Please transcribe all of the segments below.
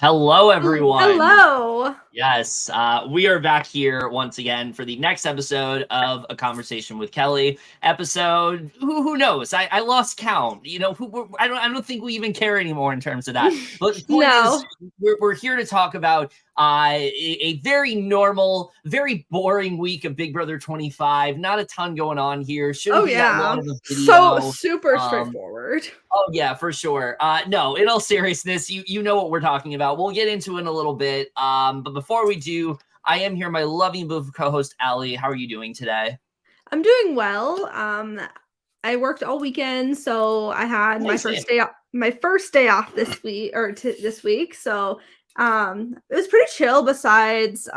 Hello, everyone. Hello. Yes, we are back here once again for the next episode of A Conversation with Kely. Episode, who knows? I lost count. You know, I don't think we even care anymore in terms of that. But the point is, we're here to talk about a very normal, very boring week of Big Brother 25. Not a ton going on here. Shouldn't be that long of a video. So super straightforward. Oh yeah, for sure. No, in all seriousness, you know what we're talking about. We'll get into it in a little bit. But before we do, I am here, my loving beautiful co-host Allie. How are you doing today? I'm doing well. I worked all weekend, so I had my first day off this week this week. So it was pretty chill. Besides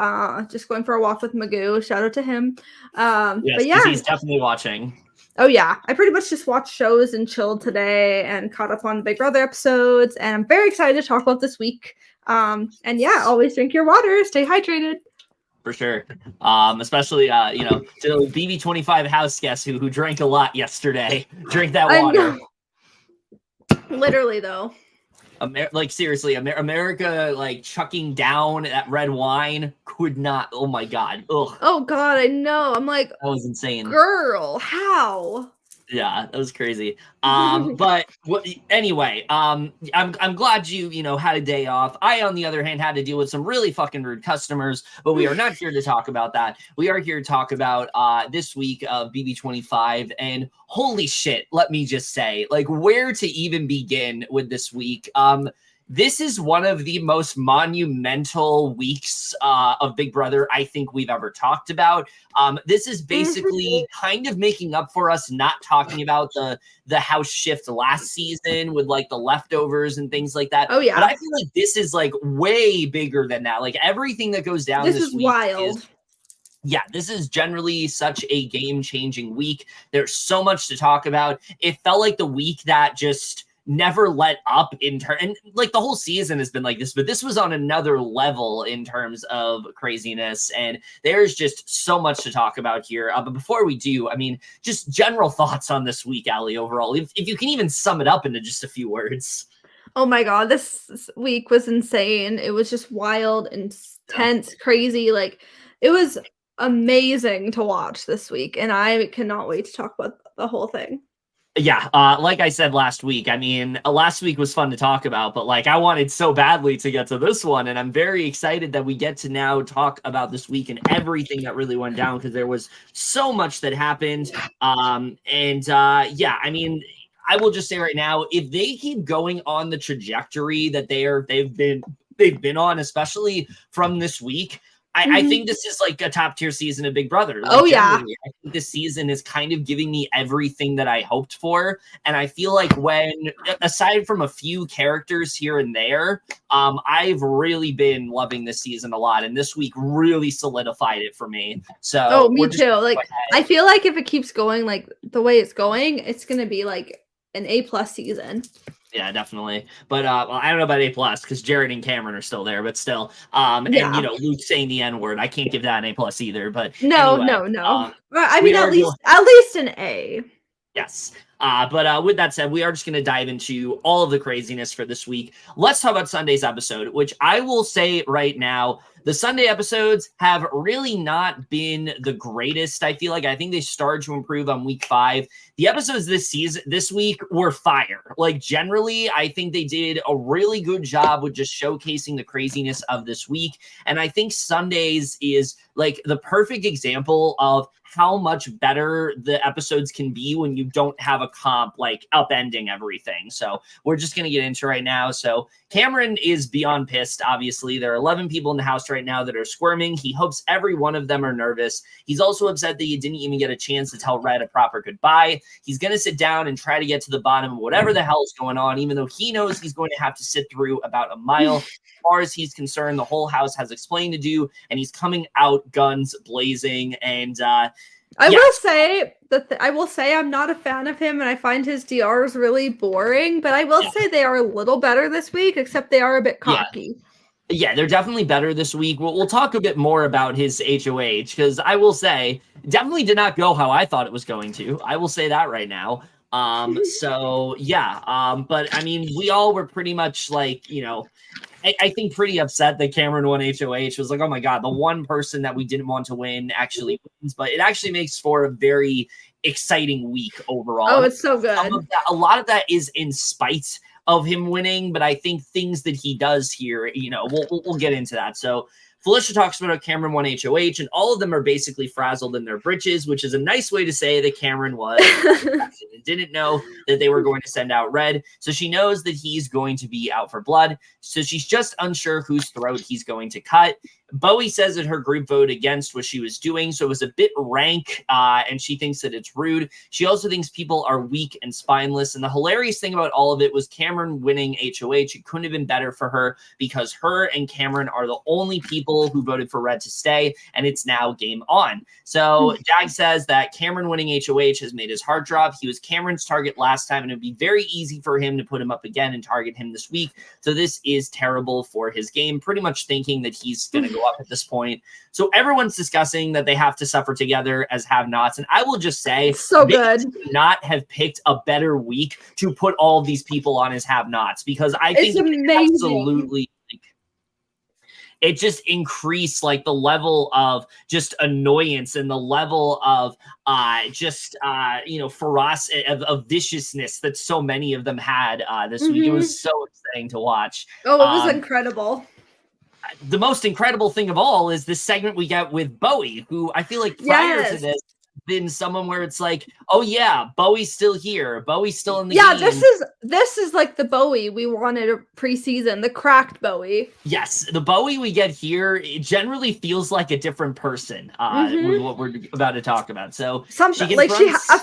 just going for a walk with Magoo. Shout out to him. Yes, but yeah, he's definitely watching. Oh yeah, I pretty much just watched shows and chilled today and caught up on Big Brother episodes, and I'm very excited to talk about this week. And yeah, always drink your water, stay hydrated. For sure. Especially to the BB25 house guest who drank a lot yesterday. Drink that water. Literally though. Seriously, America chucking down that red wine could not. Oh my god. Ugh. Oh god, I know. I'm like, that was insane. Girl, how? Yeah, that was crazy. But anyway, I'm glad you had a day off. I, on the other hand, had to deal with some really fucking rude customers, but we are not here to talk about that. We are here to talk about this week of BB25, and holy shit, let me just say, where to even begin with this week. This is one of the most monumental weeks of Big Brother I think we've ever talked about. This is basically kind of making up for us not talking about the house shift last season with the leftovers and things like that. Oh yeah. But I feel like this is way bigger than that. Everything that goes down this is week wild. Yeah, this is generally such a game-changing week. There's so much to talk about. It felt like the week that just never let up and the whole season has been like this, but this was on another level in terms of craziness, and there's just so much to talk about here. But before we do, I mean, just general thoughts on this week, Allie, overall, if you can even sum it up into just a few words. Oh my god, this week was insane. It was just wild, intense, crazy. It was amazing to watch this week, and I cannot wait to talk about the whole thing. Yeah, like I said last week, I mean, last week was fun to talk about, but I wanted so badly to get to this one, and I'm very excited that we get to now talk about this week and everything that really went down, because there was so much that happened. Yeah, I mean, I will just say right now, if they keep going on the trajectory that they've been on, especially from this week, I think this is a top tier season of Big Brother. Yeah. I think this season is kind of giving me everything that I hoped for. And I feel aside from a few characters here and there, I've really been loving this season a lot. And this week really solidified it for me. So me too. I feel like if it keeps going the way it's going, it's going to be an A+ season. Yeah, definitely. But I don't know about A+ because Jared and Cameron are still there, but still. And Luke saying the N-word, I can't give that an A+ either. But no. I mean, at least an A. Yes. But with that said, we are just going to dive into all of the craziness for this week. Let's talk about Sunday's episode, which I will say right now, the Sunday episodes have really not been the greatest. I think they started to improve on week 5. The episodes this week were fire. Generally, I think they did a really good job with just showcasing the craziness of this week. And I think Sundays is the perfect example of how much better the episodes can be when you don't have a comp upending everything. So we're just going to get into right now. So Cameron is beyond pissed. Obviously, there are 11 people in the house right now that are squirming. He hopes every one of them are nervous. He's also upset that he didn't even get a chance to tell Red a proper goodbye. He's going to sit down and try to get to the bottom of whatever the hell is going on, even though he knows he's going to have to sit through about a mile. As far as he's concerned, the whole house has explained to do, and he's coming out guns blazing. And I will say I'm not a fan of him, and I find his DRs really boring. But I will say they are a little better this week, except they are a bit cocky. Yeah, they're definitely better this week. We'll talk a bit more about his HOH, because I will say, definitely did not go how I thought it was going to. I will say that right now. But I mean, we all were pretty much I think pretty upset that Cameron won HOH. Was like, oh my God, the one person that we didn't want to win actually wins. But it actually makes for a very exciting week overall. Oh, it's so good. A lot of that is in spite of him winning, but I think things that he does here, we'll get into that. So Felicia talks about Cameron won HOH, and all of them are basically frazzled in their britches, which is a nice way to say that Cameron was and didn't know that they were going to send out Red. So she knows that he's going to be out for blood. So she's just unsure whose throat he's going to cut. Bowie says that her group voted against what she was doing, so it was a bit rank, and she thinks that it's rude. She also thinks people are weak and spineless, and the hilarious thing about all of it was Cameron winning HOH. It couldn't have been better for her because her and Cameron are the only people who voted for Red to stay, and it's now game on. So Jag says that Cameron winning HOH has made his heart drop. He was Cameron's target last time, and it would be very easy for him to put him up again and target him this week. So this is terrible for his game, pretty much thinking that he's going to go up at this point. So everyone's discussing that they have to suffer together as have-nots, and I will just say, so good. Could not have picked a better week to put all of these people on as have-nots, because I think it's absolutely it just increased like the level of just annoyance and the level of ferocity of viciousness that so many of them had this week. It was so exciting to watch. Oh, it was incredible. The most incredible thing of all is this segment we get with Bowie, who I feel like prior to this been someone where it's like, oh yeah, Bowie's still here, Bowie's still in the game. This is like the Bowie we wanted a preseason, the cracked Bowie. Yes, the Bowie we get here, it generally feels like a different person with what we're about to talk about. So something like a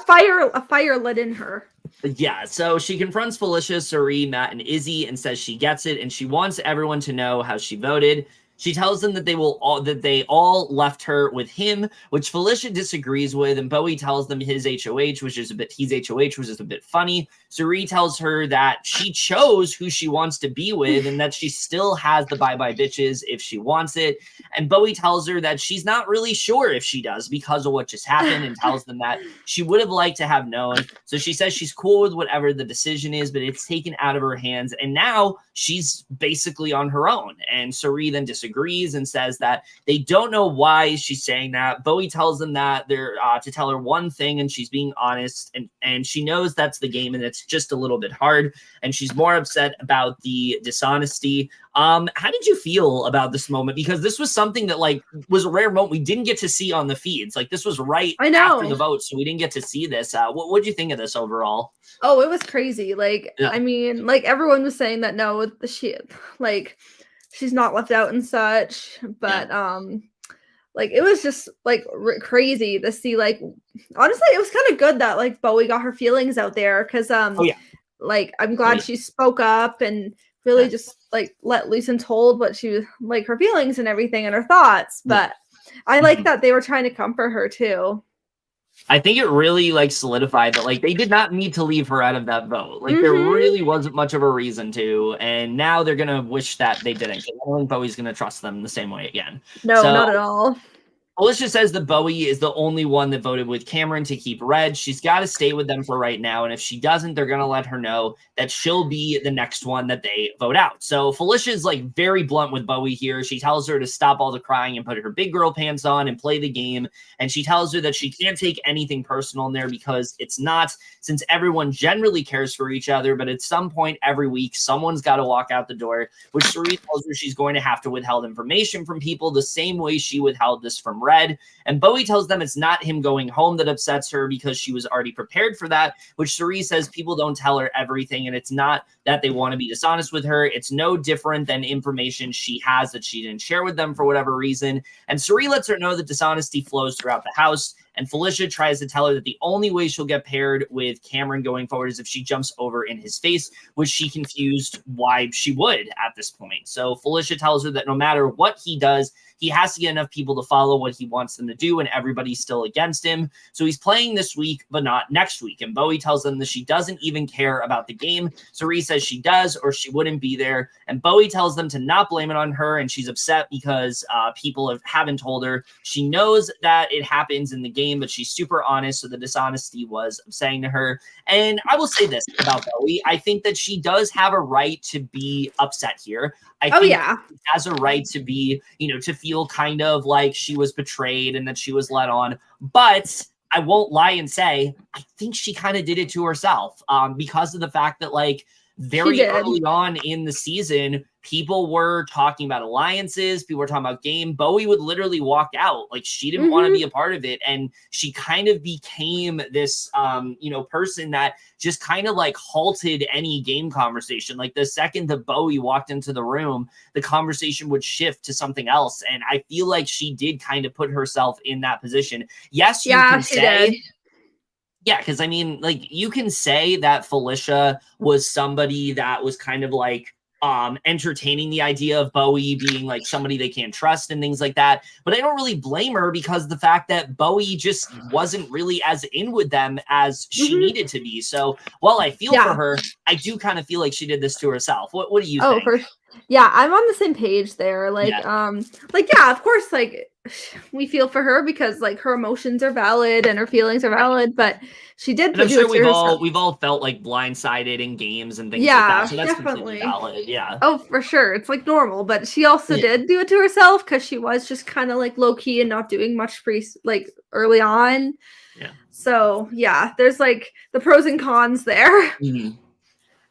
fire lit in her. Yeah, so she confronts Felicia, Cirie, Matt, and Izzy and says she gets it and she wants everyone to know how she voted. She tells them that they all left her with him, which Felicia disagrees with, and Bowie tells them his HOH, which is a bit funny. Cirie tells her that she chose who she wants to be with and that she still has the bye-bye bitches if she wants it. And Bowie tells her that she's not really sure if she does because of what just happened, and tells them that she would have liked to have known. So she says she's cool with whatever the decision is, but it's taken out of her hands, and now she's basically on her own. And Cirie then disagrees and says that they don't know why she's saying that. Bowie tells them that they're to tell her one thing, and she's being honest, and she knows that's the game, and it's just a little bit hard, and she's more upset about the dishonesty. How did you feel about this moment? Because this was something that was a rare moment we didn't get to see on the feeds. This was right after the vote, so we didn't get to see this. What did you think of this overall? Oh, it was crazy. I mean, everyone was saying that no, she's not left out and such, but it was just crazy to see. Honestly, it was kind of good that Bowie got her feelings out there, because I'm glad she spoke up and really just let loose and told what she was her feelings and everything and her thoughts. But I like that they were trying to comfort her too. I think it really solidified that they did not need to leave her out of that vote. There really wasn't much of a reason to, and now they're gonna wish that they didn't. I don't think Bowie's gonna trust them the same way again. No, not at all. Felicia says that Bowie is the only one that voted with Cameron to keep Red. She's got to stay with them for right now, and if she doesn't, they're going to let her know that she'll be the next one that they vote out. So Felicia is very blunt with Bowie here. She tells her to stop all the crying and put her big girl pants on and play the game, and she tells her that she can't take anything personal in there because it's not, since everyone generally cares for each other, but at some point every week, someone's got to walk out the door, which Cirie tells her she's going to have to withhold information from people the same way she withheld this from Red. And Bowie tells them it's not him going home that upsets her because she was already prepared for that, which Cirie says people don't tell her everything, and it's not that they want to be dishonest with her. It's no different than information she has that she didn't share with them for whatever reason. And Cirie lets her know that dishonesty flows throughout the house. And Felicia tries to tell her that the only way she'll get paired with Cameron going forward is if she jumps over in his face, which she confused why she would at this point. So Felicia tells her that no matter what he does, he has to get enough people to follow what he wants them to do, and everybody's still against him. So he's playing this week, but not next week. And Bowie tells them that she doesn't even care about the game. Cirie says she does, or she wouldn't be there. And Bowie tells them to not blame it on her, and she's upset because people haven't told her. She knows that it happens in the game, game, but she's super honest. So the dishonesty was saying to her. And I will say this about Bowie. I think that she does have a right to be upset here. I think she has a right to be, to feel kind of like she was betrayed and that she was let on. But I won't lie and say, I think she kind of did it to herself because of the fact that, like, very early on in the season, people were talking about alliances. People were talking about game. Bowie would literally walk out. Like, she didn't want to be a part of it. And she kind of became this, person that just kind of like halted any game conversation. Like, the second that Bowie walked into the room, the conversation would shift to something else. And I feel like she did kind of put herself in that position. Yes, you can say... Did. Yeah, because I mean, like, you can say that Felicia was somebody that was kind of like entertaining the idea of Bowie being like somebody they can't trust and things like that. But I don't really blame her because the fact that Bowie just wasn't really as in with them as she needed to be. So while I feel for her, I do kind of feel like she did this to herself. What do you think? Yeah, I'm on the same page there. Like, of course, like, we feel for her because, like, her emotions are valid and her feelings are valid, but she did. And I'm sure we've all felt like blindsided in games and things like that. So that's definitely valid. Yeah. Oh, for sure. It's like normal, but she also did do it to herself because she was just kind of like low key and not doing much early on. Yeah. So yeah, there's like the pros and cons there.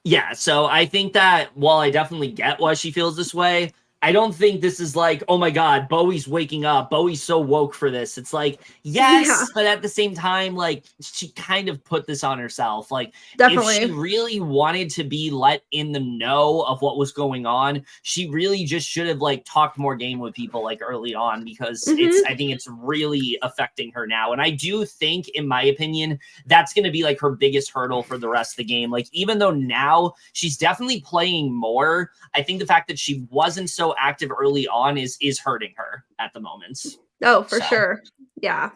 Yeah, so I think that while I definitely get why she feels this way, I don't think this is like, oh my God, Bowie's waking up. Bowie's so woke for this. It's like, yes, but at the same time, like, she kind of put this on herself. Like, if she really wanted to be let in the know of what was going on, she really just should have, like, talked more game with people, like, early on, because I think it's really affecting her now. And I do think, in my opinion, that's going to be, like, her biggest hurdle for the rest of the game. Like, even though now she's definitely playing more, I think the fact that she wasn't so active early on is hurting her at the moment. Oh, for sure. Yeah.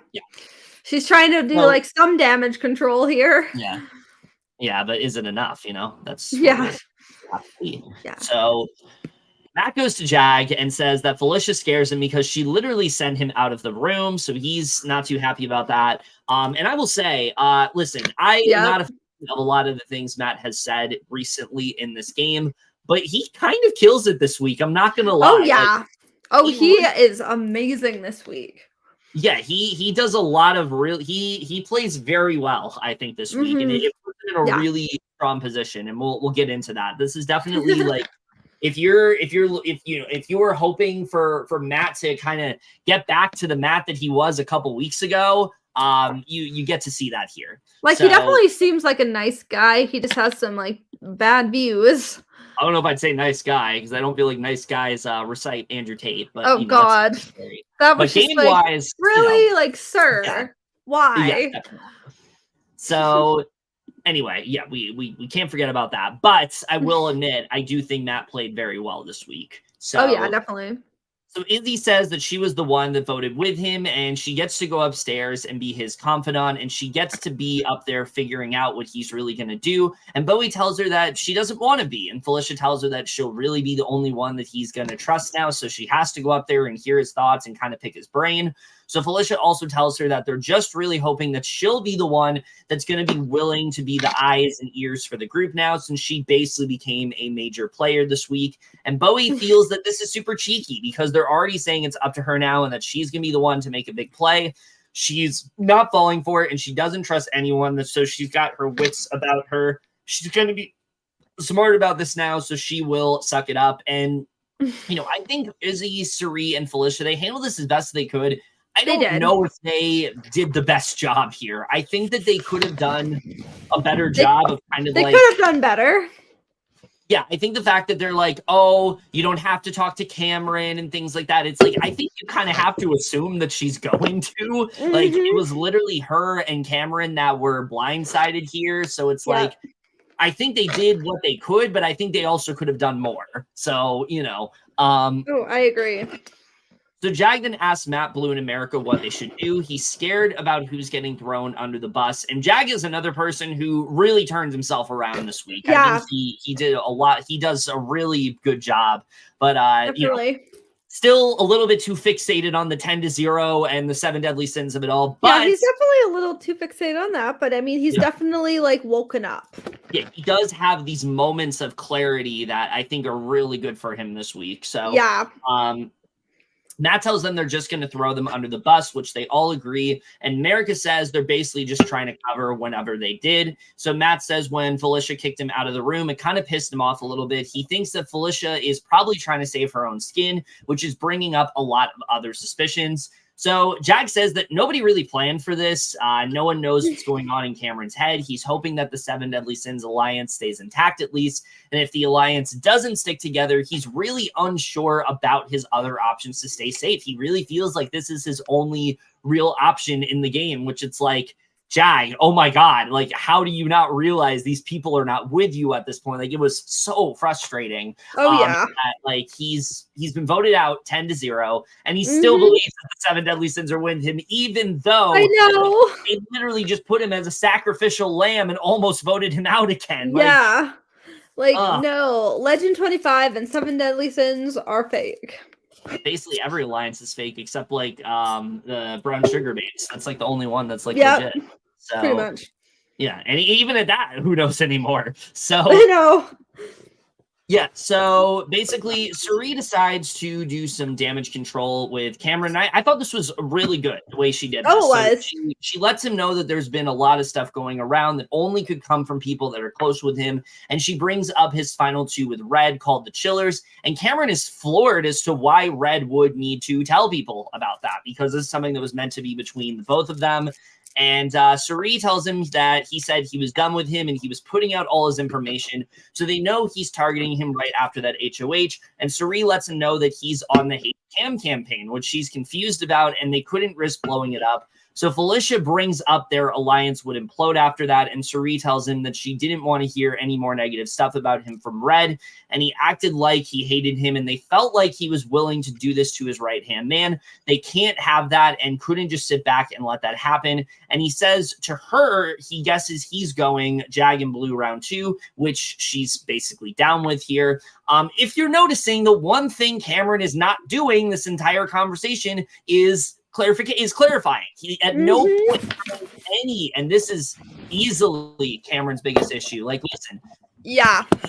She's trying to do like some damage control here. Yeah, but is it enough? That's So Matt goes to Jag and says that Felicia scares him because she literally sent him out of the room, so he's not too happy about that. And I will say, listen, I am not a fan of a lot of the things Matt has said recently in this game, but he kind of kills it this week. I'm not gonna lie. Oh yeah. Like, he is amazing this week. Yeah, he does a lot of he plays very well, I think, this week, and it puts him in a really strong position, and we'll get into that. This is definitely like if you were hoping for Matt to kind of get back to the Matt that he was a couple weeks ago, you get to see that here. Like, he definitely seems like a nice guy. He just has some like bad views. I don't know if I'd say nice guy because I don't feel like nice guys recite Andrew Tate. But God, that was game wise, really like, sir, why? Yeah, so anyway, we can't forget about that. But I will admit, I do think Matt played very well this week. So definitely. So Izzy says that she was the one that voted with him, and she gets to go upstairs and be his confidant, and she gets to be up there figuring out what he's really going to do. And Bowie tells her that she doesn't want to be, and Felicia tells her that she'll really be the only one that he's going to trust now, so she has to go up there and hear his thoughts and kind of pick his brain. So Felicia also tells her that they're just really hoping that she'll be the one that's going to be willing to be the eyes and ears for the group now, since she basically became a major player this week. And Bowie feels that this is super cheeky because they're already saying it's up to her now and that she's going to be the one to make a big play. She's not falling for it, and she doesn't trust anyone. So she's got her wits about her. She's going to be smart about this now, so she will suck it up. And, I think Izzy, Cirie, and Felicia, they handled this as best they could. I don't know if they did the best job here. I think that they could have done a better job of kind of They could have done better. Yeah, I think the fact that they're like, oh, you don't have to talk to Cameron and things like that. It's like, I think you kind of have to assume that she's going to. Like, it was literally her and Cameron that were blindsided here. So it's like, I think they did what they could, but I think they also could have done more. So, I agree. So Jag then asks Matt, Blue, and America what they should do. He's scared about who's getting thrown under the bus. And Jag is another person who really turns himself around this week. I think he did a lot. He does a really good job. But, Still a little bit too fixated on the 10-0 and the 7 deadly sins of it all. But yeah, he's definitely a little too fixated on that. But I mean, he's definitely like woken up. Yeah, he does have these moments of clarity that I think are really good for him this week. So yeah. Matt tells them they're just going to throw them under the bus, which they all agree. And America says they're basically just trying to cover whenever they did. So Matt says when Felicia kicked him out of the room, it kind of pissed him off a little bit. He thinks that Felicia is probably trying to save her own skin, which is bringing up a lot of other suspicions. So Jag says that nobody really planned for this. No one knows what's going on in Cameron's head. He's hoping that the 7 Deadly Sins alliance stays intact at least. And if the alliance doesn't stick together, he's really unsure about his other options to stay safe. He really feels like this is his only real option in the game, which it's like, Jag, oh my God, like, how do you not realize these people are not with you at this point? Like, it was so frustrating. Yeah. That, like, he's been voted out 10-0, and he still believes that the 7 Deadly Sins are with him, even though I know they literally just put him as a sacrificial lamb and almost voted him out again. Yeah. No, Legend 25 and 7 Deadly Sins are fake. Basically every alliance is fake except like the brown sugar babes. That's like the only one that's like legit. So pretty much. Yeah, and even at that, who knows anymore? So I know. Yeah, so basically, Cirie decides to do some damage control with Cameron. I thought this was really good, the way she did this. Oh, it was. So she lets him know that there's been a lot of stuff going around that only could come from people that are close with him. And she brings up his final 2 with Red, called the Chillers. And Cameron is floored as to why Red would need to tell people about that, because this is something that was meant to be between the both of them. And Cirie tells him that he said he was done with him and he was putting out all his information. So they know he's targeting him right after that HOH. And Cirie lets him know that he's on the hate cam campaign, which she's confused about, and they couldn't risk blowing it up. So Felicia brings up their alliance would implode after that, and Cirie tells him that she didn't want to hear any more negative stuff about him from Red, and he acted like he hated him, and they felt like he was willing to do this to his right-hand man. They can't have that and couldn't just sit back and let that happen. And he says to her, he guesses he's going Jag and Blue round 2, which she's basically down with here. If you're noticing, the one thing Cameron is not doing this entire conversation is clarifying. He at no point and this is easily Cameron's biggest issue. Like, listen,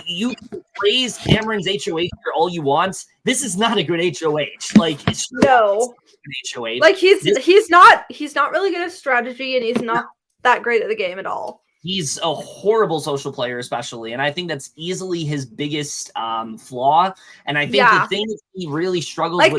you praise Cameron's HOH for all you want. This is not a good HOH. Like, it's no HOH. Like he's not really good at strategy, and he's not that great at the game at all. He's a horrible social player, especially. And I think that's easily his biggest flaw. And I think the thing that he really struggles with...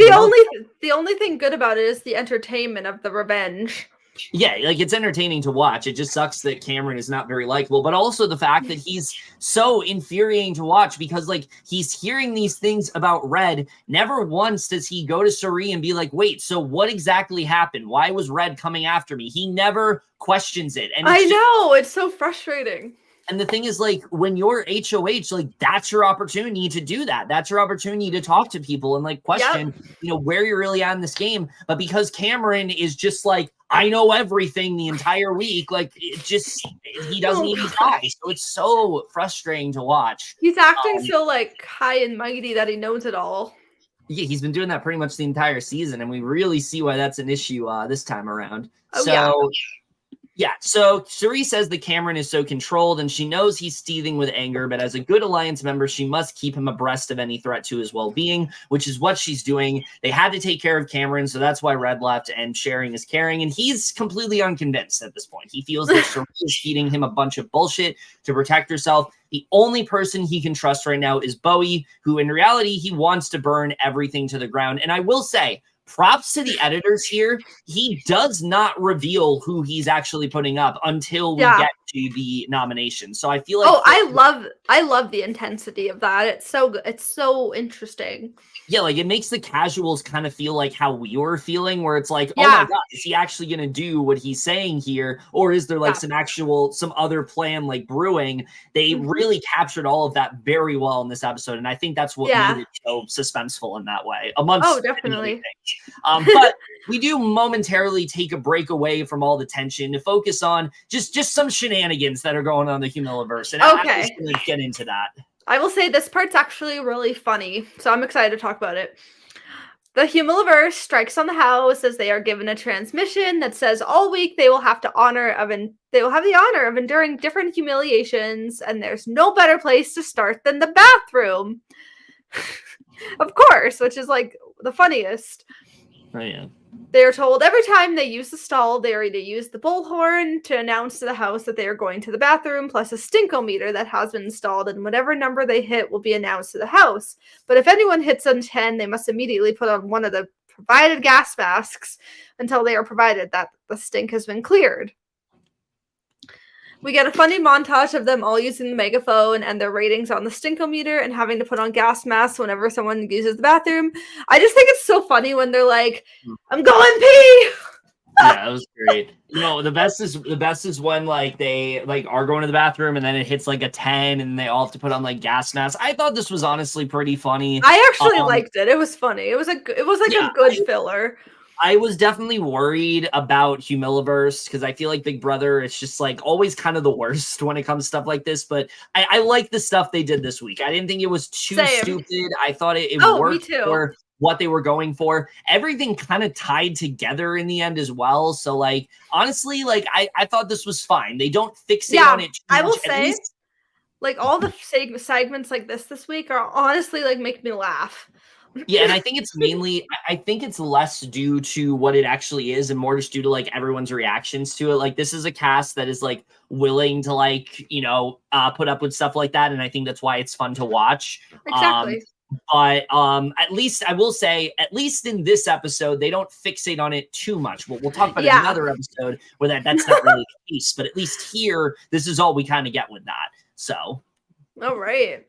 The only thing good about it is the entertainment of the revenge. Yeah, like, it's entertaining to watch. It just sucks that Cameron is not very likable, but also the fact that he's so infuriating to watch, because, like, he's hearing these things about Red. Never once does he go to Cirie and be like, wait, so what exactly happened? Why was Red coming after me? He never questions it. And I know, it's so frustrating. And the thing is, like, when you're HOH, like, that's your opportunity to do that. That's your opportunity to talk to people and, like, question, you know, where you're really at in this game. But because Cameron is just like, I know everything the entire week, like, it just, he doesn't even try. So it's so frustrating to watch. He's acting so, like, high and mighty that he knows it all. Yeah, he's been doing that pretty much the entire season, and we really see why that's an issue this time around. So Cirie says that Cameron is so controlled, and she knows he's seething with anger, but as a good alliance member, she must keep him abreast of any threat to his well-being, which is what she's doing. They had to take care of Cameron, so that's why Red left, and sharing is caring, and he's completely unconvinced at this point. He feels that Cirie is feeding him a bunch of bullshit to protect herself. The only person he can trust right now is Bowie, who in reality, he wants to burn everything to the ground. And I will say, props to the editors here. He does not reveal who he's actually putting up until we get to the nomination. So I feel like I love the intensity of that. It's so interesting. Yeah, like, it makes the casuals kind of feel like how we were feeling, where it's like, oh my God, is he actually going to do what he's saying here? Or is there like some other plan like brewing? They really captured all of that very well in this episode. And I think that's what made it so suspenseful in that way. Definitely. But we do momentarily take a break away from all the tension to focus on just some shenanigans that are going on in the Humiliverse. And I'm just going to get into that. I will say this part's actually really funny, so I'm excited to talk about it. The Humiliverse strikes on the house as they are given a transmission that says all week they will have the honor of enduring different humiliations, and there's no better place to start than the bathroom. Of course, which is like the funniest. Oh yeah. They are told every time they use the stall, they are to use the bullhorn to announce to the house that they are going to the bathroom, plus a stinkometer that has been installed, and whatever number they hit will be announced to the house. But if anyone hits on 10, they must immediately put on one of the provided gas masks until they are provided that the stink has been cleared. We get a funny montage of them all using the megaphone and their ratings on the stinkometer and having to put on gas masks whenever someone uses the bathroom. I just think it's so funny when they're like, "I'm going pee." Yeah, that was great. The best is when like they like are going to the bathroom and then it hits like a 10 and they all have to put on like gas masks. I thought this was honestly pretty funny. I actually liked it. It was funny. It was a good filler. I was definitely worried about Humiliverse because I feel like Big Brother is just like always kind of the worst when it comes to stuff like this. But I like the stuff they did this week. I didn't think it was too stupid. I thought it worked for what they were going for. Everything kind of tied together in the end as well. So like honestly, like I thought this was fine. They don't fixate on it too much. I will say, like all the segments like this week are honestly like make me laugh. Yeah, and I think it's mainly, I think it's less due to what it actually is and more just due to like everyone's reactions to it. Like this is a cast that is like willing to like, put up with stuff like that. And I think that's why it's fun to watch. Exactly. But at least I will say, at least in this episode, they don't fixate on it too much. We'll talk about another episode where that's not really the case. But at least here, this is all we kind of get with that. So. All right.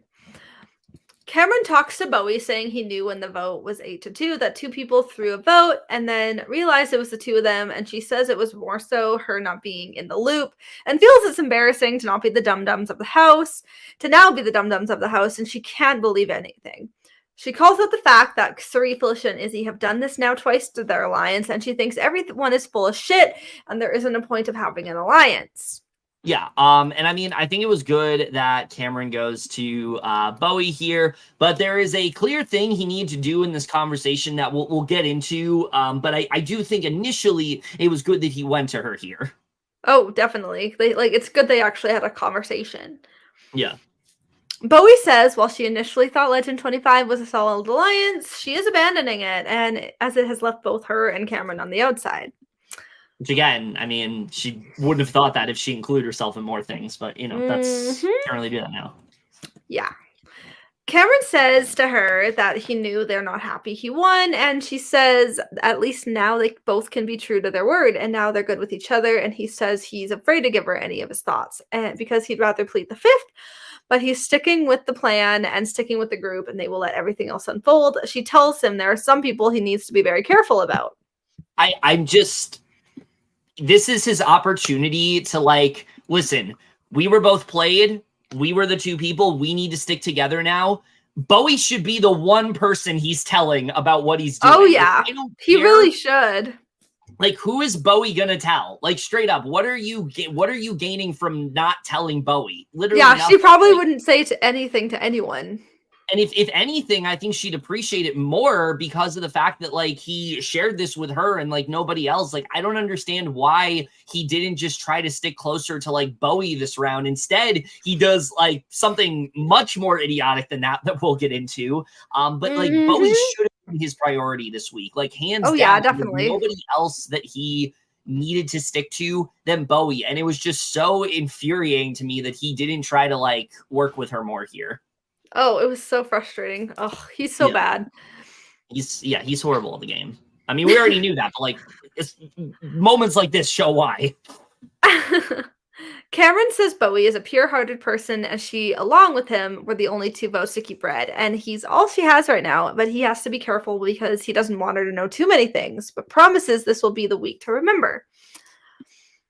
Cameron talks to Bowie saying he knew when the vote was 8-2 that two people threw a vote and then realized it was the two of them, and she says it was more so her not being in the loop and feels it's embarrassing to not be the dum-dums of the house, to now be the dum-dums of the house, and she can't believe anything. She calls out the fact that Cirie, Felicia, and Izzy have done this now twice to their alliance, and she thinks everyone is full of shit and there isn't a point of having an alliance. Yeah, and I mean, I think it was good that Cameron goes to Bowie here, but there is a clear thing he needs to do in this conversation that we'll get into, but I do think initially it was good that he went to her here. Oh, definitely. It's good they actually had a conversation. Yeah. Bowie says while she initially thought Legend 25 was a solid alliance, she is abandoning it, and as it has left both her and Cameron on the outside. Which again, I mean, she wouldn't have thought that if she included herself in more things, but that's generally do that now. Yeah. Cameron says to her that he knew they're not happy he won, and she says at least now they both can be true to their word, and now they're good with each other, and he says he's afraid to give her any of his thoughts, and because he'd rather plead the fifth, but he's sticking with the plan and sticking with the group, and they will let everything else unfold. She tells him there are some people he needs to be very careful about. This is his opportunity to like, listen, we were both played. We were the two people. We need to stick together now. Bowie should be the one person he's telling about what he's doing. Oh, yeah. He really should. Like, who is Bowie gonna tell? Like, straight up, what are you gaining from not telling Bowie? Literally, yeah, she probably wouldn't say anything to anyone. And if anything, I think she'd appreciate it more because of the fact that, like, he shared this with her and, like, nobody else. Like, I don't understand why he didn't just try to stick closer to, like, Bowie this round. Instead, he does, like, something much more idiotic than that we'll get into. But, like, Bowie should have been his priority this week. Like, hands down. Yeah, definitely. Nobody else that he needed to stick to than Bowie. And it was just so infuriating to me that he didn't try to, like, work with her more here. Oh, it was so frustrating. Oh, he's so bad. He's horrible at the game. I mean, we already knew that, but like moments like this show why. Cameron says Bowie is a pure-hearted person, and she, along with him, were the only two votes to keep red, and he's all she has right now, but he has to be careful because he doesn't want her to know too many things, but promises this will be the week to remember.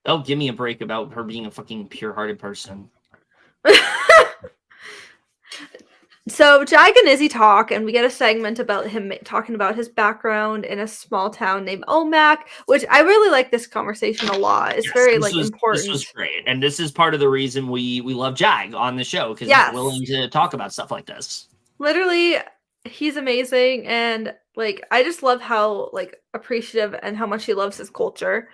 Oh, give me a break about her being a fucking pure-hearted person. So Jag and Izzy talk, and we get a segment about him talking about his background in a small town named Omak, which I really like this conversation a lot. It's very important. This was great, and this is part of the reason we love Jag on the show because he's willing to talk about stuff like this. Literally, He's amazing, and like I just love how like appreciative and how much he loves his culture.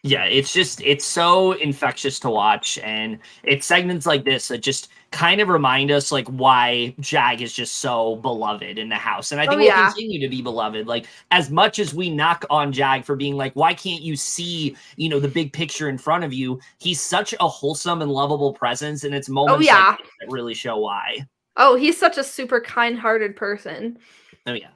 Yeah, it's so infectious to watch, and it's segments like this that just kind of remind us like why Jag is just so beloved in the house. And I Oh think will yeah. continue to be beloved. Like as much as we knock on Jag for being like, why can't you see, the big picture in front of you? He's such a wholesome and lovable presence, and it's Oh moments like yeah. this that really show why. Oh, he's such a super kind-hearted person. Oh yeah.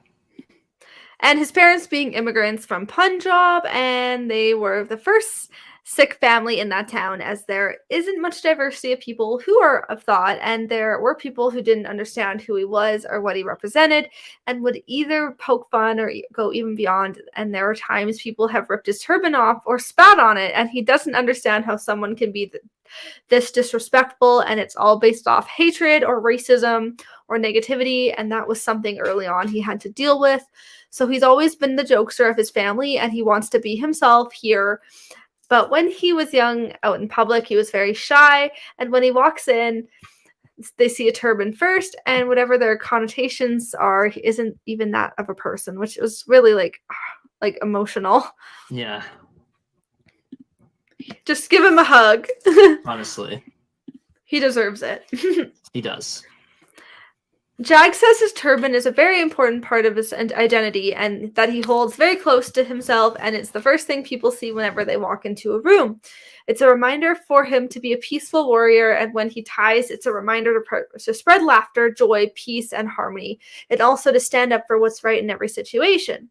And his parents being immigrants from Punjab, and they were the first Sikh family in that town, as there isn't much diversity of people who are of thought, and there were people who didn't understand who he was or what he represented, and would either poke fun or go even beyond. And there are times people have ripped his turban off or spat on it, and he doesn't understand how someone can be this disrespectful, and it's all based off hatred or racism or negativity, and that was something early on he had to deal with. So he's always been the jokester of his family, and he wants to be himself here. But when he was young out in public, he was very shy, and when he walks in, they see a turban first, and whatever their connotations are, he isn't even that of a person, which was really like emotional. Yeah. Just give him a hug. Honestly. He deserves it. He does. Jag says his turban is a very important part of his identity and that he holds very close to himself, and it's the first thing people see whenever they walk into a room. It's a reminder for him to be a peaceful warrior, and when he ties, it's a reminder to spread laughter, joy, peace, and harmony, and also to stand up for what's right in every situation.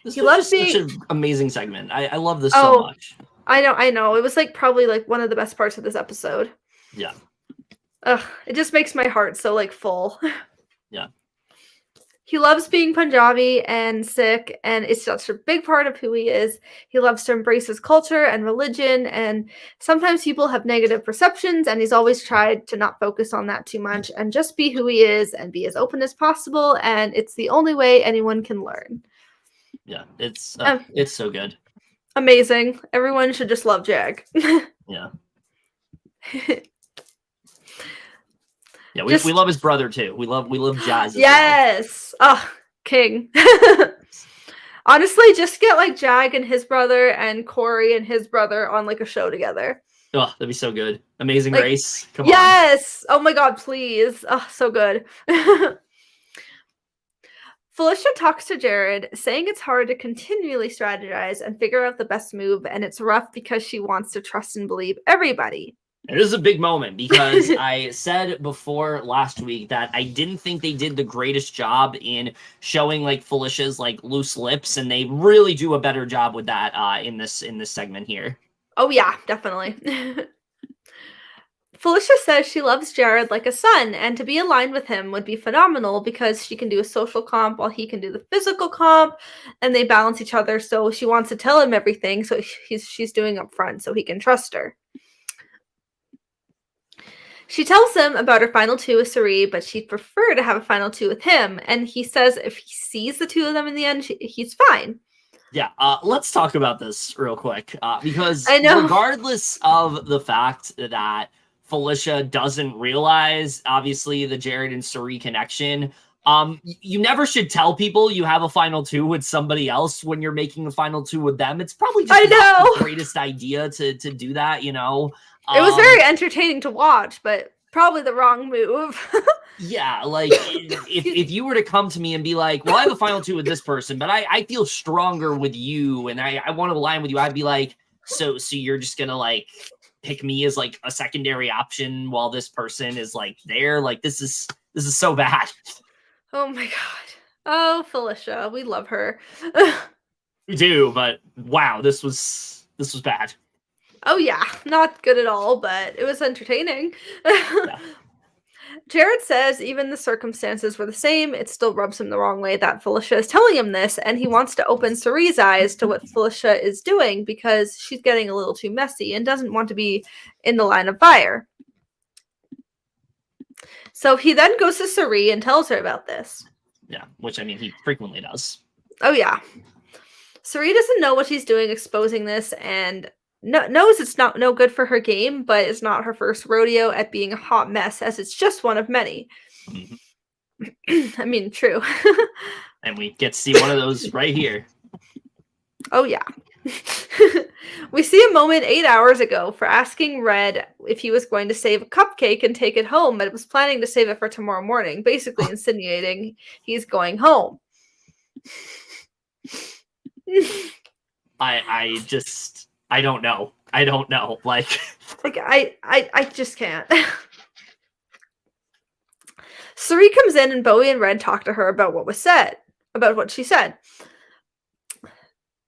He loves such an amazing segment. I love this so much. I know. It was like probably like one of the best parts of this episode. Yeah. Ugh, it just makes my heart so like full. Yeah. He loves being Punjabi and Sikh, and it's such a big part of who he is. He loves to embrace his culture and religion, and sometimes people have negative perceptions, and he's always tried to not focus on that too much and just be who he is and be as open as possible, and it's the only way anyone can learn. Yeah, it's so good. Amazing. Everyone should just love Jag. Yeah. Yeah, we love his brother too. We love Jazz. Yes. Well. Oh, king. Honestly, just get like Jag and his brother and Cory and his brother on like a show together. Oh, that'd be so good. Amazing Race. Come on. Yes. Oh my god, please. Oh, so good. Felicia talks to Jared, saying it's hard to continually strategize and figure out the best move, and it's rough because she wants to trust and believe everybody. It is a big moment because I said before last week that I didn't think they did the greatest job in showing like Felicia's like loose lips, and they really do a better job with that in this segment here. Oh yeah, definitely. Felicia says she loves Jared like a son, and to be aligned with him would be phenomenal because she can do a social comp while he can do the physical comp, and they balance each other. So she wants to tell him everything, so she's doing up front so he can trust her. She tells him about her final two with Cirie, but she'd prefer to have a final two with him. And he says if he sees the two of them in the end, he's fine. Yeah, let's talk about this real quick. Because regardless of the fact that Felicia doesn't realize, obviously, the Jared and Cirie connection, you never should tell people you have a final two with somebody else when you're making a final two with them. It's probably just not the greatest idea to do that, It was very entertaining to watch, but probably the wrong move. Yeah, like if you were to come to me and be like, well, I have a final two with this person, but I feel stronger with you and I want to align with you, I'd be like, so you're just gonna like pick me as like a secondary option while this person is like there? Like this is so bad. Oh my god. Oh, Felicia, we love her. We do, but wow, this was bad. Oh yeah, not good at all, but it was entertaining. Yeah. Jared says even the circumstances were the same, it still rubs him the wrong way that Felicia is telling him this, and he wants to open Cirie's eyes to what Felicia is doing because she's getting a little too messy and doesn't want to be in the line of fire. So he then goes to Cirie and tells her about this. Yeah, which I mean, he frequently does. Oh yeah. Cirie doesn't know what she's doing exposing this and knows it's no good for her game, but it's not her first rodeo at being a hot mess, as it's just one of many. Mm-hmm. I mean, true. And we get to see one of those right here. Oh, yeah. We see a moment 8 hours ago for asking Red if he was going to save a cupcake and take it home, but was planning to save it for tomorrow morning, basically insinuating he's going home. I don't know. Like I just can't. Cirie comes in and Bowie and Red talk to her about what she said.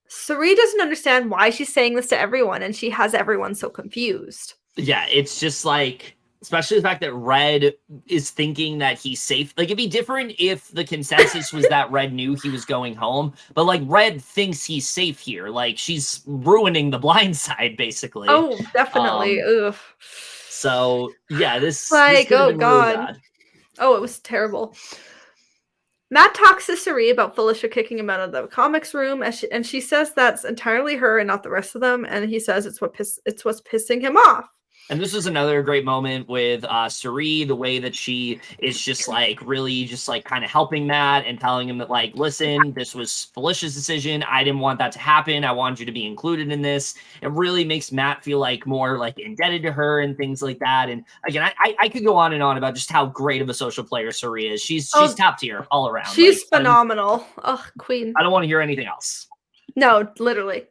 Cirie doesn't understand why she's saying this to everyone, and she has everyone so confused. Yeah, it's just like, especially the fact that Red is thinking that he's safe. Like, it'd be different if the consensus was that Red knew he was going home, but like Red thinks he's safe here. Like, she's ruining the blind side, basically. Oh, definitely. Ugh. So yeah, this like, this oh been god, really bad. Oh, it was terrible. Matt talks to Cirie about Felicia kicking him out of the comics room, and she says that's entirely her and not the rest of them. And he says it's what's pissing him off. And this was another great moment with Cirie, the way that she is just like really just like kind of helping Matt and telling him that, like, listen, this was Felicia's decision. I didn't want that to happen. I wanted you to be included in this. It really makes Matt feel like more like indebted to her and things like that. And again, I could go on and on about just how great of a social player Cirie is. She's top tier all around. She's like, phenomenal. Oh, queen. I don't want to hear anything else. No, literally.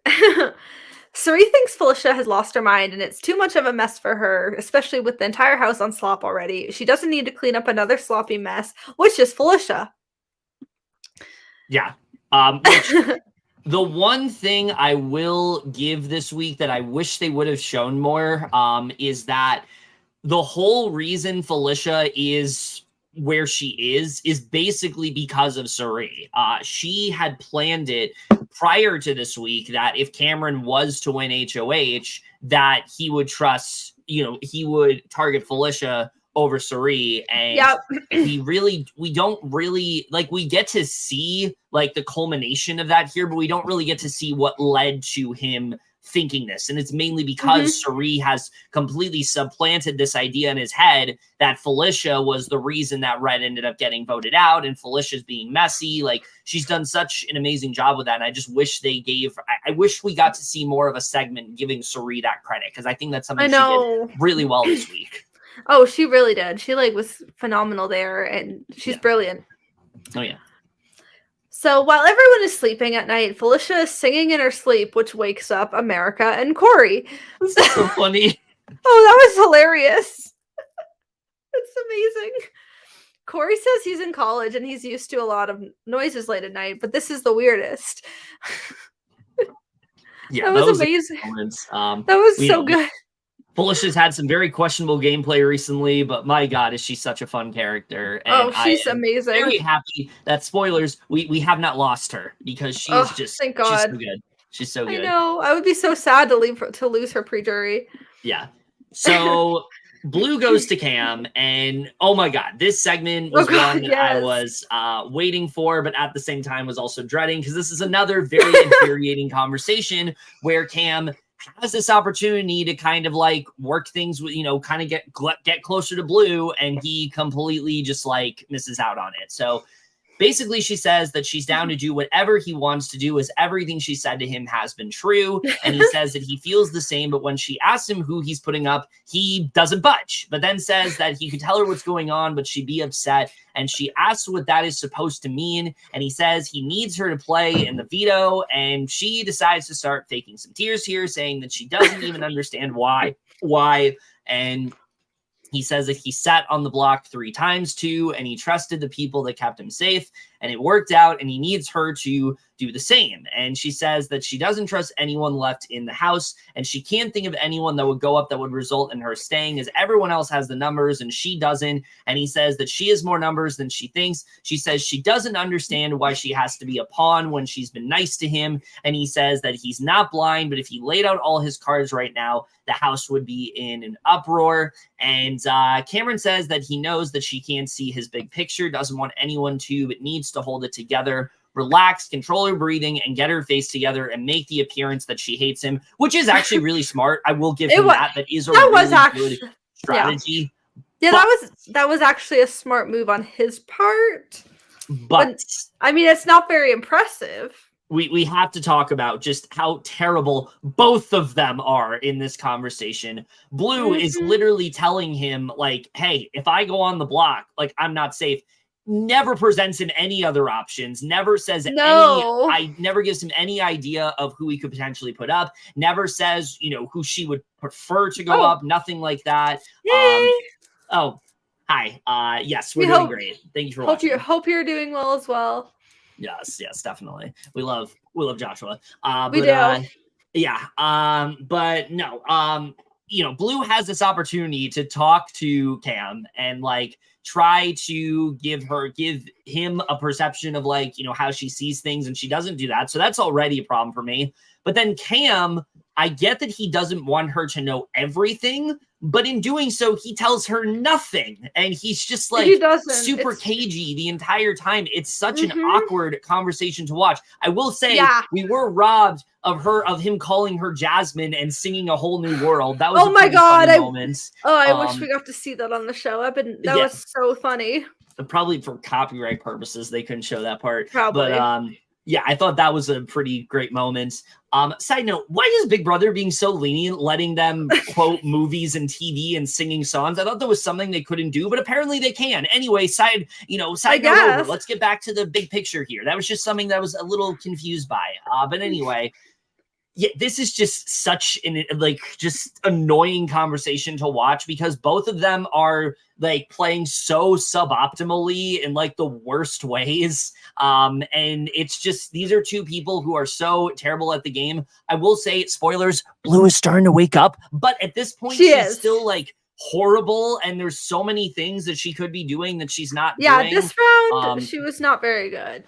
Cirie thinks Felicia has lost her mind, and it's too much of a mess for her, especially with the entire house on slop already. She doesn't need to clean up another sloppy mess, which is Felicia. Yeah. The one thing I will give this week that I wish they would have shown more is that the whole reason Felicia is where she is basically because of Cirie. She had planned it prior to this week that if Cameron was to win HOH, that he would trust, he would target Felicia over Cirie. And we don't really, like, we get to see like the culmination of that here, but we don't really get to see what led to him thinking this. And it's mainly because Cirie has completely supplanted this idea in his head that Felicia was the reason that Red ended up getting voted out, and Felicia's being messy. Like, she's done such an amazing job with that. And I just wish I wish we got to see more of a segment giving Cirie that credit, because I think that's something she did really well this week. Oh, she really did. She was phenomenal there, and she's brilliant. Oh yeah. So while everyone is sleeping at night, Felicia is singing in her sleep, which wakes up America and Cory. This is so funny. Oh, that was hilarious. It's amazing. Cory says he's in college and he's used to a lot of noises late at night, but this is the weirdest. Yeah, that was amazing. That was so good. Felicia's had some very questionable gameplay recently, but my God, is she such a fun character. And she's amazing. I'm very happy that, spoilers, we have not lost her, because she is just, thank God. She's so good. She's so good. I know. I would be so sad to lose her pre-jury. Yeah. So Blue goes to Cam, and oh my God, this segment was one that I was waiting for, but at the same time was also dreading, because this is another very infuriating conversation where Cam has this opportunity to kind of like work things with, kind of get closer to Blue, and he completely just like misses out on it. So basically she says that she's down to do whatever he wants to do, as everything she said to him has been true. And he says that he feels the same, but when she asks him who he's putting up, he doesn't budge, but then says that he could tell her what's going on, but she'd be upset. And she asks what that is supposed to mean. And he says he needs her to play in the veto. And she decides to start faking some tears here, saying that she doesn't even understand why. And he says that he sat on the block 3 times too, and he trusted the people that kept him safe, and it worked out, and he needs her to do the same. And she says that she doesn't trust anyone left in the house, and she can't think of anyone that would go up that would result in her staying, as everyone else has the numbers and she doesn't. And he says that she has more numbers than she thinks. She says she doesn't understand why she has to be a pawn when she's been nice to him. And he says that he's not blind, but if he laid out all his cards right now, the house would be in an uproar. And Cameron says that he knows that she can't see his big picture, doesn't want anyone to, but needs to hold it together, relax, control her breathing, and get her face together and make the appearance that she hates him, which is actually really smart. I will give him that. That is a really good strategy. Yeah, that was actually a smart move on his part. But I mean, it's not very impressive. We have to talk about just how terrible both of them are in this conversation. Blue is literally telling him, like, hey, if I go on the block, like, I'm not safe. Never presents him any other options, never says never gives him any idea of who he could potentially put up, never says, you know, who she would prefer to go up, nothing like that. Yay! Hi. Yes, we're doing great. Thank you for watching. Hope you're doing well as well. Yes, definitely. We love Joshua. We do. Yeah. But no, you know, Blue has this opportunity to talk to Cam and like try to give him a perception of like, you know, how she sees things, and she doesn't do that. So that's already a problem for me. But then Cam, I get that he doesn't want her to know everything, but in doing so, he tells her nothing. And he's just like super cagey the entire time. It's such an awkward conversation to watch. I will say we were robbed of him calling her Jasmine and singing A Whole New World. That was funny moment. I wish we got to see that on the show. That was so funny. Probably for copyright purposes, they couldn't show that part. Probably. But yeah, I thought that was a pretty great moment. Side note, why is Big Brother being so lenient, letting them quote movies and TV and singing songs? I thought that was something they couldn't do, but apparently they can. Anyway, side note over. Let's get back to the big picture here. That was just something that I was a little confused by. But anyway, yeah, this is just such an just annoying conversation to watch because both of them are like playing so suboptimally in like the worst ways. And it's just, these are two people who are so terrible at the game. I will say, spoilers, Blue is starting to wake up, but at this point she's still like horrible, and there's so many things that she could be doing that she's not doing. This round she was not very good.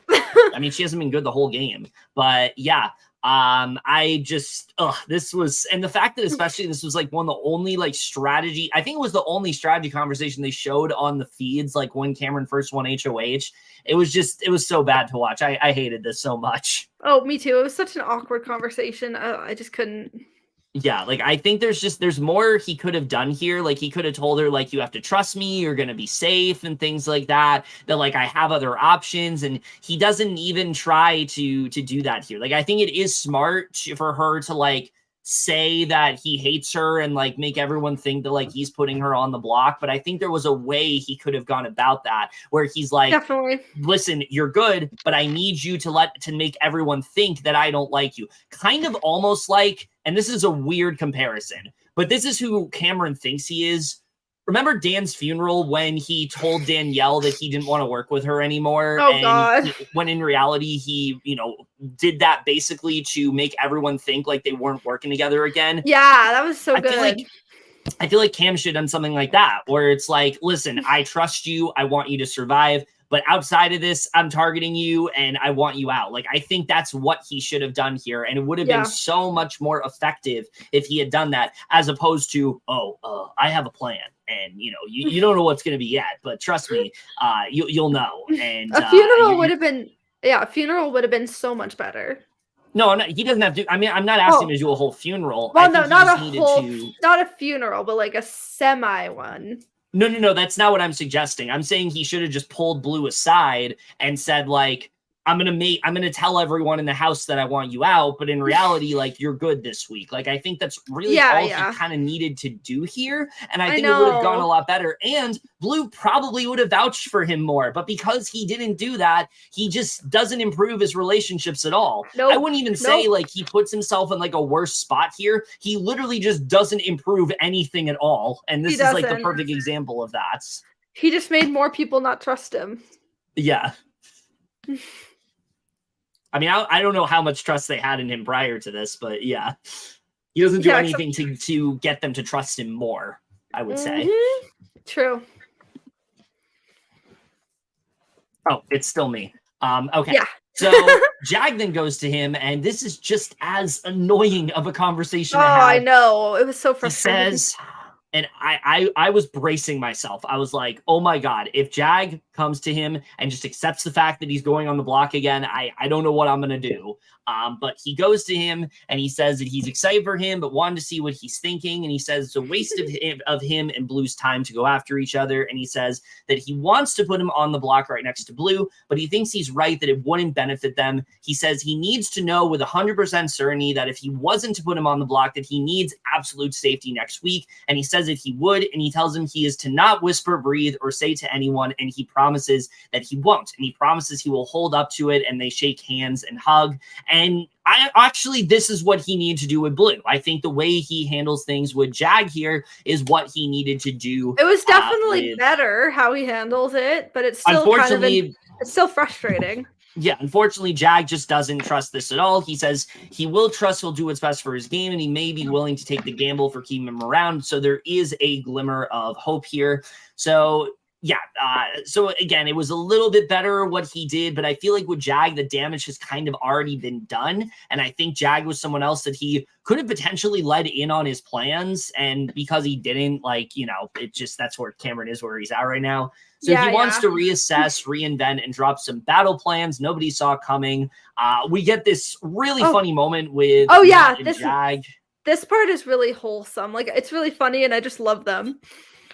I mean, she hasn't been good the whole game, but yeah. I just this was, and the fact that especially this was like one of the only like strategy, I think it was the only strategy conversation they showed on the feeds, like when Cameron first won HOH. It was so bad to watch. I hated this so much. Oh, me too. It was such an awkward conversation. I just couldn't. Yeah, like I think there's more he could have done here. Like he could have told her like, you have to trust me, you're gonna be safe and things like that. That like I have other options, and he doesn't even try to do that here. Like I think it is smart for her to like say that he hates her and like make everyone think that like he's putting her on the block. But I think there was a way he could have gone about that where he's like, definitely, listen, you're good, but I need you to make everyone think that I don't like you. Kind of almost like, and this is a weird comparison, but this is who Cameron thinks he is. Remember Dan's funeral when he told Danielle that he didn't want to work with her anymore? Oh, God. When in reality, he, did that basically to make everyone think like they weren't working together again. Yeah, that was so good. I feel like Cam should have done something like that, where it's like, listen, I trust you. I want you to survive. But outside of this, I'm targeting you and I want you out. Like, I think that's what he should have done here. And it would have been so much more effective if he had done that, as opposed to, I have a plan. And, you don't know what's going to be yet, but trust me, you'll know. And a funeral would have been so much better. No, he doesn't have to. I mean, I'm not asking him to do a whole funeral. Well, no, not a funeral, but like a semi one. No, that's not what I'm suggesting. I'm saying he should have just pulled Blue aside and said, like, I'm gonna tell everyone in the house that I want you out, but in reality, like, you're good this week. Like, I think that's really all he kind of needed to do here. And I think it would have gone a lot better. And Blue probably would have vouched for him more. But because he didn't do that, he just doesn't improve his relationships at all. Nope. I wouldn't even say like he puts himself in like a worse spot here. He literally just doesn't improve anything at all. And this is like the perfect example of that. He just made more people not trust him. Yeah. I mean, I don't know how much trust they had in him prior to this, but yeah, he doesn't do anything to get them to trust him more, I would say. True. Oh, it's still me. Okay. Yeah. So Jag then goes to him, and this is just as annoying of a conversation to have. I know. It was so frustrating. He says, and I was bracing myself. I was like, oh my God, if Jag comes to him and just accepts the fact that he's going on the block again. I don't know what I'm going to do. But he goes to him and he says that he's excited for him, but wanted to see what he's thinking. And he says it's a waste of him and Blue's time to go after each other. And he says that he wants to put him on the block right next to Blue, but he thinks he's right that it wouldn't benefit them. He says he needs to know with 100% certainty that if he wasn't to put him on the block, that he needs absolute safety next week. And he says that he would, and he tells him he is to not whisper, breathe, or say to anyone, and he promises that he won't. And he promises he will hold up to it, and they shake hands and hug. And this is what he needed to do with Blue. I think the way he handles things with Jag here is what he needed to do. It was definitely better how he handles it, but it's still it's still frustrating. Yeah, unfortunately, Jag just doesn't trust this at all. He says he will trust he'll do what's best for his game, and he may be willing to take the gamble for keeping him around. So there is a glimmer of hope here. So yeah, so again, it was a little bit better what he did, but I feel like with Jag, the damage has kind of already been done. And I think Jag was someone else that he could have potentially led in on his plans. And because he didn't, that's where Cameron is, where he's at right now. So he wants to reassess, reinvent, and drop some battle plans nobody saw coming. We get this really funny moment with Jag. This part is really wholesome. It's really funny, and I just love them.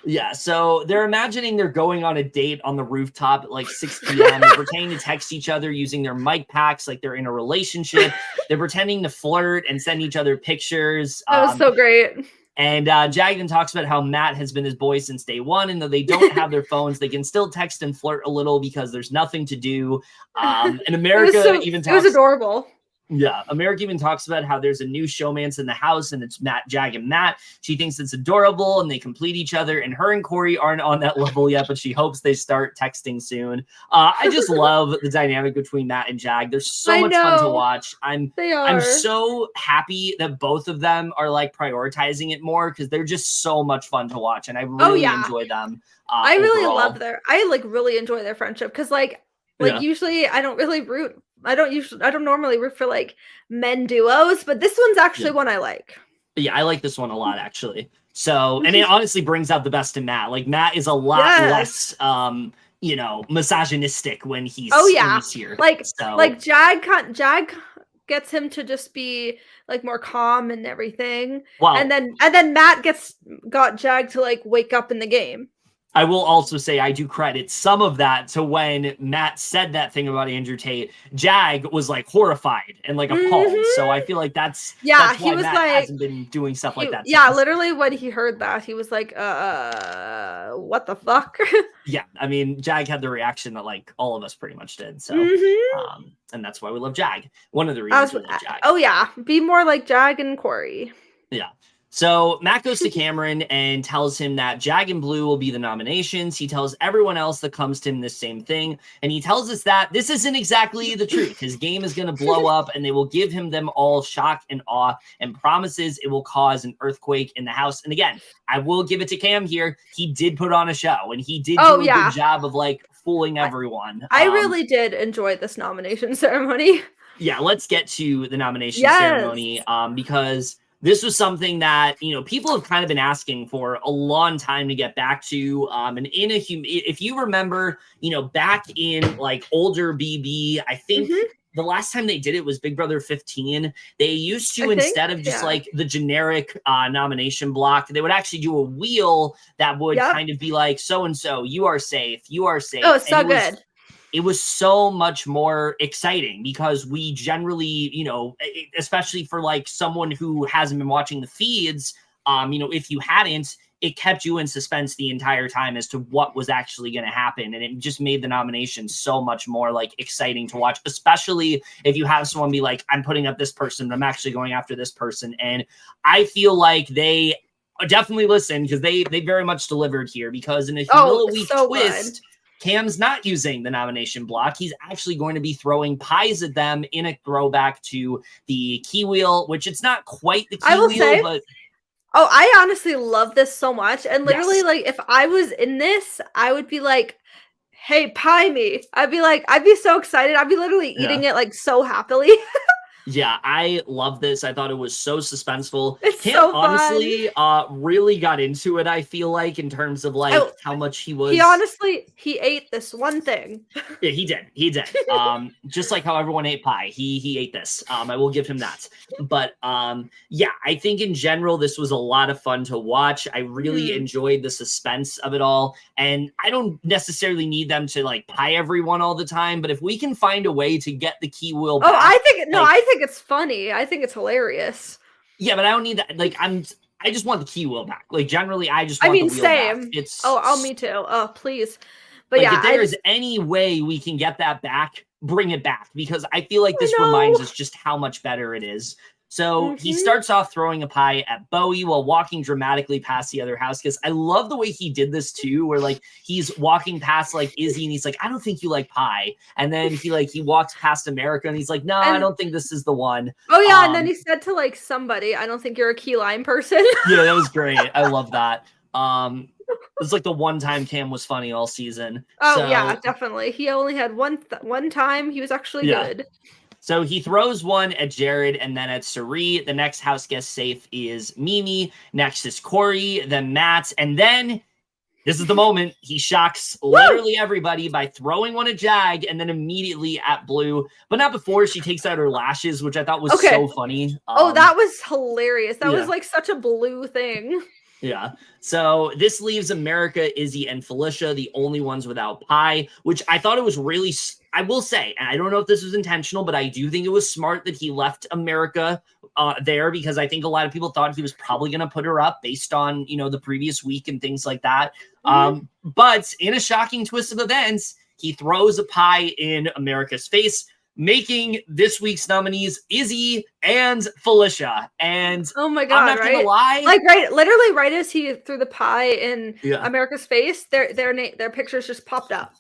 Yeah, so they're imagining they're going on a date on the rooftop at 6 p.m. They're pretending to text each other using their mic packs like they're in a relationship. They're pretending to flirt and send each other pictures. That was so great. And Jag then talks about how Matt has been his boy since day one, and though they don't have their phones, they can still text and flirt a little because there's nothing to do. And America it was adorable. Yeah, America even talks about how there's a new showmance in the house, and it's Matt, Jag, and Matt. She thinks it's adorable, and they complete each other. And her and Cory aren't on that level yet, but she hopes they start texting soon. I just love the dynamic between Matt and Jag. They're so much fun to watch. I'm so happy that both of them are prioritizing it more because they're just so much fun to watch, and I really enjoy them. I really love really enjoy their friendship because usually I don't normally root for men duos, but this one's actually one I like. Yeah, I like this one a lot actually. So, and it honestly brings out the best in Matt. Matt is a lot less misogynistic when he's here. Jag gets him to just be more calm and everything. Wow. And then Matt got Jag to wake up in the game. I will also say I do credit some of that to when Matt said that thing about Andrew Tate. Jag was horrified and appalled. So I feel that's why he was Matt hasn't been doing stuff like that. Yeah, literally when he heard that, he was what the fuck? Yeah, I mean, Jag had the reaction that all of us pretty much did. So, and that's why we love Jag. One of the reasons we love Jag. Oh yeah, be more like Jag and Cory. Yeah. So Matt goes to Cameron and tells him that Jag and Blue will be the nominations. He tells everyone else that comes to him the same thing. And he tells us that this isn't exactly the truth. His game is going to blow up and they will give him them all shock and awe and promises it will cause an earthquake in the house. And again, I will give it to Cam here. He did put on a show and he did do a good job of fooling everyone. I really did enjoy this nomination ceremony. Yeah, let's get to the nomination ceremony because this was something that, people have kind of been asking for a long time to get back to. And if you remember, back in older BB, I think the last time they did it was Big Brother 15. They used to, instead of just the generic nomination block, they would actually do a wheel that would kind of be so-and-so, you are safe, you are safe. Oh, so good. It was so much more exciting because we generally, especially for someone who hasn't been watching the feeds, if you hadn't, it kept you in suspense the entire time as to what was actually going to happen. And it just made the nomination so much more exciting to watch, especially if you have someone be I'm putting up this person, but I'm actually going after this person. And I feel they definitely listened because they very much delivered here because in a humiliate twist, Cam's not using the nomination block. He's actually going to be throwing pies at them in a throwback to the key wheel, which it's not quite the key wheel, but... Oh, I honestly love this so much. And literally, if I was in this, I would be hey, pie me. I'd be so excited. I'd be literally eating it so happily. Yeah, I love this. I thought it was so suspenseful. It's Cam so honestly really got into it, I feel like, in terms of like fun. how much he He was. honestly, he ate this one thing. Yeah, he did. He did. Just like how everyone ate pie. He ate this. I will give him that. But yeah, I think in general this was a lot of fun to watch. I really enjoyed the suspense of it all. And I don't necessarily need them to like pie everyone all the time, but if we can find a way to get the key wheel back. I think it's funny. I think it's hilarious. Yeah, but I don't need that. Like I just want the key wheel back. Like generally I just want the wheel same. back. It's me too. Oh, please. But like, yeah, if there is any way we can get that back, bring it back, because I feel like this reminds us just how much better it is. So he starts off throwing a pie at Bowie while walking dramatically past the other house guests. I love the way he did this too, where like he's walking past like Izzy and he's like, I don't think you like pie. And then he walks past America and he's like, no, I don't think this is the one. Oh yeah, and then he said to like somebody, I don't think you're a key lime person. Yeah, that was great. I love that. It's like the one time Cam was funny all season. Oh yeah, definitely. He only had one time he was actually good. So he throws one at Jared and then at Cirie. The next house guest safe is Mimi. Next is Cory, then Matt, and then this is the moment he shocks literally everybody by throwing one at Jag and then immediately at Blue, but not before she takes out her lashes, which I thought was so funny. That was hilarious. That was like such a Blue thing. Yeah. So this leaves America, Izzy, and Felicia, the only ones without pie, which I thought it was really, I will say, and I don't know if this was intentional, but I do think it was smart that he left America there, because I think a lot of people thought he was probably going to put her up based on, the previous week and things like that. But in a shocking twist of events, he throws a pie in America's face, making this week's nominees Izzy and Felicia. And oh my God, I'm not gonna lie, like literally right as he threw the pie in America's face, their pictures just popped up.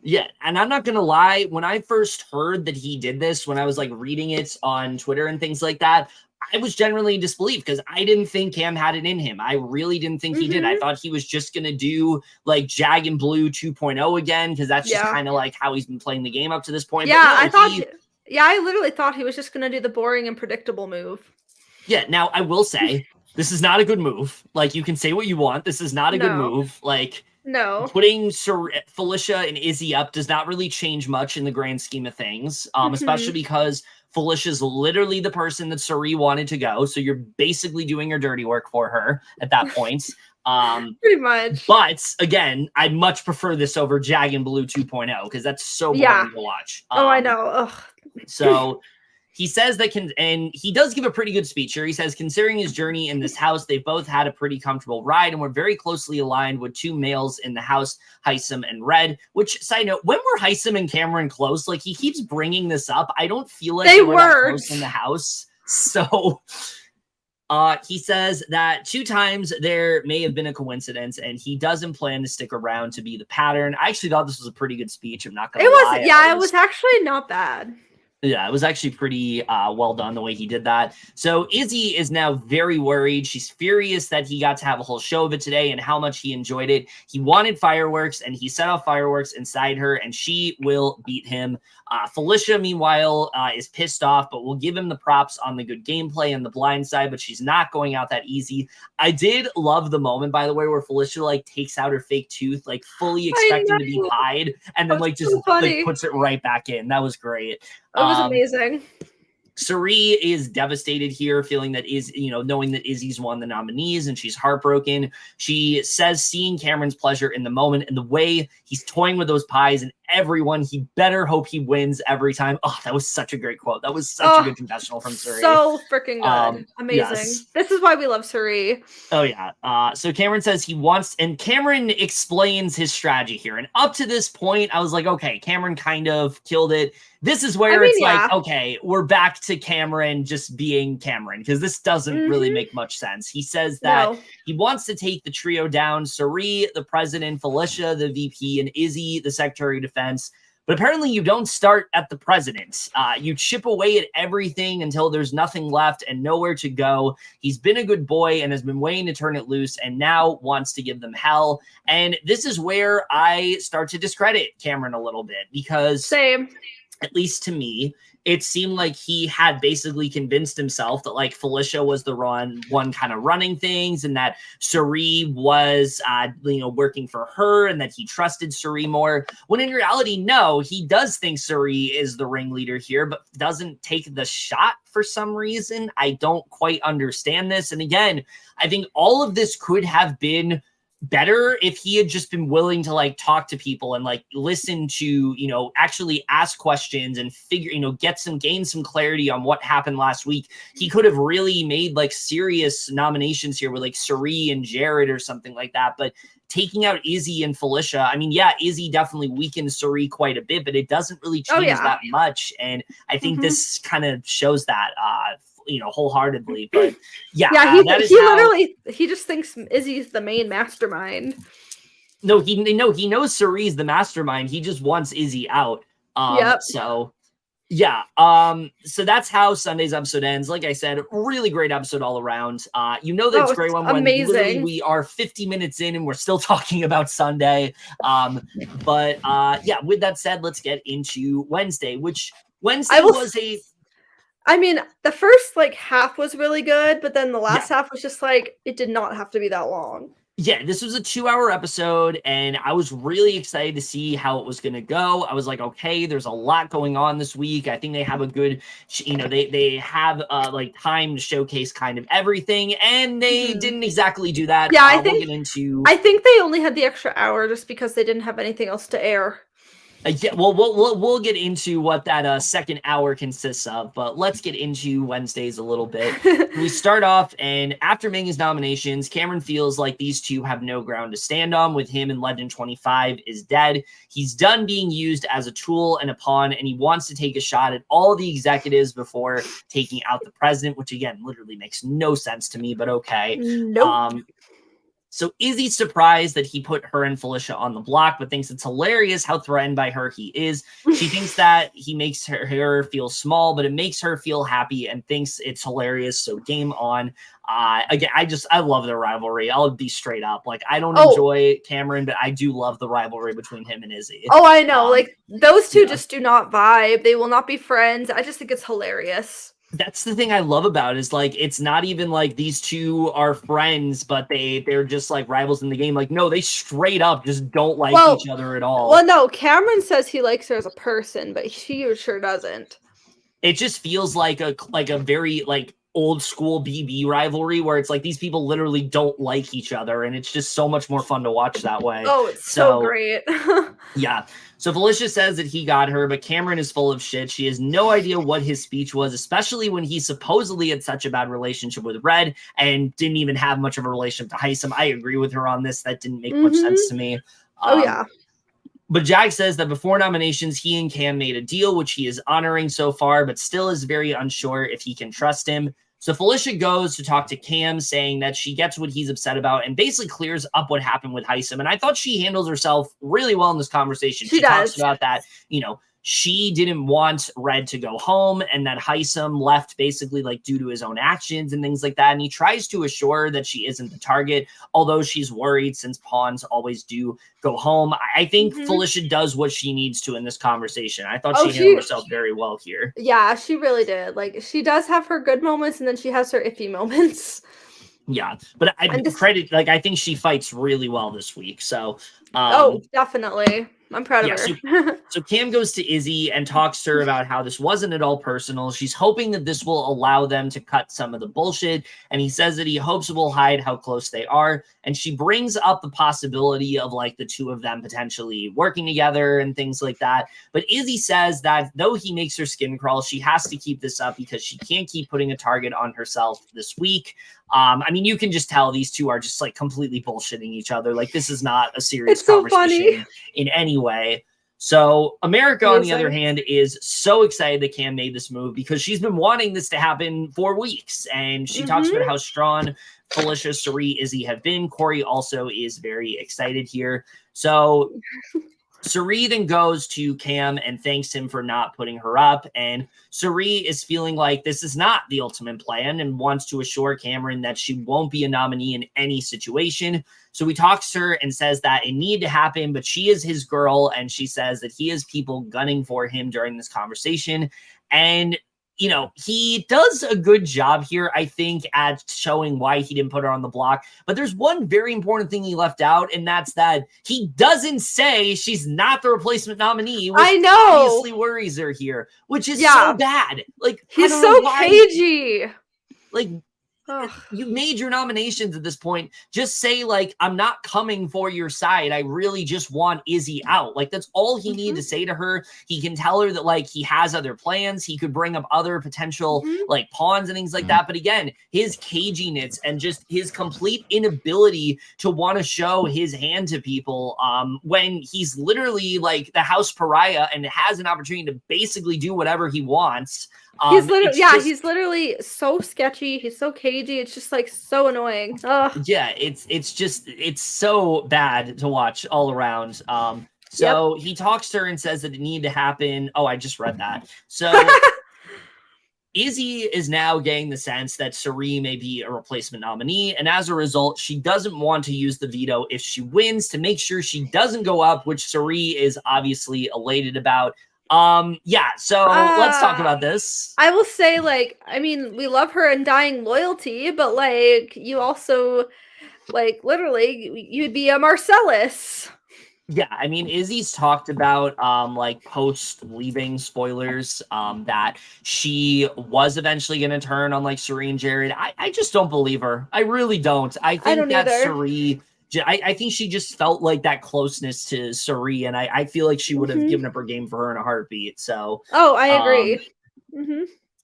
Yeah, and I'm not gonna lie, when I first heard that he did this, when I was like reading it on Twitter and things like that, I was generally in disbelief because I didn't think Cam had it in him. I really didn't think he did. I thought he was just going to do like Jag and Blue 2.0 again, because that's just kind of like how he's been playing the game up to this point. Yeah, I literally thought he was just going to do the boring and predictable move. Yeah, now I will say, this is not a good move. Like, you can say what you want. This is not a good move. Like, putting Felicia and Izzy up does not really change much in the grand scheme of things, especially because Felicia's literally the person that Cirie wanted to go. So you're basically doing her dirty work for her at that point. Pretty much. But again, I much prefer this over Jag and Blue 2.0 because that's so boring to watch. I know. Ugh. So he says that and he does give a pretty good speech here. He says, considering his journey in this house, they've both had a pretty comfortable ride and we're very closely aligned with two males in the house, Hisam and Red, which, side note, when were Hisam and Cameron close? Like, he keeps bringing this up. I don't feel like they were that close in the house. So he says that 2 times there may have been a coincidence and he doesn't plan to stick around to be the pattern. I actually thought this was a pretty good speech. I'm not going to lie. It was actually not bad. Yeah, it was actually pretty well done the way he did that. So Izzy is now very worried. She's furious that he got to have a whole show of it today and how much he enjoyed it. He wanted fireworks and he set off fireworks inside her and she will beat him. Felicia, meanwhile, is pissed off, but we'll give him the props on the good gameplay and the blind side, but she's not going out that easy. I did love the moment, by the way, where Felicia like takes out her fake tooth, like fully expecting to be pied, and then like just like puts it right back in. That was great. It was amazing. Cirie is devastated here, feeling that knowing that Izzy's won the nominees and she's heartbroken. She says seeing Cameron's pleasure in the moment and the way he's toying with those pies and everyone, he better hope he wins every time. Oh, that was such a great quote. That was such a good confessional from Cirie. So freaking good. Amazing. Yes. This is why we love Cirie. Oh, yeah. So Cameron says he wants, and Cameron explains his strategy here. And up to this point, I was like, okay, Cameron kind of killed it. This is where like, okay, we're back to Cameron just being Cameron, because this doesn't really make much sense. He says that he wants to take the trio down: Cirie, the president, Felicia, the VP, and Izzy, the secretary of defense. But apparently you don't start at the president. You chip away at everything until there's nothing left and nowhere to go. He's been a good boy and has been waiting to turn it loose and now wants to give them hell. And this is where I start to discredit Cameron a little bit, because at least to me, it seemed like he had basically convinced himself that like Felicia was the one kind of running things, and that Cirie was, working for her, and that he trusted Cirie more. When in reality, no, he does think Cirie is the ringleader here, but doesn't take the shot for some reason. I don't quite understand this. And again, I think all of this could have been better if he had just been willing to like talk to people and like listen to, actually ask questions and figure, gain some clarity on what happened last week. He could have really made like serious nominations here with like Cirie and Jared or something like that. But taking out Izzy and Felicia, I mean, yeah, Izzy definitely weakened Cirie quite a bit, but it doesn't really change that much. And I think this kind of shows that, wholeheartedly. But yeah, he just thinks Izzy's the main mastermind. No, he knows Cirie's the mastermind. He just wants Izzy out. So yeah. So that's how Sunday's episode ends. Like I said, really great episode all around. That it's a great one when literally we are 50 minutes in and we're still talking about Sunday. With that said, let's get into Wednesday, which I mean, the first like half was really good, but then the last half was just like, it did not have to be that long. Yeah, this was a 2-hour episode, and I was really excited to see how it was going to go. I was like, okay, there's a lot going on this week. I think they have a good, they have like time to showcase kind of everything, and they didn't exactly do that. Yeah, I think they only had the extra hour just because they didn't have anything else to air. We'll get into what that second hour consists of, but let's get into Wednesdays a little bit. We start off, and after Ming's nominations, Cameron feels like these two have no ground to stand on, with him and Legend 25 is dead. He's done being used as a tool and a pawn, and he wants to take a shot at all the executives before taking out the president, which again, literally makes no sense to me, but okay. Nope. So Izzy's surprised that he put her and Felicia on the block, but thinks it's hilarious how threatened by her he is. She thinks that he makes her feel small, but it makes her feel happy and thinks it's hilarious. So game on. Again, I love their rivalry. I'll be straight up. Like, I don't enjoy Cameron, but I do love the rivalry between him and Izzy. Oh, I know. Like, those two just do not vibe. They will not be friends. I just think it's hilarious. That's the thing I love about it, is like, it's not even like these two are friends, but they're just like rivals in the game. Like, no, they straight up just don't like each other at all. Well, no, Cameron says he likes her as a person, but she sure doesn't. It just feels like a very like old school BB rivalry where it's like these people literally don't like each other, and it's just so much more fun to watch that way. Oh, it's so great. Yeah. So Felicia says that he got her, but Cameron is full of shit. She has no idea what his speech was, especially when he supposedly had such a bad relationship with Red and didn't even have much of a relationship to Hisam. I agree with her on this. That didn't make much sense to me. But Jag says that before nominations, he and Cam made a deal, which he is honoring so far, but still is very unsure if he can trust him. So Felicia goes to talk to Cam, saying that she gets what he's upset about and basically clears up what happened with Hisam. And I thought she handles herself really well in this conversation. She talks about that, she didn't want Red to go home, and that Hisam left basically like due to his own actions and things like that. And he tries to assure her that she isn't the target, although she's worried since pawns always do go home. I think Felicia does what she needs to in this conversation. I thought she handled herself very well here. Yeah, she really did. Like, she does have her good moments, and then she has her iffy moments. Yeah, but I think she fights really well this week. So, definitely. I'm proud of her. So Cam goes to Izzy and talks to her about how this wasn't at all personal. She's hoping that this will allow them to cut some of the bullshit. And he says that he hopes it will hide how close they are. And she brings up the possibility of like the two of them potentially working together and things like that. But Izzy says that though he makes her skin crawl, she has to keep this up because she can't keep putting a target on herself this week. I mean, you can just tell these two are just like completely bullshitting each other. Like, this is not a serious conversation in any way. So America, on the other hand, is so excited that Cam made this move because she's been wanting this to happen for weeks. And she talks about how strong Felicia, Cirie, Izzy have been. Cory also is very excited here. So Cirie then goes to Cam and thanks him for not putting her up. And Cirie is feeling like this is not the ultimate plan and wants to assure Cameron that she won't be a nominee in any situation. So he talks to her and says that it needed to happen, but she is his girl. And she says that he has people gunning for him during this conversation. And you know, he does a good job here, I think, at showing why he didn't put her on the block. But there's one very important thing he left out, and that's that he doesn't say she's not the replacement nominee, which I know. obviously worries her here, which is so bad. Like, he's so cagey. Like, you made your nominations at this point. Just say, like, I'm not coming for your side. I really just want Izzy out. Like, that's all he needed to say to her. He can tell her that, like, he has other plans. He could bring up other potential, like, pawns and things like that. But again, his caginess and just his complete inability to want to show his hand to people when he's literally, like, the house pariah and has an opportunity to basically do whatever he wants. He's literally, he's literally so sketchy. He's so cagey. It's just like so annoying. Ugh. Yeah, it's so bad to watch all around. So he talks to her and says that it needed to happen. Oh, I just read that. So Izzy is now getting the sense that Cirie may be a replacement nominee, and as a result, she doesn't want to use the veto if she wins to make sure she doesn't go up, which Cirie is obviously elated about. So let's talk about this. I will say, like, I mean, we love her undying loyalty, but like, you also, like, literally, you'd be a Marcellus. Yeah, I mean, Izzy's talked about, like, post-leaving spoilers, that she was eventually going to turn on, like, Cirie and Jared. I just don't believe her. I really don't. I think that Cirie... I think she just felt like that closeness to Cirie, and I feel like she would have given up her game for her in a heartbeat. So, I agree.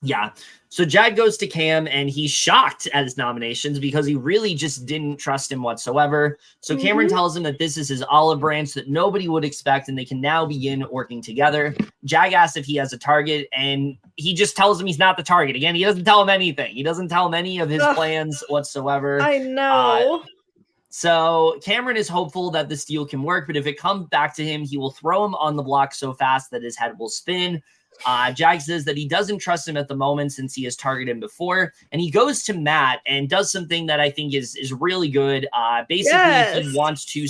Yeah. So Jag goes to Cam, and he's shocked at his nominations because he really just didn't trust him whatsoever. So Cameron tells him that this is his olive branch that nobody would expect, and they can now begin working together. Jag asks if he has a target, and he just tells him he's not the target. Again, he doesn't tell him anything. He doesn't tell him any of his plans whatsoever. I know. So Cameron is hopeful that this deal can work, but if it comes back to him, he will throw him on the block so fast that his head will spin. Jag says that he doesn't trust him at the moment since he has targeted him before, and he goes to Matt and does something that I think is really good. Basically, he wants to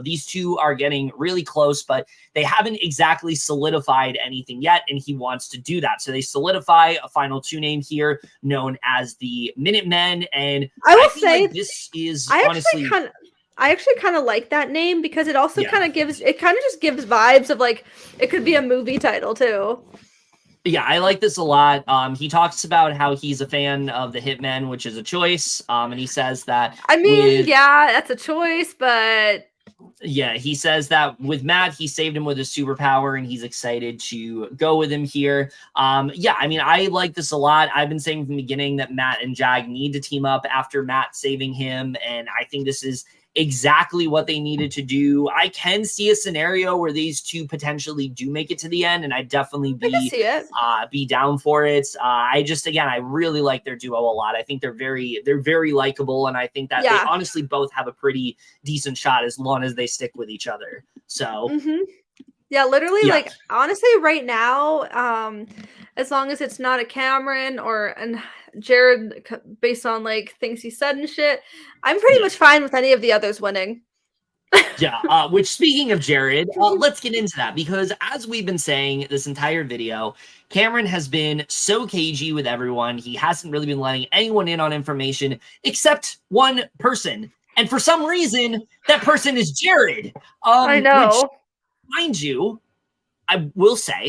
these two are getting really close, but they haven't exactly solidified anything yet, and he wants to do that. So they solidify a final two name here, known as the Minutemen, and I will say like this is honestly. I actually kind of like that name because it also kind of just gives vibes of like it could be a movie title too. Yeah, I like this a lot. He talks about how he's a fan of the Hitmen, which is a choice. And he says that that's a choice, but yeah, he says that with Matt, he saved him with his superpower, and he's excited to go with him here. I mean, I like this a lot. I've been saying from the beginning that Matt and Jag need to team up after Matt saving him, and I think this is exactly what they needed to do. I can see a scenario where these two potentially do make it to the end, and I'd definitely be down for it. I really like their duo a lot. I think they're very likable, and I think that they honestly both have a pretty decent shot as long as they stick with each other. So like honestly right now, as long as it's not a Cameron or an Jared based on like things he said and shit, I'm pretty much fine with any of the others winning. Which speaking of Jared, let's get into that, because as we've been saying this entire video, Cameron has been so cagey with everyone. He hasn't really been letting anyone in on information except one person, and for some reason that person is Jared. I know. Which, mind you, I will say,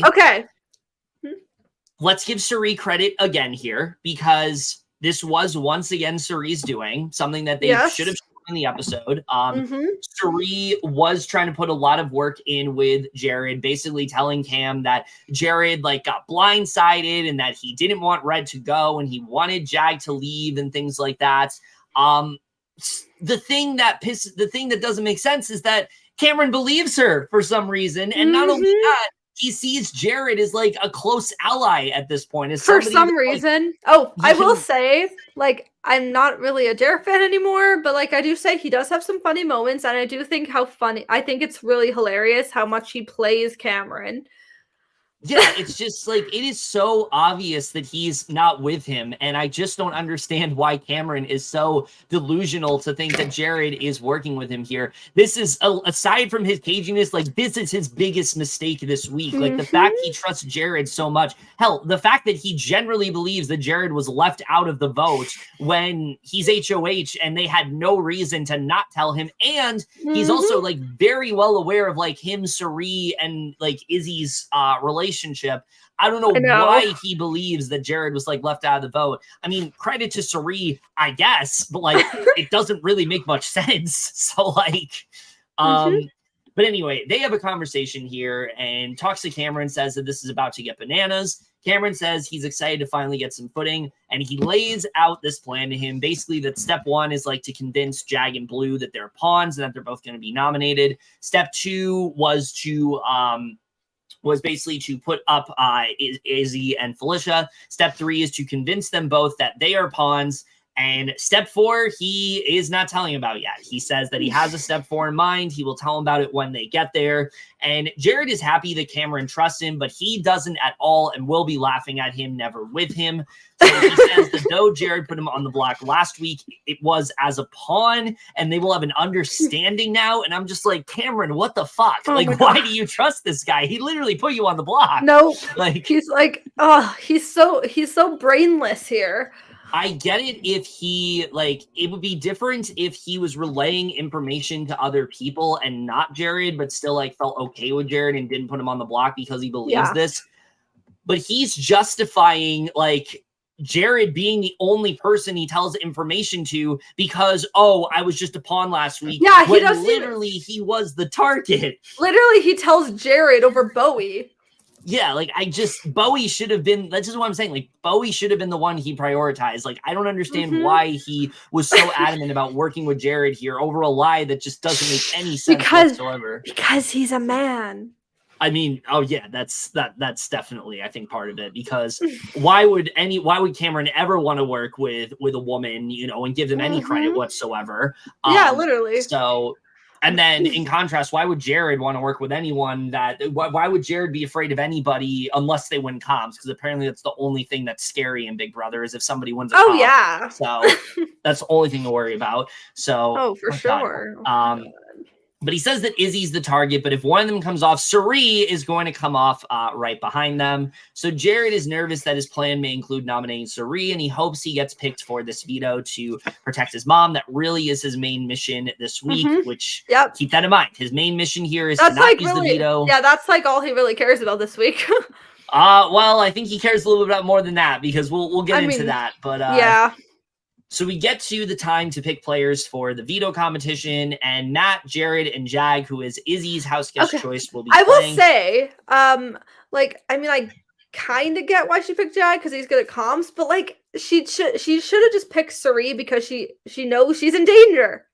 let's give Cirie credit again here, because this was once again Cirie's doing, something that they should have shown in the episode. Cirie was trying to put a lot of work in with Jared, basically telling Cam that Jared like got blindsided and that he didn't want Red to go and he wanted Jag to leave and things like that. The thing that doesn't make sense is that Cameron believes her for some reason, and not only that, he sees Jared as like a close ally at this point. As for some that, reason. Like, I will say, like, I'm not really a Jared fan anymore, but like I do say he does have some funny moments, and I do think I think it's really hilarious how much he plays Cameron. Yeah, it's just like it is so obvious that he's not with him, and I just don't understand why Cameron is so delusional to think that Jared is working with him here. This is aside from his caginess, like this is his biggest mistake this week. Like the fact he trusts Jared so much. Hell, the fact that he generally believes that Jared was left out of the vote when he's HOH and they had no reason to not tell him, and he's also like very well aware of like him, Cirie, and like Izzy's relationship. I don't know why he believes that Jared was like left out of the vote. I mean, credit to Cirie, I guess, but like it doesn't really make much sense. So like, but anyway, they have a conversation here, and talks to Cameron, says that this is about to get bananas. Cameron says he's excited to finally get some footing, and he lays out this plan to him. Basically, that step one is like to convince Jag and Blue that they're pawns and that they're both going to be nominated. Step two was basically to put up Izzy and Felicia. Step three is to convince them both that they are pawns. And step four, he is not telling about yet. He says that he has a step four in mind. He will tell them about it when they get there. And Jared is happy that Cameron trusts him, but he doesn't at all and will be laughing at him, never with him. So he says that though Jared put him on the block last week, it was as a pawn, and they will have an understanding now. And I'm just like, Cameron, what the fuck? Like, why do you trust this guy? He literally put you on the block. No, like he's like, oh, he's so brainless here. I get it if he, like, it would be different if he was relaying information to other people and not Jared, but still, like, felt okay with Jared and didn't put him on the block because he believes this. But he's justifying, like, Jared being the only person he tells information to because, oh, I was just a pawn last week. Yeah, he does. Literally, he was the target. Literally, he tells Jared over Bowie. Yeah, like Bowie should have been, that's just what I'm saying. Like, Bowie should have been the one he prioritized. Like, I don't understand why he was so adamant about working with Jared here over a lie that just doesn't make any sense whatsoever. Because he's a man. I mean, oh yeah, that's definitely, I think, part of it, because why would Cameron ever want to work with a woman, you know, and give them any credit whatsoever? Yeah, literally. So, and then in contrast, why would Jared want to work with anyone why would Jared be afraid of anybody unless they win comps? Because apparently that's the only thing that's scary in Big Brother is if somebody wins a comp. Oh, yeah. So that's the only thing to worry about. So, oh, for sure. But he says that Izzy's the target, but if one of them comes off, Cirie is going to come off right behind them. So Jared is nervous that his plan may include nominating Cirie, and he hopes he gets picked for this veto to protect his mom. That really is his main mission this week, which keep that in mind. His main mission here is to not use the veto. Yeah, that's like all he really cares about this week. Well, I think he cares a little bit about more than that, because we'll get into that. But yeah. So we get to the time to pick players for the veto competition, and Matt, Jared, and Jag, who is Izzy's house guest choice, will be playing. I will say, like, I mean, I kind of get why she picked Jag because he's good at comms, but like, she should have just picked Cirie because she knows she's in danger.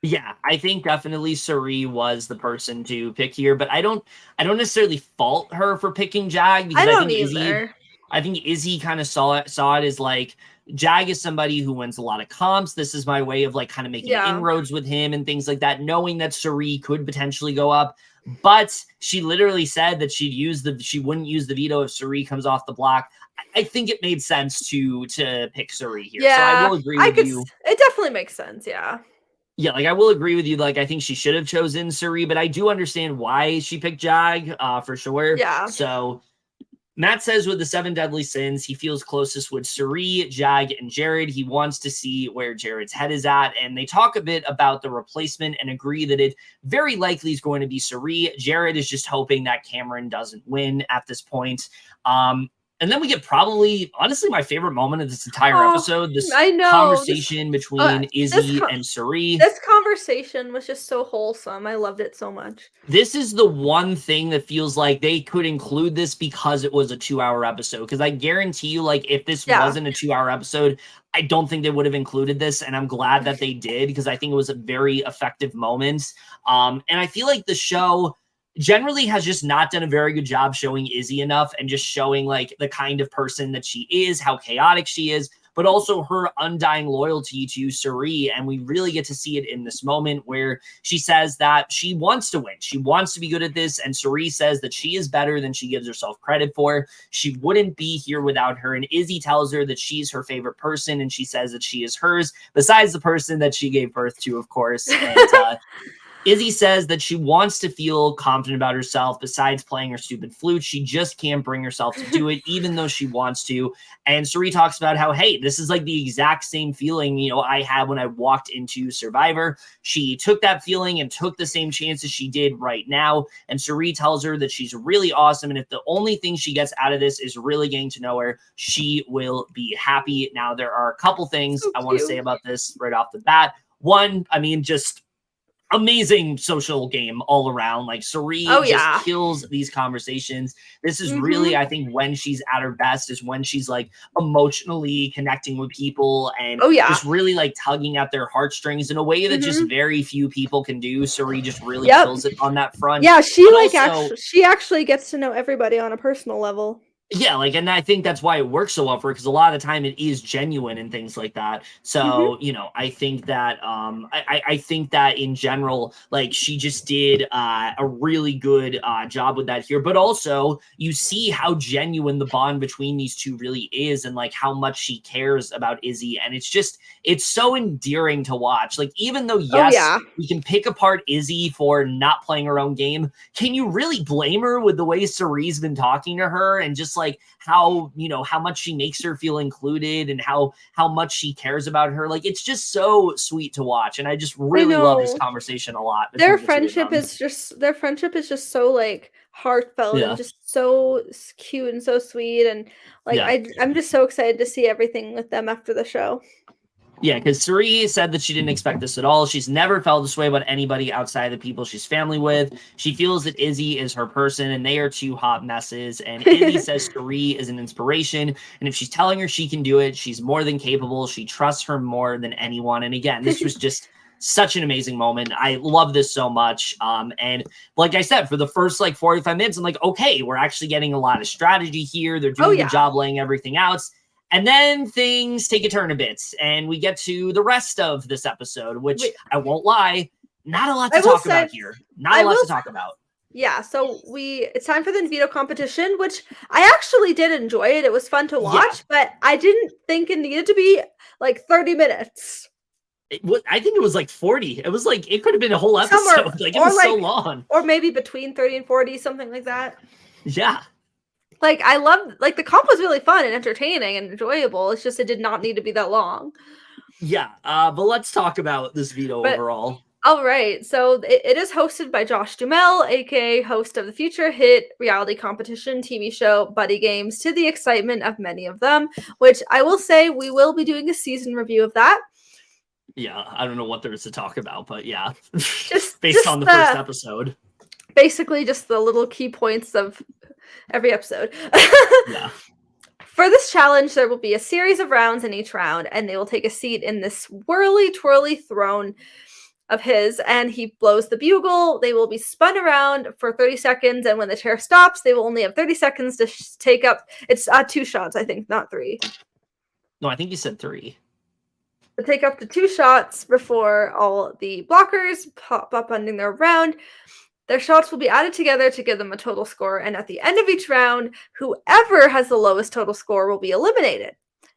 Yeah, I think definitely Cirie was the person to pick here, but I don't necessarily fault her for picking Jag, because I think Izzy kind of saw it as like, Jag is somebody who wins a lot of comps. This is my way of like kind of making inroads with him and things like that, knowing that Cirie could potentially go up. But she literally said that she wouldn't use the veto if Cirie comes off the block. I think it made sense to pick Cirie here. Yeah, so I will agree with you. It definitely makes sense, yeah. Yeah, like I will agree with you. Like I think she should have chosen Cirie, but I do understand why she picked Jag for sure. Yeah. So Matt says with the 7 deadly sins, he feels closest with Cirie, Jag, and Jared. He wants to see where Jared's head is at. And they talk a bit about the replacement and agree that it very likely is going to be Cirie. Jared is just hoping that Cameron doesn't win at this point. And then we get probably, honestly, my favorite moment of this entire episode, this conversation between Izzy and Cirie. This conversation was just so wholesome. I loved it so much. This is the one thing that feels like they could include this because it was a 2-hour episode. Because I guarantee you, like, if this wasn't a 2-hour episode, I don't think they would have included this. And I'm glad that they did, because I think it was a very effective moment. And I feel like the show, generally has just not done a very good job showing Izzy enough and just showing like the kind of person that she is, how chaotic she is, but also her undying loyalty to Cirie. And we really get to see it in this moment where she says that she wants to win. She wants to be good at this. And Cirie says that she is better than she gives herself credit for. She wouldn't be here without her. And Izzy tells her that she's her favorite person. And she says that she is hers, besides the person that she gave birth to, of course. And Izzy says that she wants to feel confident about herself. Besides playing her stupid flute, she just can't bring herself to do it, even though she wants to. And Cirie talks about how, hey, this is like the exact same feeling, I had when I walked into Survivor. She took that feeling and took the same chances she did right now. And Cirie tells her that she's really awesome. And if the only thing she gets out of this is really getting to know her, she will be happy. Now, there are a couple things I want to say about this right off the bat. One, just amazing social game all around. Like Cirie just kills these conversations. This is really, I think, when she's at her best is when she's like emotionally connecting with people and just really like tugging at their heartstrings in a way that just very few people can do. Cirie just really kills it on that front. Yeah, she she actually gets to know everybody on a personal level. Yeah, and I think that's why it works so well for her, because a lot of the time it is genuine and things like that. So, I think that I think that in general, like she just did a really good job with that here. But also you see how genuine the bond between these two really is and like how much she cares about Izzy. And it's so endearing to watch. Like, even though, we can pick apart Izzy for not playing her own game, can you really blame her with the way Cirie's been talking to her and just like how much she makes her feel included and how much she cares about her? Like, it's just so sweet to watch, and I just really love this conversation a lot. Their friendship is just so like heartfelt and just so cute and so sweet, and like I'm just so excited to see everything with them after the show. Yeah, because Cirie said that she didn't expect this at all. She's never felt this way about anybody outside the people she's family with. She feels that Izzy is her person, and they are two hot messes. And Izzy says Cirie is an inspiration, and if she's telling her she can do it, she's more than capable. She trusts her more than anyone. And again, this was just such an amazing moment. I love this so much. And like I said, for the first 45 minutes, I'm like, okay, we're actually getting a lot of strategy here. They're doing a good job laying everything out. And then things take a turn a bit, and we get to the rest of this episode, which I won't lie, not a lot to talk about here. Not a lot to talk about. Yeah, so it's time for the veto competition, which I actually did enjoy it. It was fun to watch, but I didn't think it needed to be 30 minutes. I think it was 40. It was it could have been a whole episode. It was so long. Or maybe between 30 and 40, something like that. Yeah. I loved, the comp was really fun and entertaining and enjoyable. It's just, it did not need to be that long. Yeah, but let's talk about this veto overall. All right, so it is hosted by Josh Duhamel, aka host of the future hit reality competition TV show Buddy Games, to the excitement of many of them, which I will say we will be doing a season review of that. Yeah, I don't know what there is to talk about, but yeah, just based on the first episode. Basically, just the little key points of every episode. Yeah. For this challenge, there will be a series of rounds in each round, and they will take a seat in this whirly, twirly throne of his, and he blows the bugle. They will be spun around for 30 seconds, and when the chair stops, they will only have 30 seconds to take up. It's 2 shots, I think, not 3. No, I think you said 3. To take up to 2 shots before all the blockers pop up ending their round. Their shots will be added together to give them a total score, and at the end of each round, whoever has the lowest total score will be eliminated.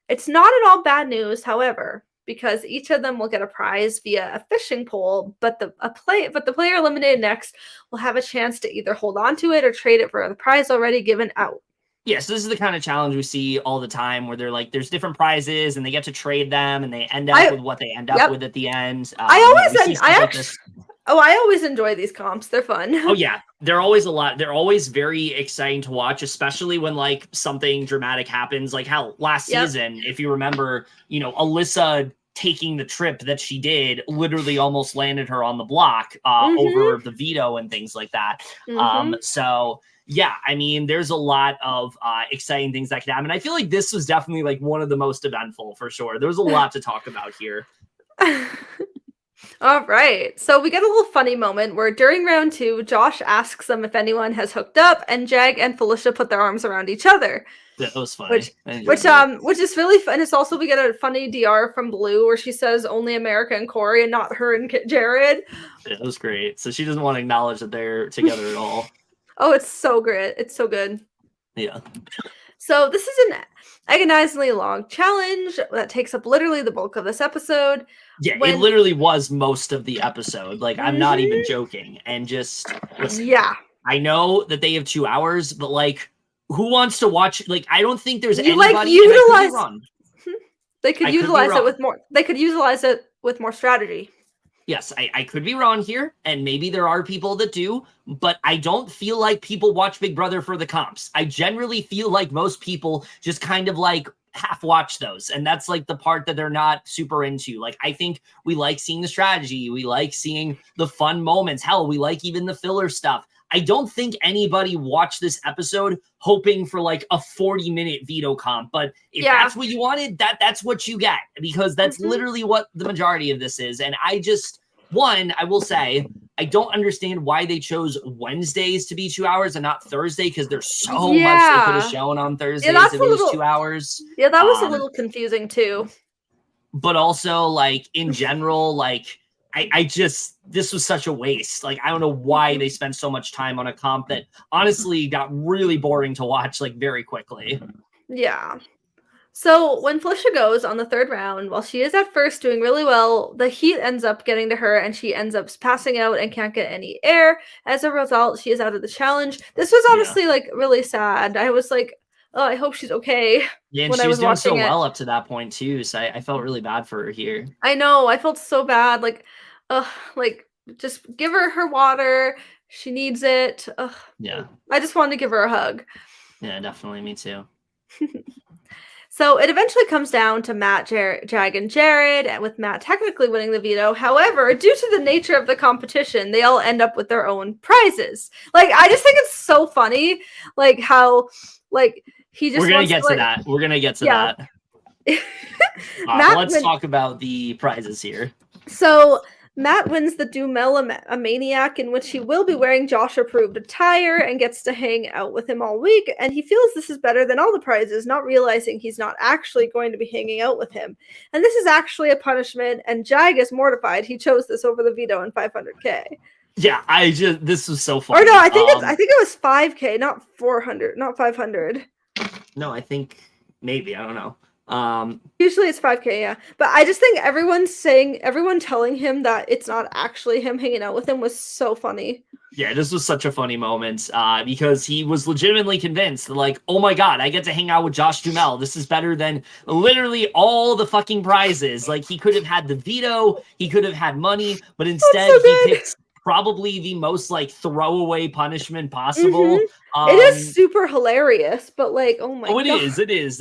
It's not at all bad news, however, because each of them will get a prize via a fishing pole, but the player eliminated next will have a chance to either hold on to it or trade it for the prize already given out. Yeah, so this is the kind of challenge we see all the time where they're there's different prizes and they get to trade them and they end up with what they end up with at the end. I always enjoy these comps. They're fun. Oh yeah, they're always They're always very exciting to watch, especially when something dramatic happens. Like how last season, if you remember, Alyssa taking the trip that she did literally almost landed her on the block over the veto and things like that. So yeah, there's a lot of exciting things that could happen. I feel like this was definitely one of the most eventful for sure. There was a lot to talk about here. All right. So we get a little funny moment where during round 2, Josh asks them if anyone has hooked up, and Jag and Felicia put their arms around each other. That was funny. Which is really fun. It's also, we get a funny DR from Blue where she says only America and Cory and not her and Jared. It was great. So she doesn't want to acknowledge that they're together at all. Oh, it's so great. It's so good. Yeah. So this is an agonizingly long challenge that takes up literally the bulk of this episode. Yeah, it literally was most of the episode. Like, I'm not even joking. And just, listen, yeah. I know that they have 2 hours, but, like, who wants to watch? Like, I don't think there's anybody. Like, utilize. They could utilize it with more. They could utilize it with more strategy. Yes, I could be wrong here, and maybe there are people that do, but I don't feel like people watch Big Brother for the comps. I generally feel like most people just kind of like half watch those, and that's like the part that they're not super into. Like, I think we like seeing the strategy, we like seeing the fun moments. Hell, we like even the filler stuff. I don't think anybody watched this episode hoping for like a 40-minute veto comp, but if that's what you wanted, that's what you get, because that's literally what the majority of this is. And I just, I will say, I don't understand why they chose Wednesdays to be 2 hours and not Thursday, because there's so much they could have shown on Thursdays if it was 2 hours. Yeah, that was a little confusing too. But also, like, in general, like, I just, this was such a waste. Like, I don't know why they spent so much time on a comp that honestly got really boring to watch, like, very quickly. Yeah. So when Felicia goes on the 3rd round, while she is at first doing really well, the heat ends up getting to her and she ends up passing out and can't get any air. As a result, she is out of the challenge. This was honestly like really sad. I was like, oh, I hope she's okay. Yeah, and she was doing so well up to that point too, so I felt really bad for her here. I know, I felt so bad. Like, just give her water. She needs it. Yeah. I just wanted to give her a hug. Yeah, definitely. Me too. So it eventually comes down to Matt, Jag, and Jared, with Matt technically winning the veto. However, due to the nature of the competition, they all end up with their own prizes. Like, I just think it's so funny, like, how, like, he just We're going to get to that. We're going to get to that. Let's talk about the prizes here. So Matt wins the Dumel a Maniac, in which he will be wearing Josh-approved attire and gets to hang out with him all week, and he feels this is better than all the prizes, not realizing he's not actually going to be hanging out with him. And this is actually a punishment, and Jag is mortified he chose this over the veto and 500K. Yeah, this was so funny. Or no, I think it was 5K, not 400, not 500. No, I think maybe, I don't know. Usually it's 5K, yeah. But I just think everyone telling him that it's not actually him hanging out with him was so funny. Yeah, this was such a funny moment, because he was legitimately convinced, like, oh my god, I get to hang out with Josh Duhamel. This is better than literally all the fucking prizes. Like, he could have had the veto, he could have had money, but instead he picked probably the most, like, throwaway punishment possible. It is super hilarious, but, like, oh my god. It is.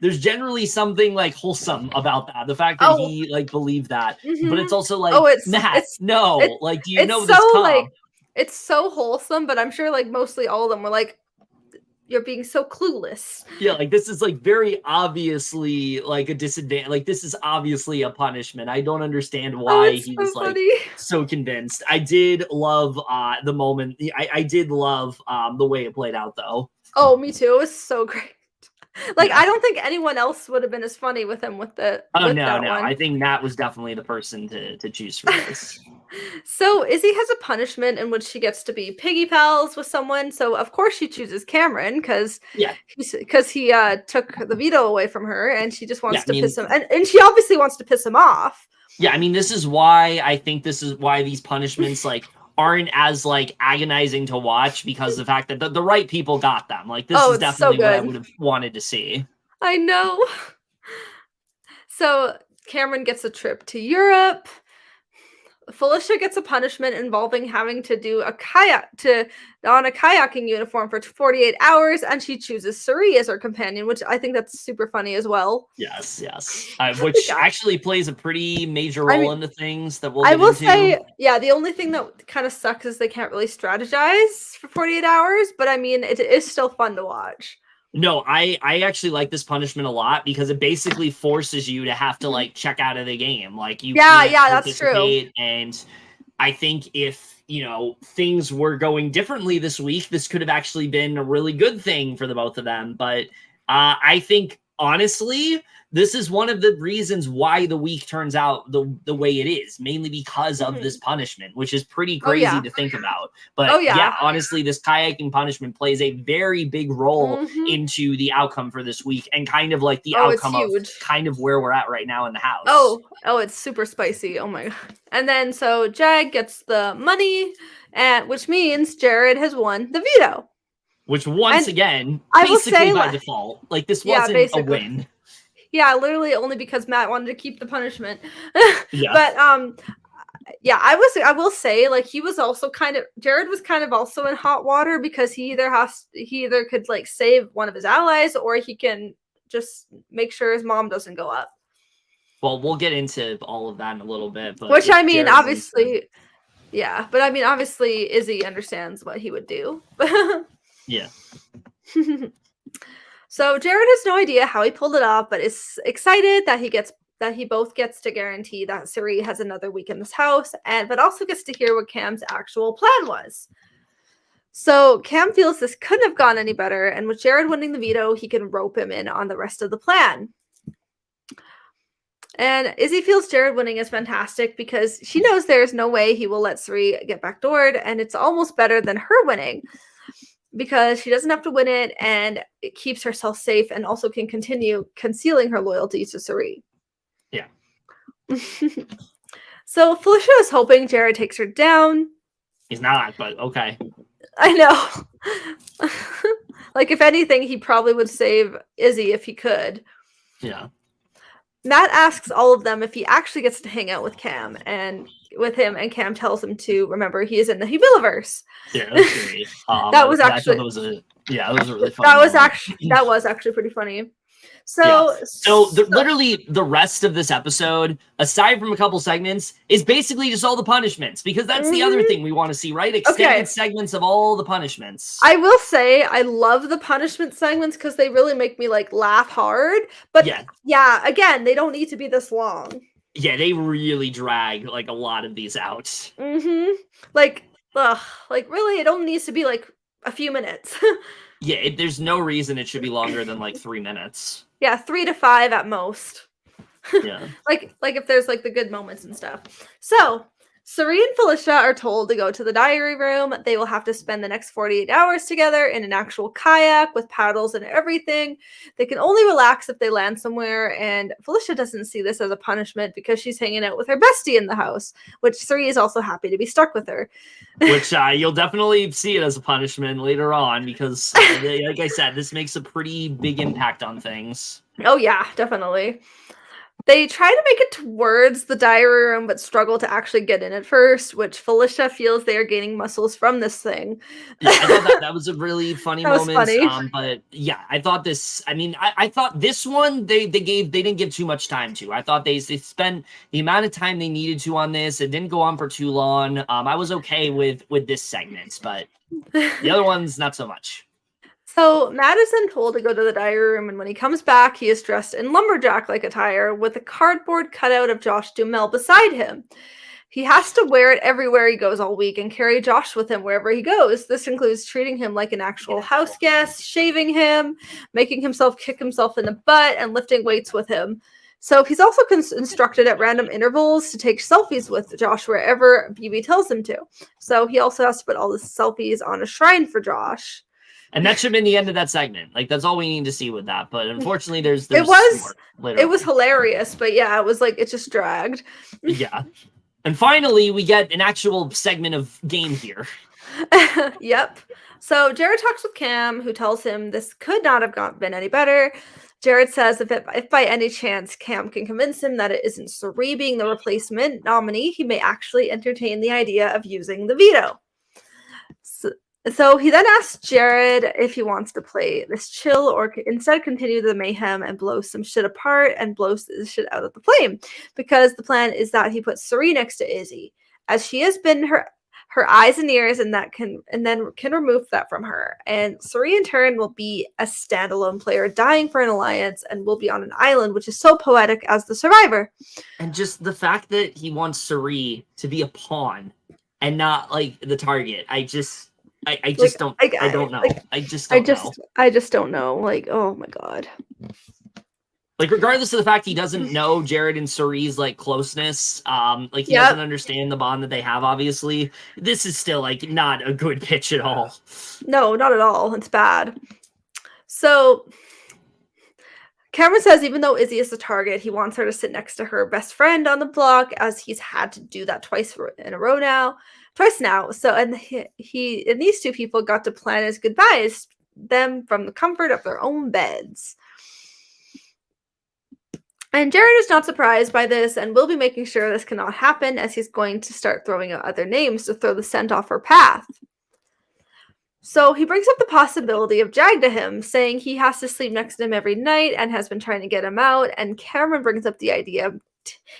There's generally something, like, wholesome about that. The fact that he, like, believed that. But it's also like, like, do you know this comp? Like, it's so wholesome, but I'm sure, like, mostly all of them were like, you're being so clueless. Yeah, like, this is, like, very obviously, like, a disadvantage. Like, this is obviously a punishment. I don't understand why he was, like, so convinced. I did love the moment. I did love the way it played out, though. Oh, me too. It was so great. Like, I don't think anyone else would have been as funny with him with the. Oh, no. I think Matt was definitely the person to choose for this. So Izzy has a punishment in which she gets to be piggy pals with someone. So of course she chooses Cameron because he took the veto away from her, and she just wants to piss him, and she obviously wants to piss him off. Yeah, I mean, this is why these punishments, like, aren't as, like, agonizing to watch, because of the fact that the right people got them. Like, this is definitely what I would have wanted to see. I know. So Cameron gets a trip to Europe. Felicia gets a punishment involving having to do a kayaking uniform for 48 hours, and she chooses Cirie as her companion, which I think that's super funny as well. Yes. Which actually plays a pretty major role into things that we'll get into. I will say, the only thing that kind of sucks is they can't really strategize for 48 hours, but I mean, it is still fun to watch. No, I actually like this punishment a lot because it basically forces you to have to like check out of the game. Like you can't That's true. participate. And I think if, things were going differently this week, this could have actually been a really good thing for the both of them. But I think honestly, this is one of the reasons why the week turns out the way it is, mainly because of this punishment, which is pretty crazy to think about. But honestly, this kayaking punishment plays a very big role into the outcome for this week and kind of like the outcome of kind of where we're at right now in the house. Oh, it's super spicy. Oh my God. And then so Jag gets the money, and which means Jared has won the veto. Which once again, basically by default, like this wasn't a win. Yeah, literally only because Matt wanted to keep the punishment. But I will say, like, he was also Jared was kind of also in hot water because he either could like save one of his allies or he can just make sure his mom doesn't go up. Well, we'll get into all of that in a little bit. But which I mean, obviously, but I mean, obviously, Izzy understands what he would do. Yeah. So Jared has no idea how he pulled it off, but is excited that he both gets to guarantee that Cirie has another week in this house, but also gets to hear what Cam's actual plan was. So Cam feels this couldn't have gone any better, and with Jared winning the veto, he can rope him in on the rest of the plan. And Izzy feels Jared winning is fantastic because she knows there's no way he will let Cirie get backdoored, and it's almost better than her winning, because she doesn't have to win it and it keeps herself safe and also can continue concealing her loyalty to Cirie. Yeah. So Felicia is hoping Jared takes her down. He's not, but okay. I know. Like, if anything, he probably would save Izzy if he could. Yeah. Matt asks all of them if he actually gets to hang out with Cam and Cam tells him to remember he is in the Humiliverse. Yeah, that's great. That was actually that was a really fun. That was actually pretty funny. So literally the rest of this episode, aside from a couple segments, is basically just all the punishments, because that's the other thing we want to see, right? Extended segments of all the punishments. I will say I love the punishment segments because they really make me like laugh hard. But again, they don't need to be this long. Yeah, they really drag like a lot of these out. Like really, it only needs to be like a few minutes. Yeah, there's no reason it should be longer than like 3 minutes. Yeah, 3 to 5 at most. Yeah. like if there's like the good moments and stuff. So Cirie and Felicia are told to go to the diary room. They will have to spend the next 48 hours together in an actual kayak with paddles and everything. They can only relax if they land somewhere, and Felicia doesn't see this as a punishment because she's hanging out with her bestie in the house, which Cirie is also happy to be stuck with her. Which you'll definitely see it as a punishment later on because, like I said, this makes a pretty big impact on things. Oh, yeah, definitely. They try to make it towards the diary room, but struggle to actually get in at first, which Felicia feels they are gaining muscles from this thing. Yeah, I thought that was a really funny moment. Funny. But yeah, I thought this. I mean, I thought this one they didn't give too much time to. I thought they spent the amount of time they needed to on this. It didn't go on for too long. I was okay with this segment, but the other ones not so much. So Matt is then told to go to the diary room, and when he comes back, he is dressed in lumberjack-like attire with a cardboard cutout of Josh Duhamel beside him. He has to wear it everywhere he goes all week and carry Josh with him wherever he goes. This includes treating him like an actual house guest, shaving him, making himself kick himself in the butt, and lifting weights with him. So he's also instructed at random intervals to take selfies with Josh wherever BB tells him to. So he also has to put all the selfies on a shrine for Josh. And that should have been the end of that segment. Like, that's all we need to see with that. But unfortunately, there's it was hilarious, but yeah, it was like, it just dragged. Yeah. And finally, we get an actual segment of game here. Yep. So Jared talks with Cam, who tells him this could not have been any better. Jared says if by any chance Cam can convince him that it isn't Cirie being the replacement nominee, he may actually entertain the idea of using the veto. So he then asks Jared if he wants to play this chill or instead continue the mayhem and blow some shit apart and blow the shit out of the flame, because the plan is that he puts Cirie next to Izzy, as she has been her eyes and ears, and then can remove that from her. And Cirie in turn will be a standalone player dying for an alliance and will be on an island, which is so poetic as the survivor. And just the fact that he wants Cirie to be a pawn and not like the target. I just don't know. I just don't know. Like, oh my god. Like, regardless of the fact he doesn't know Jared and Cirie's, like, closeness, like, he doesn't understand the bond that they have, obviously, this is still, like, not a good pitch at all. No, not at all. It's bad. So, Cameron says even though Izzy is the target, he wants her to sit next to her best friend on the block, as he's had to do that twice now. So, and these two people got to plan his goodbyes, them from the comfort of their own beds. And Jared is not surprised by this and will be making sure this cannot happen, as he's going to start throwing out other names to throw the scent off her path. So he brings up the possibility of Jag to him, saying he has to sleep next to him every night and has been trying to get him out. And Cameron brings up the idea of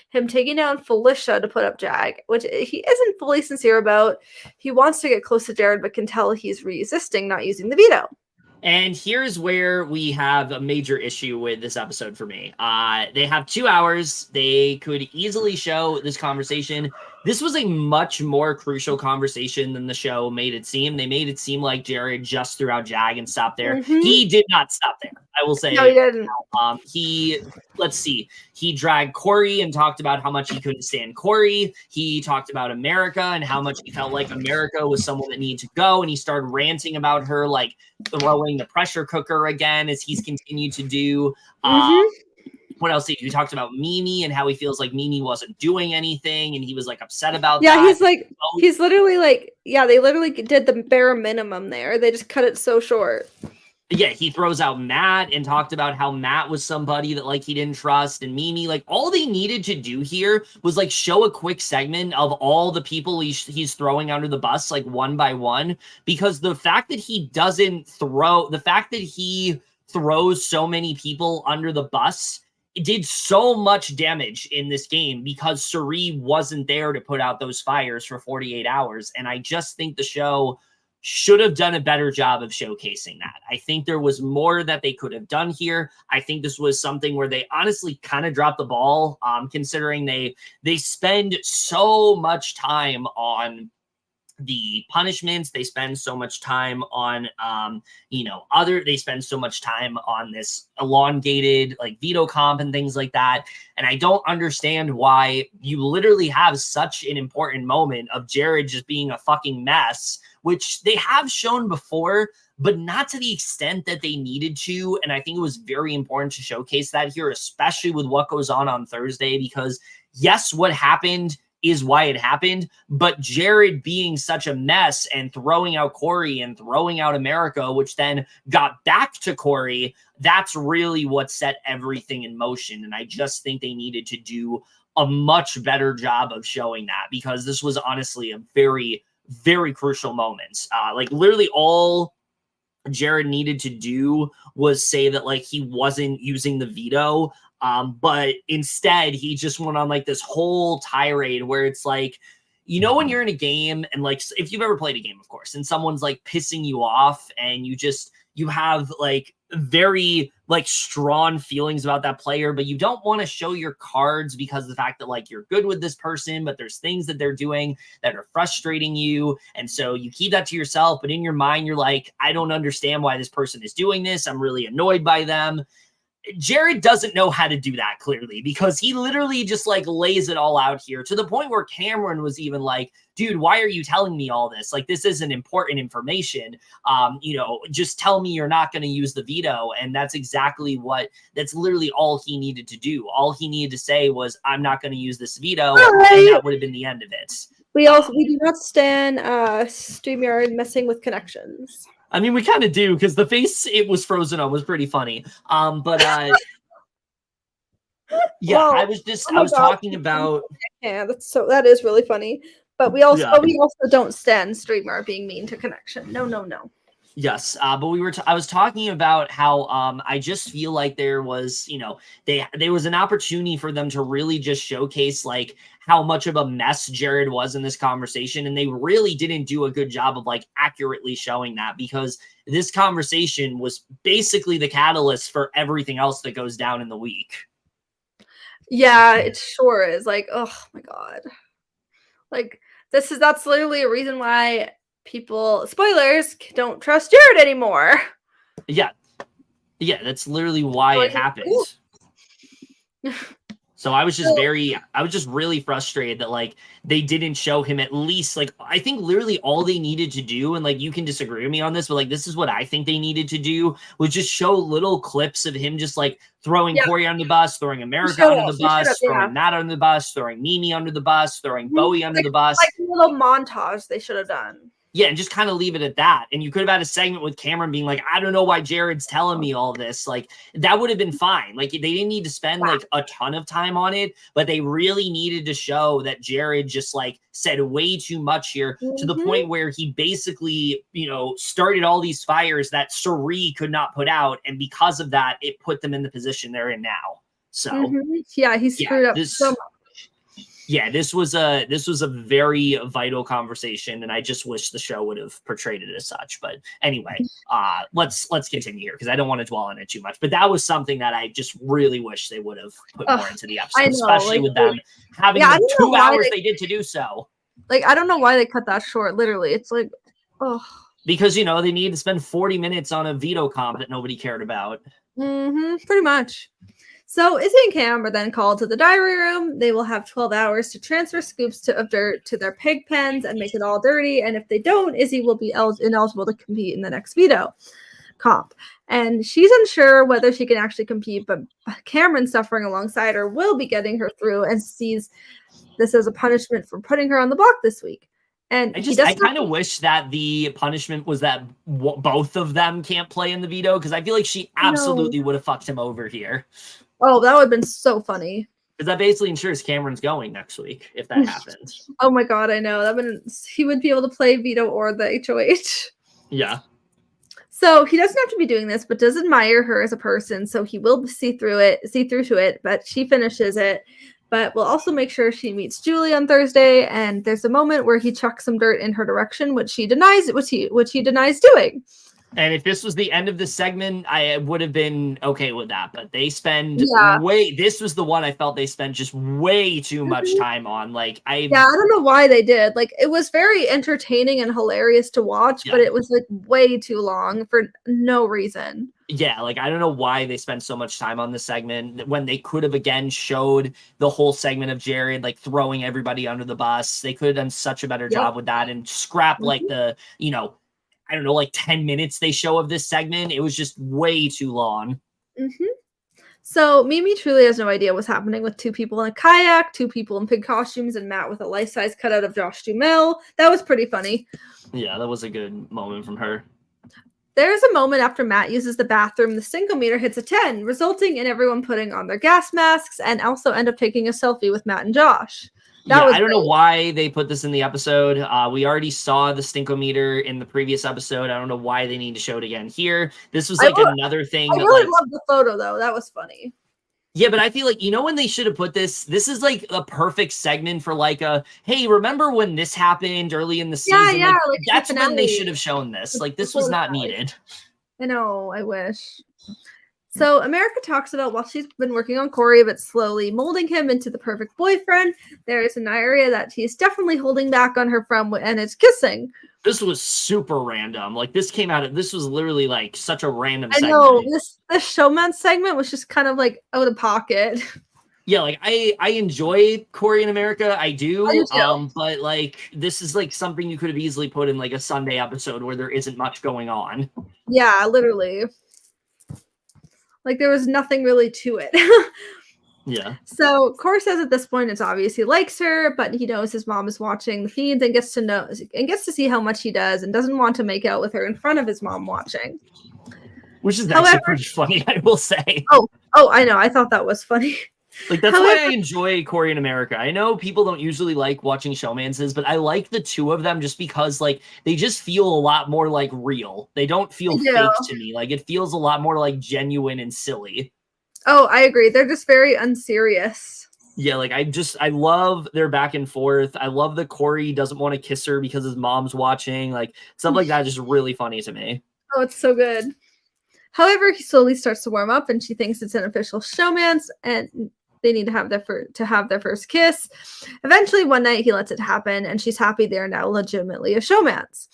him taking down Felicia to put up Jag, which he isn't fully sincere about. He wants to get close to Jared, but can tell he's resisting not using the veto. And here's where we have a major issue with this episode for me. They have 2 hours. They could easily show this conversation. This was a much more crucial conversation than the show made it seem. They made it seem like Jared just threw out Jag and stopped there. Mm-hmm. He did not stop there. I will say. No, he didn't. Let's see. He dragged Cory and talked about how much he couldn't stand Cory. He talked about America and how much he felt like America was someone that needed to go. And he started ranting about her, like throwing the pressure cooker again, as he's continued to do. What else did he talked about Mimi and how he feels like Mimi wasn't doing anything, and he was like upset about that. Yeah, he's literally like, they literally did the bare minimum there. They just cut it so short. Yeah, he throws out Matt and talked about how Matt was somebody that like he didn't trust, and Mimi. Like, all they needed to do here was like show a quick segment of all the people he's throwing under the bus, like one by one, because the fact that he throws so many people under the bus, it did so much damage in this game because Cirie wasn't there to put out those fires for 48 hours. And I just think the show should have done a better job of showcasing that. I think there was more that they could have done here. I think this was something where they honestly kind of dropped the ball, considering they spend so much time on the punishments. They spend so much time on, they spend so much time on this elongated like veto comp and things like that. And I don't understand why you literally have such an important moment of Jared just being a fucking mess, which they have shown before, but not to the extent that they needed to. And I think it was very important to showcase that here, especially with what goes on Thursday, because yes, what happened is why it happened, but Jared being such a mess and throwing out Cory and throwing out America, which then got back to Cory, that's really what set everything in motion. And I just think they needed to do a much better job of showing that, because this was honestly a very, very crucial moment. Like literally all Jared needed to do was say that like he wasn't using the veto. But instead he just went on like this whole tirade where it's like, when you're in a game and like, if you've ever played a game, of course, and someone's like pissing you off and you have like very like strong feelings about that player, but you don't want to show your cards because of the fact that like you're good with this person, but there's things that they're doing that are frustrating you. And so you keep that to yourself, but in your mind, you're like, I don't understand why this person is doing this. I'm really annoyed by them. Jared doesn't know how to do that, clearly, because he literally just like lays it all out here to the point where Cameron was even like, dude, why are you telling me all this? Like, this isn't important information. Just tell me you're not going to use the veto. And that's literally all he needed to do. All he needed to say was, I'm not going to use this veto. Right. And that would have been the end of it. We do not stand StreamYard messing with connections. I mean, we kind of do, because the face it was frozen on was pretty funny. I was talking about. Yeah, that is really funny. But we also don't stand StreamYard being mean to connection. No. Yes, but I was talking about how I just feel like there was, there was an opportunity for them to really just showcase like how much of a mess Jared was in this conversation, and they really didn't do a good job of like accurately showing that, because this conversation was basically the catalyst for everything else that goes down in the week. Yeah, it sure is. Like, oh my god. Like that's literally a reason why people, spoilers, don't trust Jared anymore. Yeah, that's literally why it happened. So I was just really frustrated that like they didn't show him at least, like, I think literally all they needed to do, and like you can disagree with me on this, but like this is what I think they needed to do, was just show little clips of him just like throwing Cory under the bus, throwing America under the bus, throwing Matt under the bus, throwing Mimi under the bus, throwing Bowie under the bus. Like a little montage they should have done. Yeah, and just kind of leave it at that. And you could have had a segment with Cameron being like, I don't know why Jared's telling me all this. Like, that would have been fine. Like, they didn't need to spend like a ton of time on it, but they really needed to show that Jared just like said way too much here, to the point where he basically, started all these fires that Cirie could not put out. And because of that, it put them in the position they're in now. So, yeah, he screwed up so much. Yeah, this was a very vital conversation, and I just wish the show would have portrayed it as such. But anyway, let's continue here, because I don't want to dwell on it too much. But that was something that I just really wish they would have put more into the episode, especially with them having the 2 hours they did to do so. Like, I don't know why they cut that short. Literally, it's like, because they needed to spend 40 minutes on a veto comp that nobody cared about. Pretty much. So Izzy and Cam are then called to the diary room. They will have 12 hours to transfer scoops of dirt to their pig pens and make it all dirty. And if they don't, Izzy will be ineligible to compete in the next veto comp. And she's unsure whether she can actually compete, but Cameron, suffering alongside her, will be getting her through, and sees this as a punishment for putting her on the block this week. And I kind of wish that the punishment was that both of them can't play in the veto, because I feel like she absolutely would have fucked him over here. Oh, that would have been so funny. Because that basically ensures Cameron's going next week, if that happens. Oh my god, I know. He would be able to play veto or the HOH. Yeah. So he doesn't have to be doing this, but does admire her as a person, so he will see through to it, but she finishes it. But we'll also make sure she meets Julie on Thursday, and there's a moment where he chucks some dirt in her direction, which he denies doing. And if this was the end of the segment, I would have been okay with that. But they spend this was the one I felt they spent just way too much time on. Like, I don't know why they did. Like, it was very entertaining and hilarious to watch, but it was like way too long for no reason. Yeah, like, I don't know why they spent so much time on this segment when they could have again showed the whole segment of Jared like throwing everybody under the bus. They could have done such a better job with that, and scrap like the, I don't know, like 10 minutes they show of this segment. It was just way too long. So Mimi truly has no idea what's happening with 2 people in a kayak, 2 people in pig costumes, and Matt with a life-size cutout of Josh Duhamel. That was pretty funny. Yeah, that was a good moment from her. There's a moment after Matt uses the bathroom, the stinkometer hits a 10, resulting in everyone putting on their gas masks, and also end up taking a selfie with Matt and Josh. I don't know why they put this in the episode. We already saw the stinkometer in the previous episode. I don't know why they need to show it again here. This was like another thing. I really love the photo, though. That was funny. Yeah, but I feel like, when they should have put this? This is like a perfect segment for like hey, remember when this happened early in the season? Yeah, like that's when they should have shown this. Like, this was not needed. I know, I wish. So America talks about while she's been working on Cory, but slowly molding him into the perfect boyfriend, there is an area that he's definitely holding back on her from, and it's kissing. This was super random. Like, this was literally like such a random segment. I know, this showman segment was just kind of like out of pocket. Yeah, like I enjoy Cory in America. I do. But like, this is like something you could have easily put in like a Sunday episode where there isn't much going on. Yeah, literally. Like, there was nothing really to it. Yeah. So Cory says at this point it's obvious he likes her, but he knows his mom is watching the feeds and gets to see how much he does, and doesn't want to make out with her in front of his mom watching. Which is actually pretty funny, I will say. Oh, I know. I thought that was funny. Like, that's why I enjoy Cory in America. I know people don't usually like watching showmances, but I like the two of them just because, like, they just feel a lot more, like, real. They don't feel fake to me. Like, it feels a lot more, like, genuine and silly. Oh, I agree. They're just very unserious. Yeah, like, I love their back and forth. I love that Cory doesn't want to kiss her because his mom's watching. Like, stuff like that is just really funny to me. Oh, it's so good. However, he slowly starts to warm up, and she thinks it's an official showmance, and they need to have their first kiss. Eventually, one night, he lets it happen, and she's happy they're now legitimately a showmance.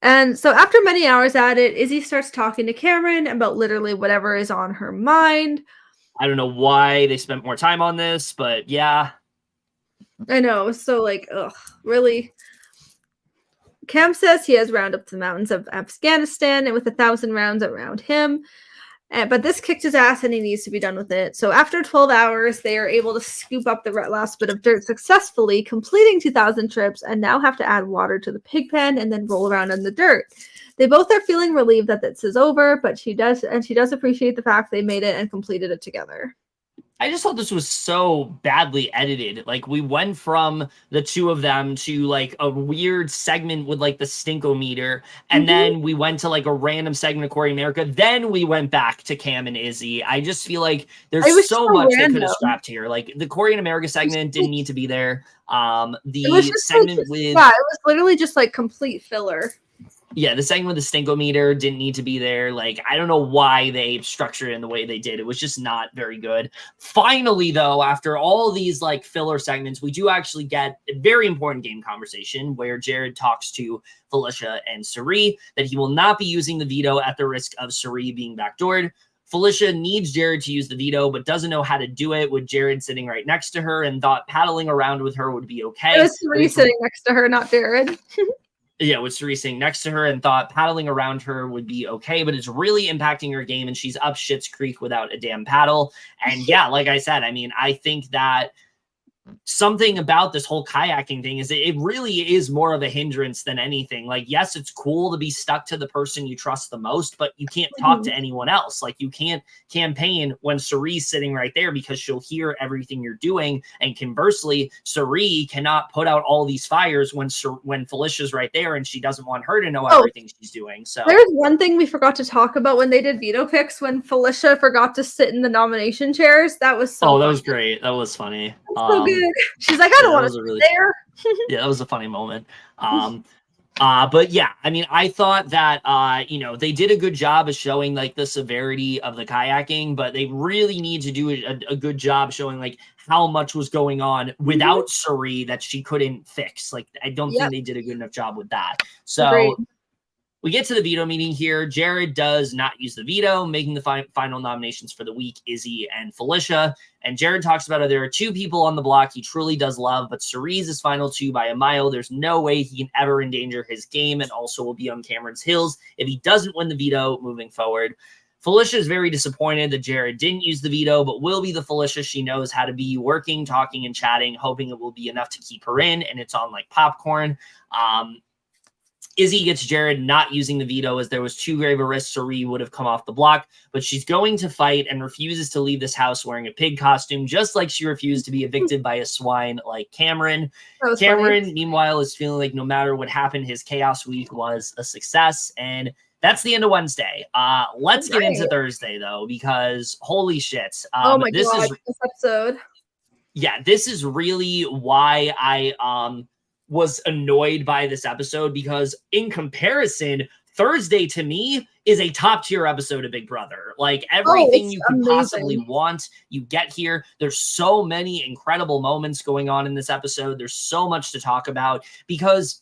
And so after many hours at it, Izzy starts talking to Cameron about literally whatever is on her mind. I don't know why they spent more time on this, but yeah. I know. So, like, ugh, really? Cam says he has rounded up the mountains of Afghanistan and with 1,000 rounds around him. But this kicked his ass and he needs to be done with it. So after 12 hours, they are able to scoop up the last bit of dirt successfully, completing 2,000 trips, and now have to add water to the pig pen and then roll around in the dirt. They both are feeling relieved that this is over, but she does appreciate the fact they made it and completed it together. I just thought this was so badly edited. Like, we went from the two of them to, like, a weird segment with, like, the stinkometer, and then we went to, like, a random segment of Cory America. Then we went back to Cam and Izzy. I just feel like there's so much they could have scrapped here. Like, the Cory and America segment didn't need to be there. The segment with... Yeah, it was literally just, like, complete filler. Yeah, the segment with the stinkometer didn't need to be there. Like, I don't know why they structured it in the way they did. It was just not very good. Finally, though, after all these, like, filler segments, we do actually get a very important game conversation where Jared talks to Felicia and Cirie that he will not be using the veto at the risk of Cirie being backdoored. Felicia needs Jared to use the veto, but doesn't know how to do it with Jared sitting right next to her and thought paddling around with her would be okay. It was Cirie sitting next to her, not Jared. Yeah, with Cirie sitting next to her and thought paddling around her would be okay, but it's really impacting her game and she's up Schitt's Creek without a damn paddle. And yeah, like I said, I mean, I think that something about this whole kayaking thing is it really is more of a hindrance than anything. Like, yes, it's cool to be stuck to the person you trust the most, but you can't talk to anyone else. Like, you can't campaign when Cirie's sitting right there because she'll hear everything you're doing. And conversely, Cirie cannot put out all these fires when Felicia's right there and she doesn't want her to know everything she's doing. So there's one thing we forgot to talk about when they did veto picks, when Felicia forgot to sit in the nomination chairs. That was so funny. That was great. That was funny. So good. She's like, I don't want to sit there. Yeah, that was a funny moment. But yeah, I mean, I thought that, you know, they did a good job of showing, like, the severity of the kayaking, but they really need to do a good job showing, like, how much was going on without Cirie that she couldn't fix. Like, I don't think they did a good enough job with that. So... Agreed. We get to the veto meeting here. Jared does not use the veto, making the final nominations for the week, Izzy and Felicia. And Jared talks about how there are two people on the block he truly does love, but Cirie's his final two by a mile. There's no way he can ever endanger his game and also will be on Cameron's heels if he doesn't win the veto moving forward. Felicia is very disappointed that Jared didn't use the veto, but will be the Felicia she knows how to be, working, talking, and chatting, hoping it will be enough to keep her in, and it's on like popcorn. Izzy gets Jared not using the veto as there was too grave a risk Cirie would have come off the block, but she's going to fight and refuses to leave this house wearing a pig costume, just like she refused to be evicted by a swine like Cameron. Cameron, funny. Meanwhile, is feeling like no matter what happened, his chaos week was a success, and that's the end of Wednesday. Let's get into Thursday, though, because holy shit. Oh my God, this episode. Yeah, this is really why I was annoyed by this episode, because in comparison, Thursday to me is a top tier episode of Big Brother. Like, everything you could possibly want, you get here. There's so many incredible moments going on in this episode. There's so much to talk about because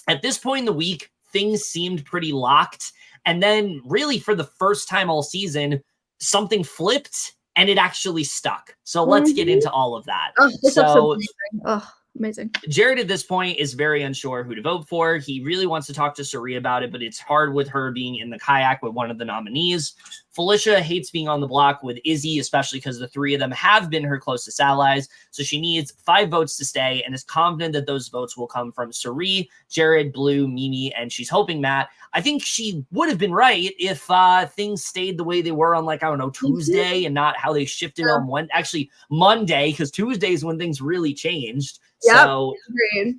at this point in the week, things seemed pretty locked. And then really for the first time all season, something flipped and it actually stuck. So let's get into all of that. Amazing. Jared at this point is very unsure who to vote for. He really wants to talk to Cirie about it, but it's hard with her being in the kayak with one of the nominees. Felicia hates being on the block with Izzy, especially because the three of them have been her closest allies. So she needs 5 votes to stay and is confident that those votes will come from Cirie, Jared, Blue, Mimi, and she's hoping Matt. I think she would have been right if things stayed the way they were on, like, I don't know, Tuesday and not how they shifted on Monday, because Tuesday is when things really changed. Yep, so agreed.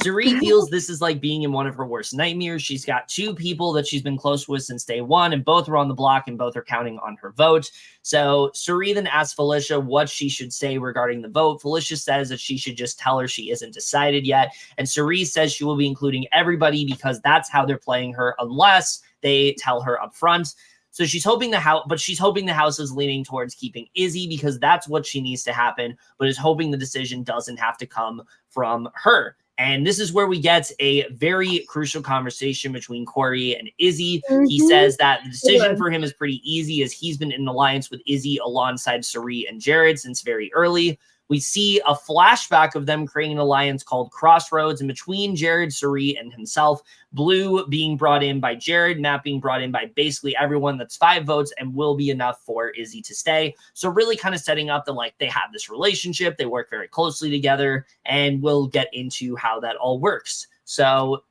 Cirie feels this is like being in one of her worst nightmares. She's got 2 people that she's been close with since day one, and both are on the block and both are counting on her vote. So Cirie then asks Felicia what she should say regarding the vote. Felicia says that she should just tell her she isn't decided yet. And Cirie says she will be including everybody because that's how they're playing her unless they tell her up front. So she's hoping the house is leaning towards keeping Izzy because that's what she needs to happen, but is hoping the decision doesn't have to come from her. And this is where we get a very crucial conversation between Cory and Izzy. He says that the decision for him is pretty easy as he's been in an alliance with Izzy alongside Cirie and Jared since very early. We see a flashback of them creating an alliance called Crossroads, and between Jared, Cirie, and himself, Blue being brought in by Jared, Matt being brought in by basically everyone. That's 5 votes and will be enough for Izzy to stay. So really kind of setting up that, like, they have this relationship, they work very closely together, and we'll get into how that all works. So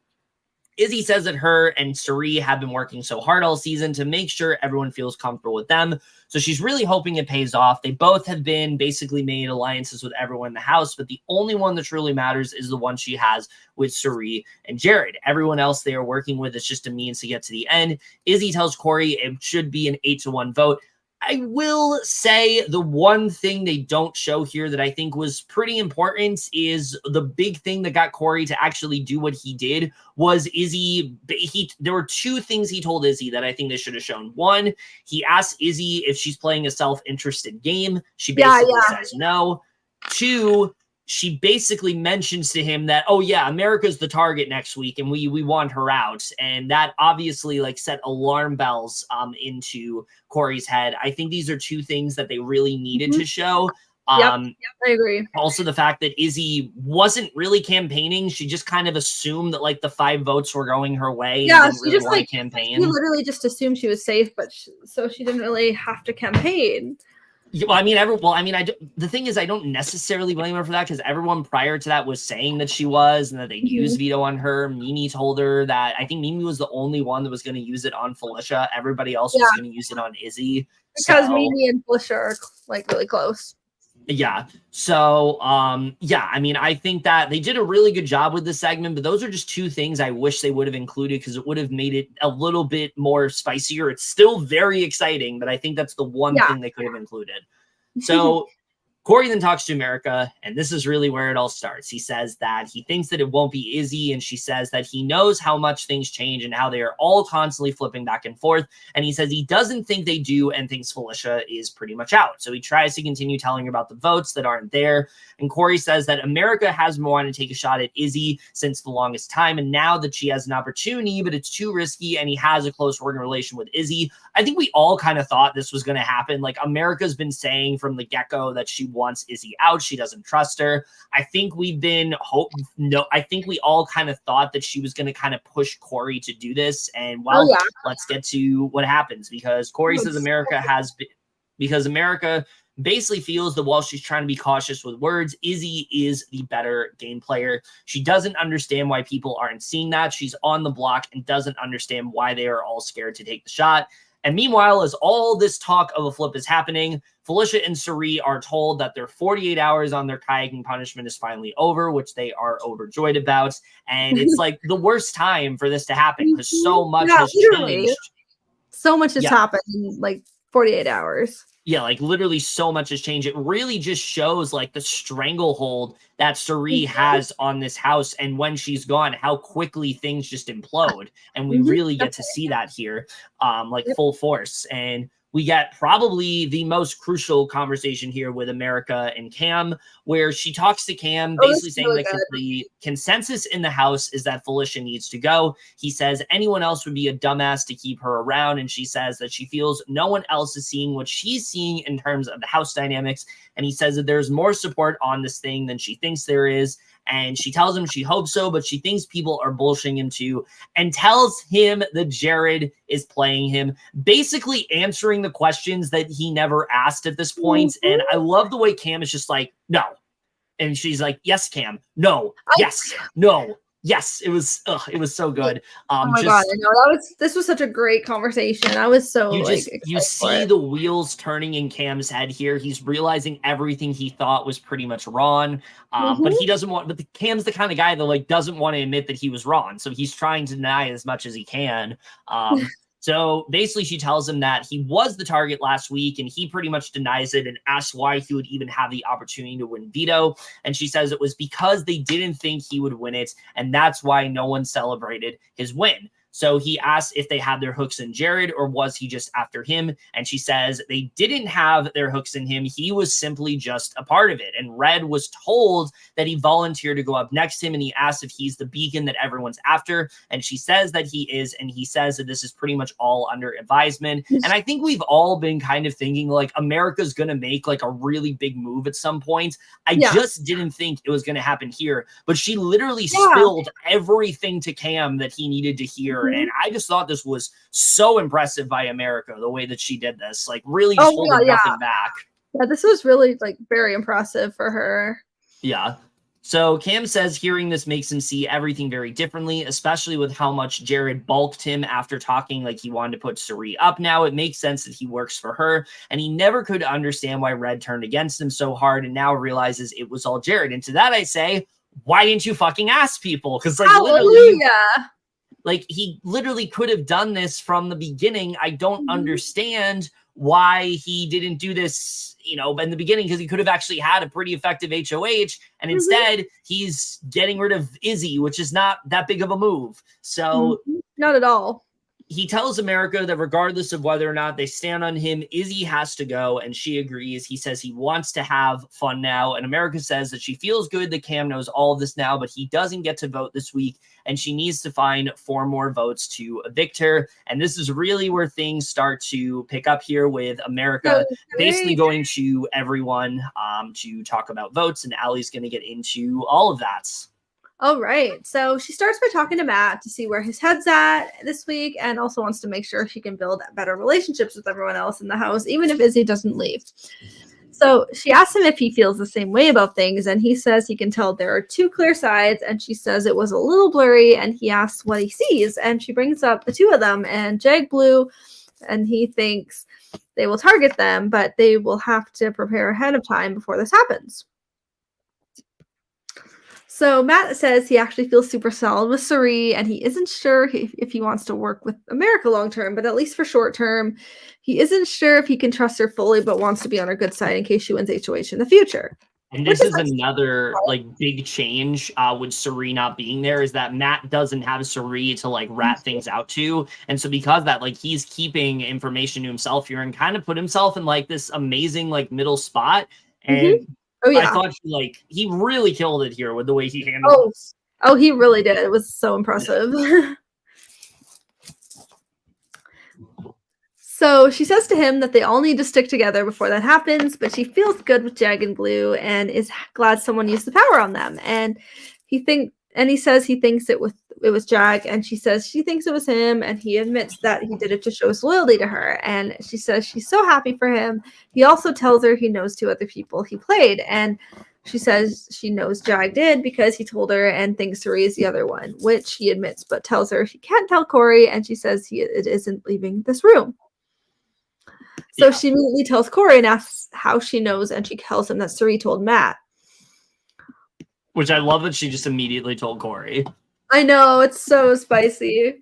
Izzy says that her and Cirie have been working so hard all season to make sure everyone feels comfortable with them. So she's really hoping it pays off. They both have been basically made alliances with everyone in the house, but the only one that truly matters is the one she has with Cirie and Jared. Everyone else they are working with is just a means to get to the end. Izzy tells Cory it should be an 8-1 vote. I will say the one thing they don't show here that I think was pretty important is the big thing that got Cory to actually do what he did was Izzy. There were 2 things he told Izzy that I think they should have shown. One, he asked Izzy if she's playing a self-interested game. She basically says no. 2, she basically mentions to him that, oh yeah, America's the target next week and we want her out. And that obviously like set alarm bells into Cory's head. I think these are 2 things that they really needed to show. I agree. Also the fact that Izzy wasn't really campaigning. She just kind of assumed that like the 5 votes were going her way. Yeah, and she really just like campaign. She literally just assumed she was safe, but so she didn't really have to campaign. Well, the thing is, I don't necessarily blame her for that because everyone prior to that was saying that she was and that they'd use veto on her. Mimi told her that. I think Mimi was the only one that was going to use it on Felicia. Everybody else was going to use it on Izzy. Because Mimi and Felicia are like really close. Yeah. So, I think that they did a really good job with this segment, but those are just 2 things I wish they would have included because it would have made it a little bit more spicier. It's still very exciting, but I think that's the one thing they could have included. So Cory then talks to America, and this is really where it all starts. He says that he thinks that it won't be Izzy, and she says that he knows how much things change and how they are all constantly flipping back and forth. And he says he doesn't think they do and thinks Felicia is pretty much out. So he tries to continue telling her about the votes that aren't there. And Cory says that America has wanted to take a shot at Izzy since the longest time, and now that she has an opportunity, but it's too risky, and he has a close working relation with Izzy. I think we all kind of thought this was going to happen. Like, America's been saying from the get-go that she wants Izzy out. She doesn't trust her. I think we all kind of thought that she was going to kind of push Cory to do this. And let's get to what happens because Cory says America basically feels that while she's trying to be cautious with words, Izzy is the better game player. She doesn't understand why people aren't seeing that. She's on the block and doesn't understand why they are all scared to take the shot. And meanwhile, as all this talk of a flip is happening, Felicia and Cirie are told that their 48 hours on their kayaking punishment is finally over, which they are overjoyed about. And it's like the worst time for this to happen because so much has changed. So much has happened in like 48 hours. Yeah, like literally so much has changed. It really just shows like the stranglehold that Cirie has on this house. And when she's gone, how quickly things just implode. And we really get to see that here, full force. And we get probably the most crucial conversation here with America and Cam, where she talks to Cam, basically saying that the consensus in the house is that Felicia needs to go. He says anyone else would be a dumbass to keep her around. And she says that she feels no one else is seeing what she's seeing in terms of the house dynamics. And he says that there's more support on this thing than she thinks there is. And she tells him she hopes so, but she thinks people are bullshitting him too, and tells him that Jared is playing him, basically answering the questions that he never asked at this point. And I love the way Cam is just like, no. And she's like, yes, Cam. No. Yes. No. Yes. It was so good. Oh my God, I know this was such a great conversation. I was so you see the wheels turning in Cam's head here. He's realizing everything he thought was pretty much wrong. But he doesn't want, but Cam's the kind of guy that like doesn't want to admit that he was wrong. So he's trying to deny as much as he can. So basically she tells him that he was the target last week and he pretty much denies it and asks why he would even have the opportunity to win veto. And she says it was because they didn't think he would win it. And that's why no one celebrated his win. So he asks if they had their hooks in Jared or was he just after him? And she says they didn't have their hooks in him. He was simply just a part of it. And Red was told that he volunteered to go up next to him and he asked if he's the beacon that everyone's after. And she says that he is. And he says that this is pretty much all under advisement. And I think we've all been kind of thinking like America's going to make like a really big move at some point. I just didn't think it was going to happen here. But she literally spilled everything to Cam that he needed to hear. And I just thought this was so impressive by America, the way that she did this, like really just holding nothing back. Yeah, this was really like very impressive for her. Yeah. So Cam says hearing this makes him see everything very differently, especially with how much Jared balked him after talking like he wanted to put Cirie up. Now it makes sense that he works for her and he never could understand why Red turned against him so hard and now realizes it was all Jared. And to that I say, why didn't you fucking ask people? Because like literally, like he literally could have done this from the beginning. I don't understand why he didn't do this, you know, in the beginning, because he could have actually had a pretty effective HOH. And instead he's getting rid of Izzy, which is not that big of a move. So not at all. He tells America that regardless of whether or not they stand on him, Izzy has to go, and she agrees. He says he wants to have fun now, and America says that she feels good that Cam knows all of this now, but he doesn't get to vote this week, and she needs to find 4 more votes to evict her. And this is really where things start to pick up here with America basically going to everyone to talk about votes, and Allie's going to get into all of that. All right. So she starts by talking to Matt to see where his head's at this week and also wants to make sure she can build better relationships with everyone else in the house, even if Izzy doesn't leave. So she asks him if he feels the same way about things, and he says he can tell there are 2 clear sides, and she says it was a little blurry, and he asks what he sees, and she brings up the 2 of them, and Jag Blue, and he thinks they will target them, but they will have to prepare ahead of time before this happens. So Matt says he actually feels super solid with Cirie, and he isn't sure if he wants to work with America long term, but at least for short term, he isn't sure if he can trust her fully, but wants to be on her good side in case she wins HOH in the future. And this is another like big change with Cirie not being there, is that Matt doesn't have Cirie to like rat things out to. And so because of that, like he's keeping information to himself here and kind of put himself in like this amazing like middle spot. And I thought he really killed it here with the way he handled it. Oh, he really did. It was so impressive. So she says to him that they all need to stick together before that happens, but she feels good with Jag and Blue and is glad someone used the power on them. And he says he thinks it was Jag, and she says she thinks it was him, and he admits that he did it to show his loyalty to her. And she says she's so happy for him. He also tells her he knows 2 other people he played, and she says she knows Jag did because he told her and thinks Cirie is the other one, which he admits, but tells her she can't tell Cory, and she says it isn't leaving this room. So she immediately tells Cory and asks how she knows, and she tells him that Cirie told Matt. Which I love that she just immediately told Cory. I know, it's so spicy.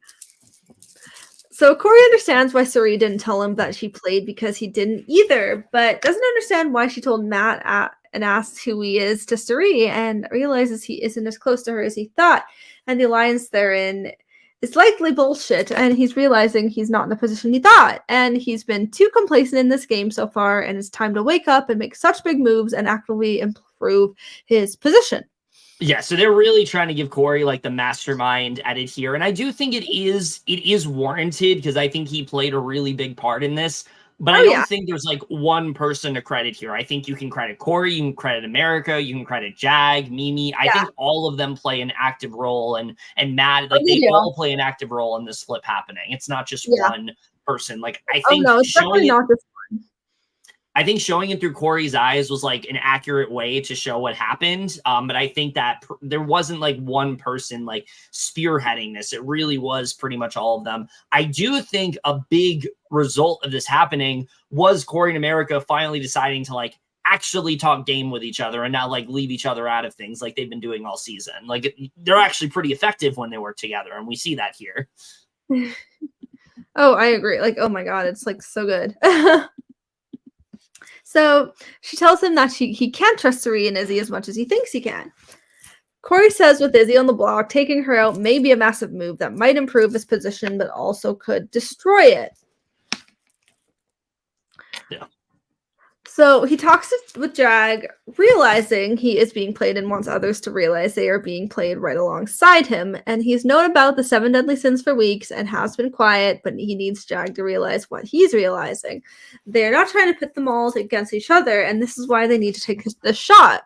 So Cory understands why Cirie didn't tell him that she played because he didn't either, but doesn't understand why she told Matt and asked who he is to Cirie, and realizes he isn't as close to her as he thought, and the alliance therein is likely bullshit, and he's realizing he's not in the position he thought, and he's been too complacent in this game so far, and it's time to wake up and make such big moves and actively improve his position. Yeah, so they're really trying to give Cory like the mastermind edit here, and I do think it is warranted because I think he played a really big part in this. But I don't think there's like one person to credit here. I think you can credit Cory, you can credit America, you can credit Jag, Mimi. I think all of them play an active role, and Matt, like they all play an active role in this flip happening. It's not just one person. Like I think it's definitely not just one. I think showing it through Cory's eyes was like an accurate way to show what happened. But I think that there wasn't like one person like spearheading this. It really was pretty much all of them. I do think a big result of this happening was Cory and America finally deciding to like actually talk game with each other and not like leave each other out of things like they've been doing all season. Like they're actually pretty effective when they work together, and we see that here. Oh, I agree. Like, oh my God, it's like so good. So she tells him that he can't trust Cirie and Izzy as much as he thinks he can. Cory says with Izzy on the block, taking her out may be a massive move that might improve his position, but also could destroy it. Yeah. So he talks with Jag, realizing he is being played and wants others to realize they are being played right alongside him. And he's known about the 7 deadly sins for weeks and has been quiet, but he needs Jag to realize what he's realizing. They're not trying to pit them all against each other, and this is why they need to take this shot.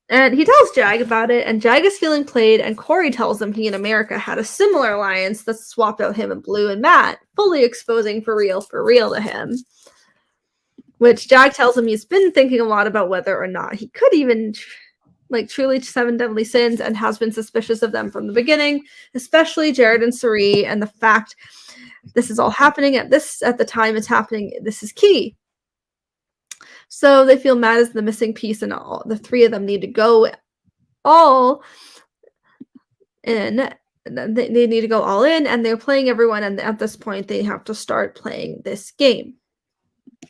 And he tells Jag about it, and Jag is feeling played, and Cory tells him he and America had a similar alliance that swapped out him and Blue and Matt, fully exposing for real to him. Which Jag tells him he's been thinking a lot about whether or not he could even truly 7 deadly sins, and has been suspicious of them from the beginning, especially Jared and Cirie, and the fact this is all happening at the time it's happening. This is key. So they feel Matt is the missing piece, and all the 3 of them need to go all in. They need to go all in, and they're playing everyone, and at this point they have to start playing this game.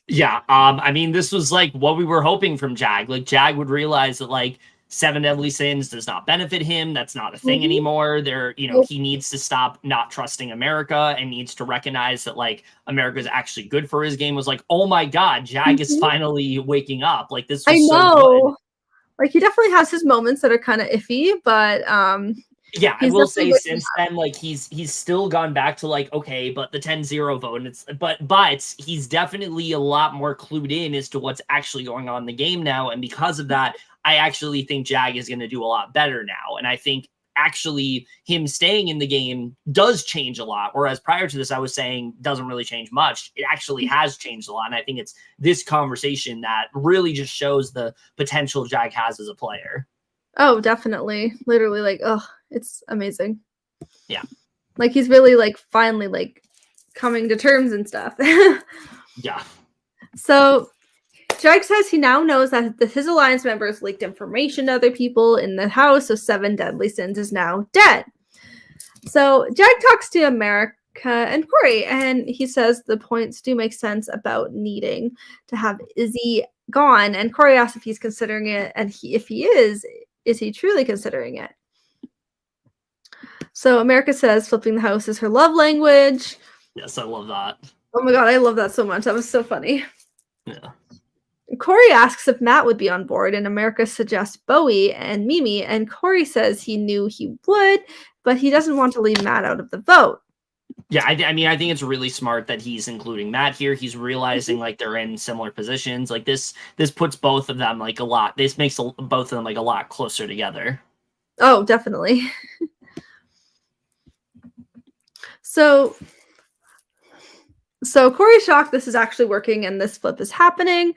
Yeah, I mean, this was like what we were hoping from Jag. Like Jag would realize that like 7 deadly sins does not benefit him. That's not a thing anymore. He needs to stop not trusting America and needs to recognize that like America is actually good for his game. Was like, oh my God, Jag is finally waking up. Like this was so good. Like he definitely has his moments that are kind of iffy, but yeah, I will say since then, like he's still gone back to like, okay, but the 10-0 vote, and it's but he's definitely a lot more clued in as to what's actually going on in the game now. And because of that, I actually think Jag is going to do a lot better now. And I think actually him staying in the game does change a lot. Whereas prior to this, I was saying doesn't really change much. It actually has changed a lot. And I think it's this conversation that really just shows the potential Jag has as a player. Oh, definitely. Literally, like, oh, it's amazing. Yeah. Like, he's really, like, finally, like, coming to terms and stuff. Yeah. So, Jag says he now knows that his alliance members leaked information to other people in the house, so 7 deadly sins is now dead. So, Jag talks to America and Cory, and he says the points do make sense about needing to have Izzy gone, and Cory asks if he's considering it, and if he is he truly considering it? So America says flipping the house is her love language. Yes, I love that. Oh my God, I love that so much. That was so funny. Yeah. Cory asks if Matt would be on board, and America suggests Bowie and Mimi, and Cory says he knew he would, but he doesn't want to leave Matt out of the vote. Yeah, I mean, I think it's really smart that he's including Matt here. He's realizing like they're in similar positions. Like this puts both of them like a lot. This makes both of them like a lot closer together. Oh, definitely. So Cory's shocked this is actually working and this flip is happening.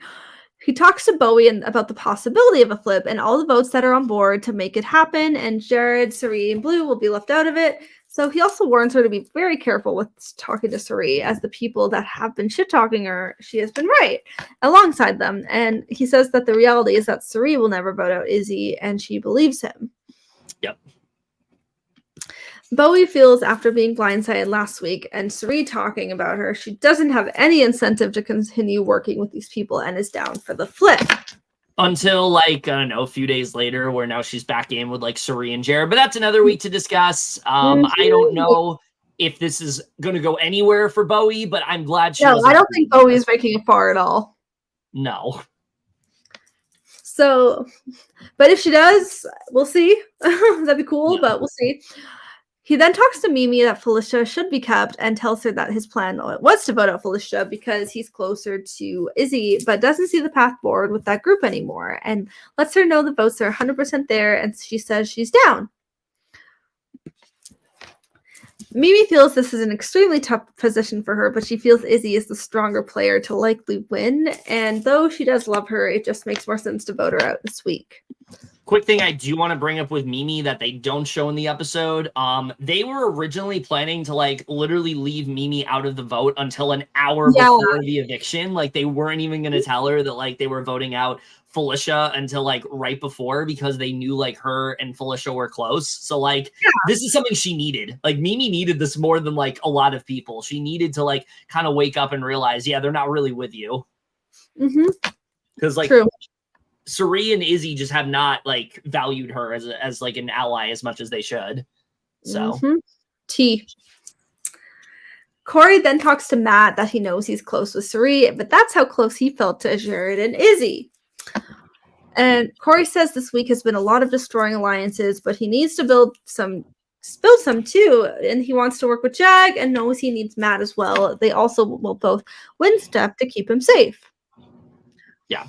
He talks to Bowie about the possibility of a flip and all the votes that are on board to make it happen, and Jared, Cirie, and Blue will be left out of it. So he also warns her to be very careful with talking to Cirie, as the people that have been shit-talking her, she has been right alongside them. And he says that the reality is that Cirie will never vote out Izzy, and she believes him. Yep. Bowie feels after being blindsided last week and Cirie talking about her, she doesn't have any incentive to continue working with these people and is down for the flip. Until, like, I don't know, a few days later where now she's back in with, like, Cirie and Jared. But that's another week to discuss. I don't know if this is going to go anywhere for Bowie, but I'm glad she I don't think Bowie is making it far at all. No. So, but if she does, we'll see. That'd be cool, but we'll see. He then talks to Mimi that Felicia should be kept and tells her that his plan was to vote out Felicia because he's closer to Izzy, but doesn't see the path forward with that group anymore and lets her know the votes are 100% there, and she says she's down. Mimi feels this is an extremely tough position for her, but she feels Izzy is the stronger player to likely win, and though she does love her, it just makes more sense to vote her out this week. Quick thing I do want to bring up with Mimi that they don't show in the episode. They were originally planning to like literally leave Mimi out of the vote until an hour before the eviction. Like they weren't even going to tell her that like they were voting out Felicia until like right before because they knew like her and Felicia were close. So like this is something she needed. Like Mimi needed this more than like a lot of people. She needed to like kind of wake up and realize, yeah, they're not really with you. Because like Cirie and Izzy just have not like valued her as like an ally as much as they should. So Cory then talks to Matt that he knows he's close with Cirie, but that's how close he felt to Jared and Izzy. And Cory says this week has been a lot of destroying alliances, but he needs to build some too, and he wants to work with Jag and knows he needs Matt as well. They also will both win stuff to keep him safe. Yeah.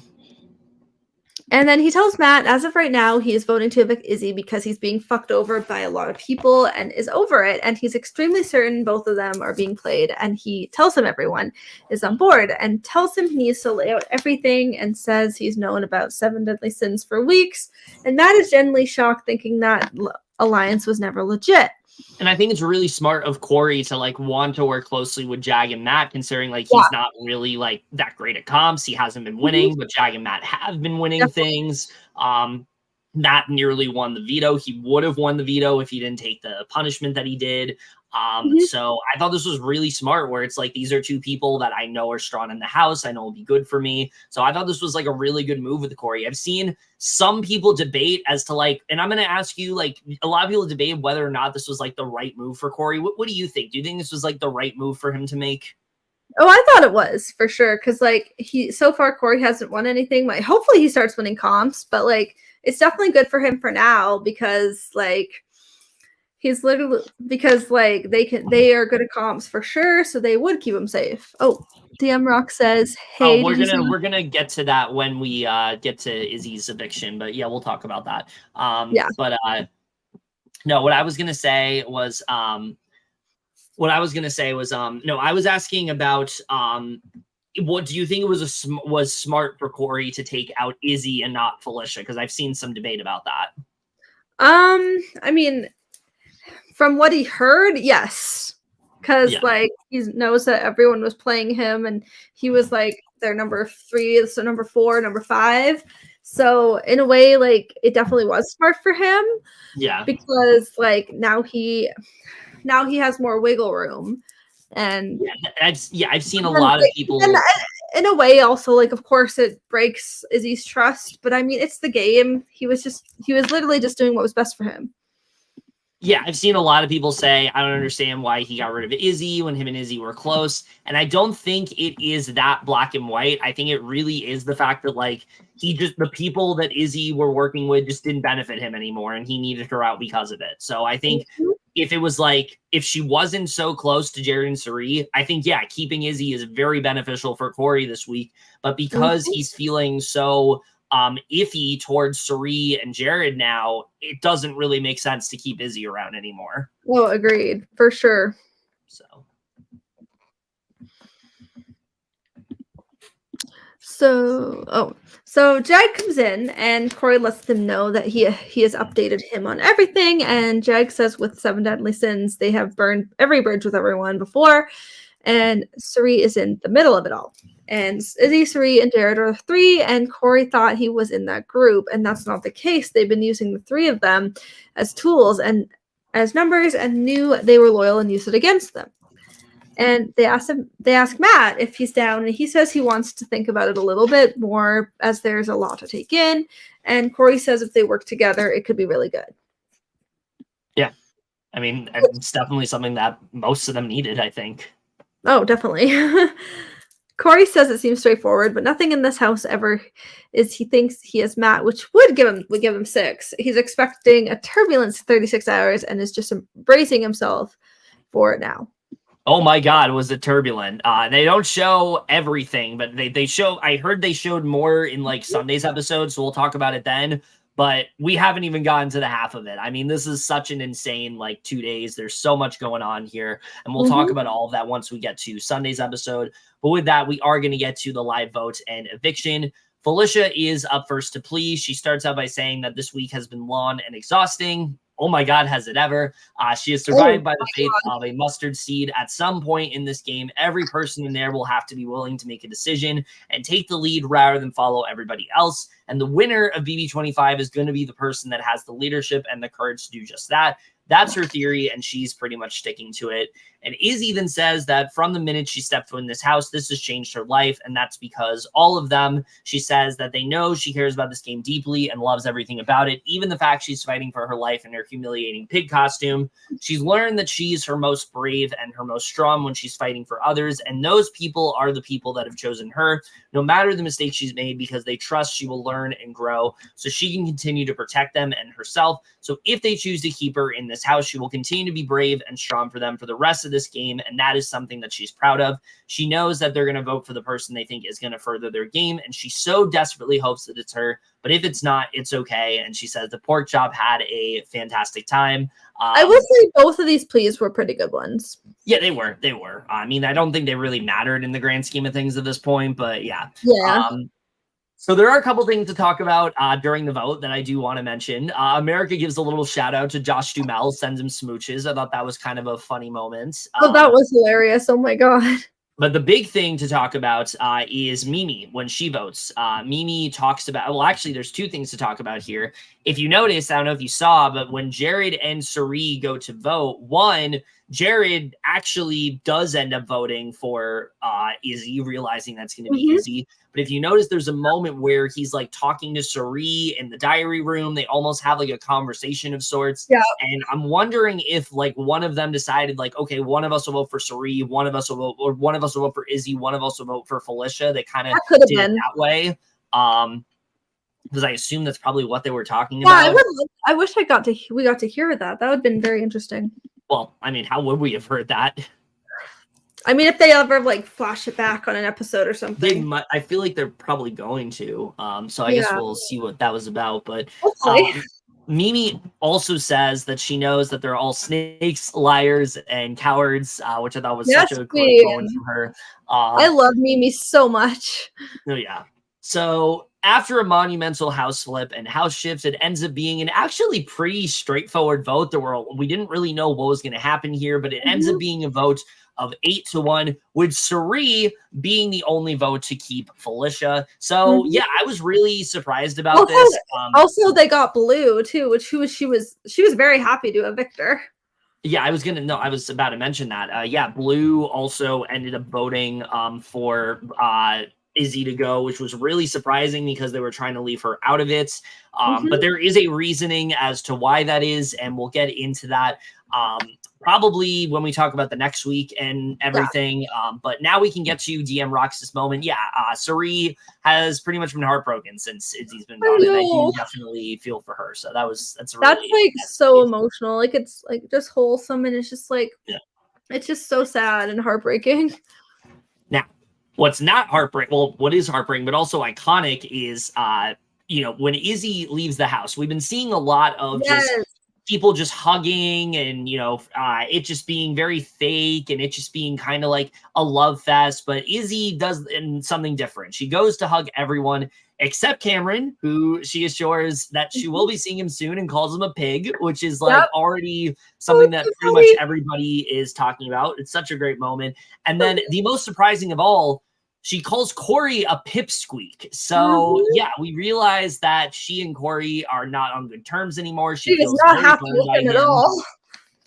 And then he tells Matt, as of right now, he is voting to evict Izzy because he's being fucked over by a lot of people and is over it. And he's extremely certain both of them are being played. And he tells him everyone is on board and tells him he needs to lay out everything and says he's known about 7 deadly sins for weeks. And Matt is genuinely shocked, thinking that alliance was never legit. And I think it's really smart of Cory to like want to work closely with Jag and Matt, considering like he's not really like that great at comps. He hasn't been winning, but Jag and Matt have been winning things. Matt nearly won the veto. He would have won the veto if he didn't take the punishment that he did. So I thought this was really smart where it's like, these are two people that I know are strong in the house. I know will be good for me. So I thought this was like a really good move with Cory. I've seen some people debate as to like, and I'm going to ask you, like a lot of people debate whether or not this was like the right move for Cory. What do you think? Do you think this was like the right move for him to make? Oh, I thought it was for sure. Cause like so far Cory hasn't won anything. Like hopefully he starts winning comps, but like, it's definitely good for him for now because like, he's literally because like they are good at comps for sure, so they would keep him safe. Oh, DM Rock says, "Hey, we're gonna get to that when we get to Izzy's eviction, but yeah, we'll talk about that. But no, what I was gonna say was no, I was asking about what do you think it was smart for Cory to take out Izzy and not Felicia? Because I've seen some debate about that. I mean. From what he heard, yes. Because, like, he knows that everyone was playing him, and he was, like, their number 3, so number 4, number 5. So, in a way, like, it definitely was smart for him. Yeah. Because, like, now he has more wiggle room. And I've seen a lot of people. And in a way, also, like, of course, it breaks Izzy's trust. But, I mean, it's the game. He was literally just doing what was best for him. Yeah, I've seen a lot of people say, I don't understand why he got rid of Izzy when him and Izzy were close. And I don't think it is that black and white. I think it really is the fact that, like, the people that Izzy were working with just didn't benefit him anymore, and he needed her out because of it. So I think if it was like, if she wasn't so close to Jared and Cirie, I think, keeping Izzy is very beneficial for Cory this week. But because he's feeling so iffy towards Cirie and Jared now, it doesn't really make sense to keep Izzy around anymore. Well, agreed, for sure. So Jag comes in and Cory lets them know that he has updated him on everything, and Jag says with 7 deadly sins they have burned every bridge with everyone before, and Cirie is in the middle of it all. And Izzy, Cirie, and Jared are 3, and Cory thought he was in that group, and that's not the case. They've been using the 3 of them as tools and as numbers, and knew they were loyal and used it against them. And they ask Matt if he's down, and he says he wants to think about it a little bit more as there's a lot to take in. And Cory says if they work together, it could be really good. Yeah. I mean, it's definitely something that most of them needed, I think. Oh, definitely. Cory says it seems straightforward, but nothing in this house ever is he thinks he is Matt, which would give him 6. He's expecting a turbulent 36 hours and is just bracing himself for it now. Oh my God, was it turbulent? They don't show everything, but they show. I heard they showed more in like Sunday's episode, so we'll talk about it then. But we haven't even gotten to the half of it. I mean, this is such an insane like 2 days. There's so much going on here, and we'll talk about all of that once we get to Sunday's episode. But with that, we are going to get to the live vote and eviction. Felicia is up first to please. She starts out by saying that this week has been long and exhausting. Oh my God, has it ever? She is survived by the faith of a mustard seed. At some point in this game, every person in there will have to be willing to make a decision and take the lead rather than follow everybody else. And the winner of BB25 is going to be the person that has the leadership and the courage to do just that. That's her theory, and she's pretty much sticking to it. And Izzy then says that from the minute she stepped foot in this house, this has changed her life, and that's because all of them, she says that they know she cares about this game deeply and loves everything about it, even the fact she's fighting for her life in her humiliating pig costume. She's learned that she's her most brave and her most strong when she's fighting for others, and those people are the people that have chosen her, no matter the mistakes she's made, because they trust she will learn and grow so she can continue to protect them and herself. So if they choose to keep her in this house, she will continue to be brave and strong for them for the rest of this game, and that is something that she's proud of. She knows that they're going to vote for the person they think is going to further their game, and she so desperately hopes that it's her, but if it's not, it's okay. And she says the pork chop had a fantastic time. I will say both of these pleas were pretty good ones. Yeah, they were. I mean, I don't think they really mattered in the grand scheme of things at this point, but yeah. So there are a couple things to talk about during the vote that I do want to mention. America gives a little shout out to Josh Duhamel, sends him smooches. I thought that was kind of a funny moment. Oh, that was hilarious. Oh my God. But the big thing to talk about is Mimi when she votes. Mimi talks about, well, actually, there's two things to talk about here. If you notice, I don't know if you saw, but when Jared and Cirie go to vote, Jared actually does end up voting for Izzy, realizing that's going to be Izzy. But if you notice, there's a moment where he's like talking to Cirie in the diary room. They almost have like a conversation of sorts. Yeah. And I'm wondering if like one of them decided like, okay, one of us will vote for Cirie, one of us will vote, or one of us will vote for Izzy, one of us will vote for Felicia. They kind of did it that way. Because I assume that's probably what they were talking about. I wish we got to hear that. That would have been very interesting. Well, I mean, how would we have heard that? I mean, if they ever like flash it back on an episode or something, they might. I feel like they're probably going to. So I guess we'll see what that was about. But Mimi also says that she knows that they're all snakes, liars, and cowards, which I thought was such a great moment from her. I love Mimi so much. Oh yeah. So after a monumental house flip and house shifts, it ends up being an actually pretty straightforward vote. We didn't really know what was going to happen here, but it ends up being a vote of 8-1, with Cirie being the only vote to keep Felicia. So yeah, I was really surprised about this. Also, they got Blue too, which she was very happy to evict her. Yeah, I was about to mention that. Yeah, Blue also ended up voting for Izzy to go, which was really surprising because they were trying to leave her out of it. But there is a reasoning as to why that is, and we'll get into that probably when we talk about the next week and everything. But now we can get to DM Rocks this moment. Yeah, Cirie has pretty much been heartbroken since Izzy's been gone, and I do definitely feel for her. So that's like so emotional. Like it's like just wholesome, and it's just like it's just so sad and heartbreaking. Now, what's not heartbreaking, well, what is heartbreaking, but also iconic is, when Izzy leaves the house, we've been seeing a lot of just people just hugging and, it just being very fake and it just being kind of like a love fest. But Izzy does something different. She goes to hug everyone except Cameron, who she assures that she will be seeing him soon and calls him a pig, which is like already something that pretty much everybody is talking about. It's such a great moment. And then the most surprising of all, she calls Cory a pipsqueak. So yeah, we realize that she and Cory are not on good terms anymore. She feels not happy with him at all.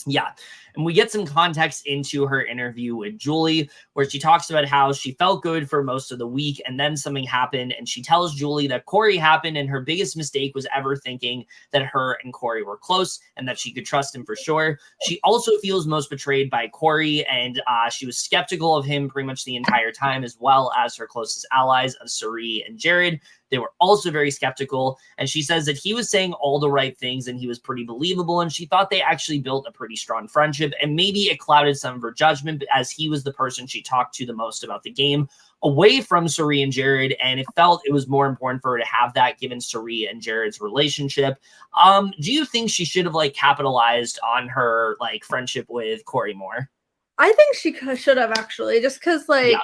Yeah. And we get some context into her interview with Julie, where she talks about how she felt good for most of the week and then something happened. And she tells Julie that Cory happened and her biggest mistake was ever thinking that her and Cory were close and that she could trust him for sure. She also feels most betrayed by Cory, and she was skeptical of him pretty much the entire time, as well as her closest allies of Cirie and Jared. They were also very skeptical, and she says that he was saying all the right things and he was pretty believable, and she thought they actually built a pretty strong friendship, and maybe it clouded some of her judgment as he was the person she talked to the most about the game away from Cirie and Jared, and it felt it was more important for her to have that given Cirie and Jared's relationship. Do you think she should have like capitalized on her like friendship with Cory more? I think she should have actually, just because like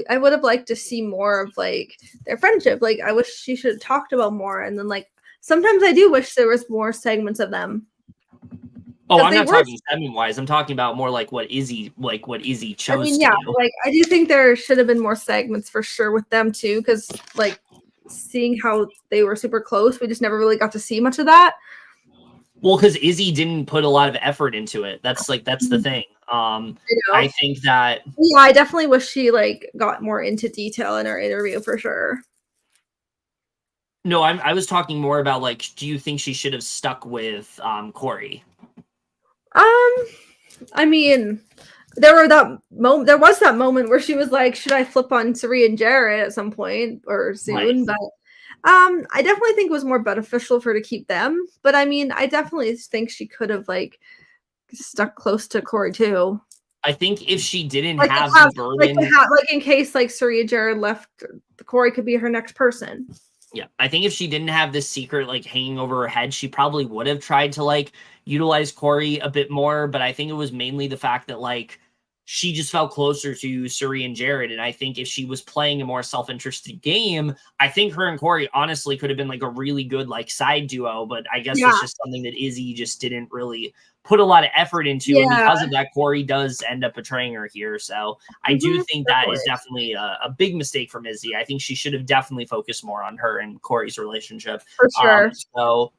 I would have liked to see more of like their friendship. Like I wish she should have talked about more, and then like sometimes I do wish there was more segments of them. Oh, I'm not talking segment-wise. I'm talking about more like what Izzy chose to do. Like I do think there should have been more segments for sure with them too, because like seeing how they were super close, we just never really got to see much of that. Well, because Izzy didn't put a lot of effort into it. That's the thing. I think that I definitely wish she like got more into detail in her interview for sure. No, I was talking more about like, do you think she should have stuck with Cory? I mean, there was that moment where she was like, should I flip on Cirie and Jared at some point or soon? Right. But I definitely think it was more beneficial for her to keep them. But I mean, I definitely think she could have like stuck close to Cory too. I think if she didn't have the burden, like in case like Cirie and Jared left, Cory could be her next person. Yeah, I think if she didn't have this secret like hanging over her head, she probably would have tried to like utilize Cory a bit more. But I think it was mainly the fact that like she just felt closer to Cirie and Jared. And I think if she was playing a more self-interested game, I think her and Cory honestly could have been like a really good like side duo. But I guess it's just something that Izzy just didn't really put a lot of effort into. And because of that, Cory does end up betraying her here. So I do think that is definitely a big mistake from Izzy. I think she should have definitely focused more on her and Cory's relationship. For sure. So